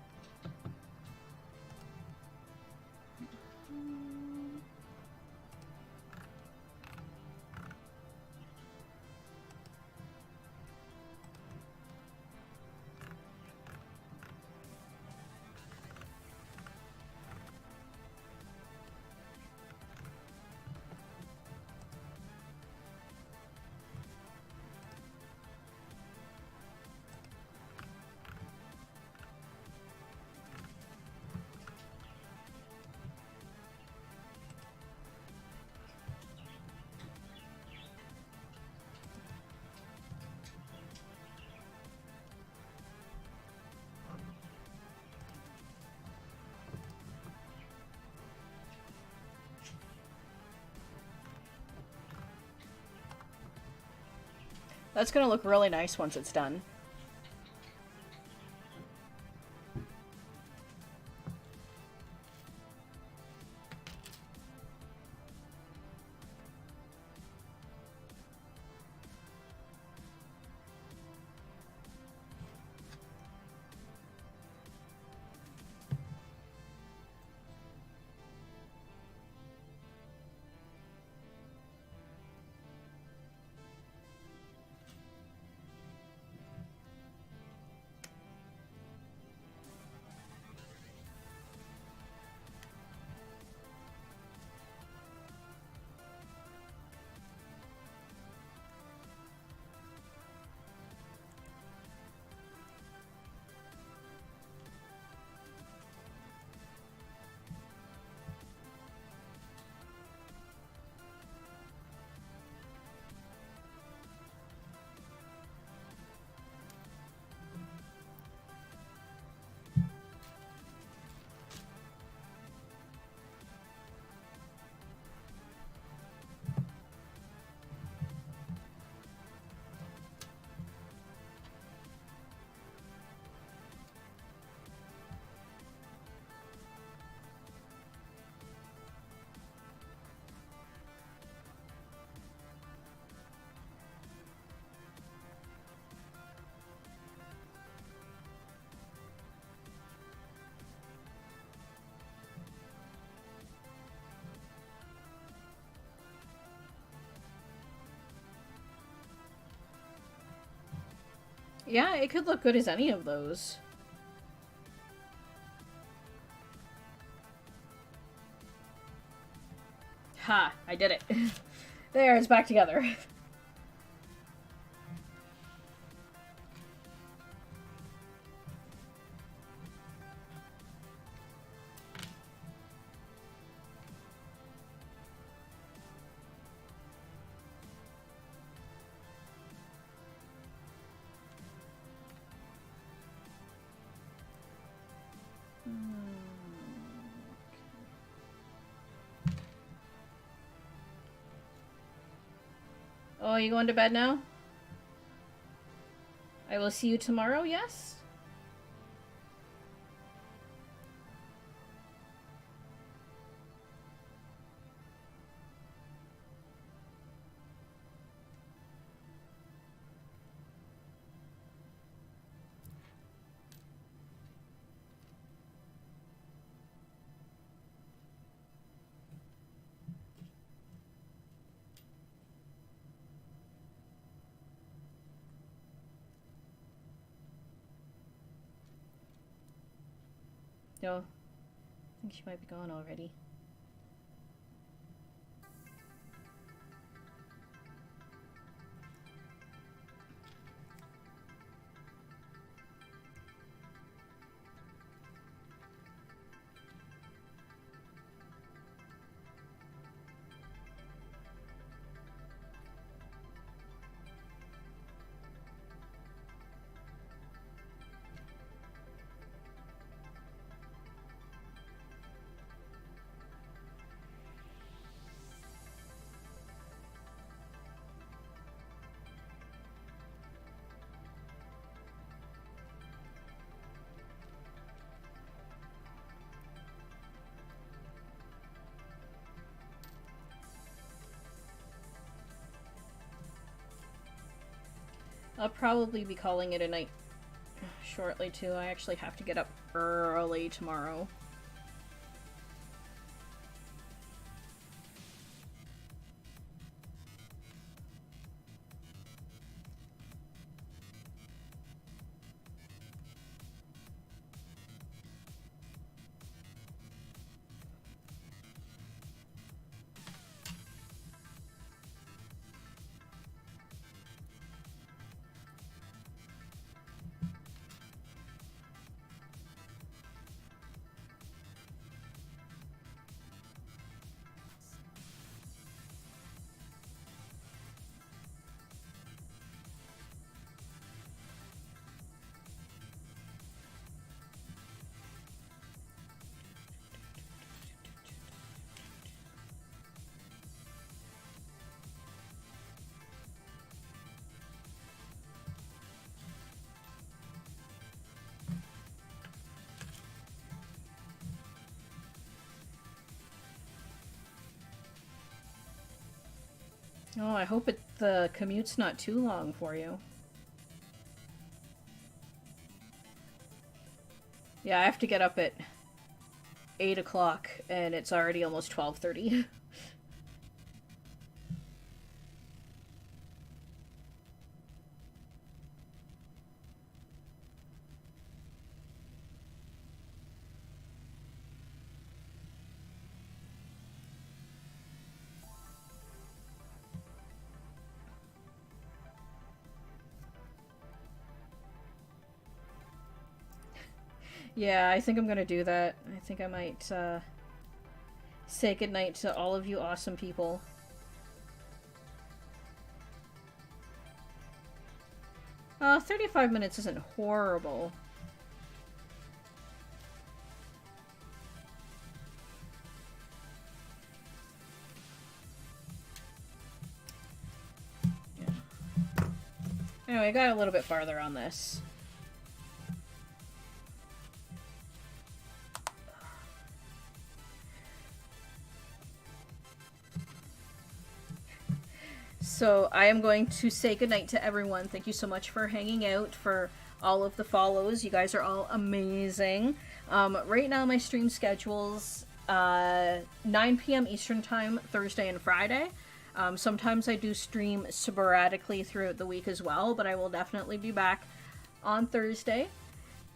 That's gonna look really nice once it's done. Yeah, it could look good as any of those. Ha! I did it. There, it's back together. Oh, you going to bed now? I will see you tomorrow, yes? No. I think she might be gone already. I'll probably be calling it a night shortly, too. I actually have to get up early tomorrow. Oh, I hope the commute's not too long for you. Yeah, I have to get up at 8 o'clock, and it's already almost 12:30. Yeah, I think I'm gonna do that. I think I might, say goodnight to all of you awesome people. 35 minutes isn't horrible. Yeah. Anyway, I got a little bit farther on this. So I am going to say goodnight to everyone. Thank you so much for hanging out, for all of the follows. You guys are all amazing. Right now my stream schedule's 9 p.m. Eastern Time, Thursday and Friday. Sometimes I do stream sporadically throughout the week as well, but I will definitely be back on Thursday,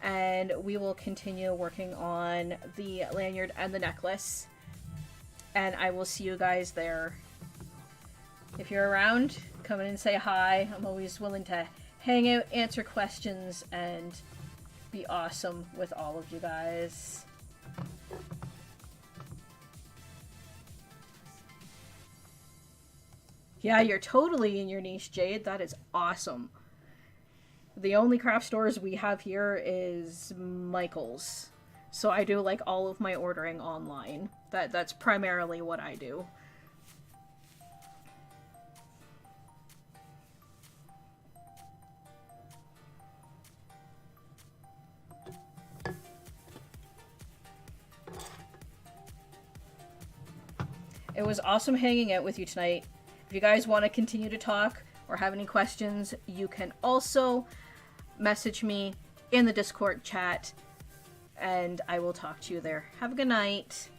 and we will continue working on the lanyard and the necklace. And I will see you guys there. If you're around, come in and say hi. I'm always willing to hang out, answer questions, and be awesome with all of you guys. Yeah, you're totally in your niche, Jade. That is awesome. The only craft stores we have here is Michael's. So I do like all of my ordering online. That's primarily what I do. It was awesome hanging out with you tonight. If you guys want to continue to talk or have any questions, you can also message me in the Discord chat, and I will talk to you there. Have a good night.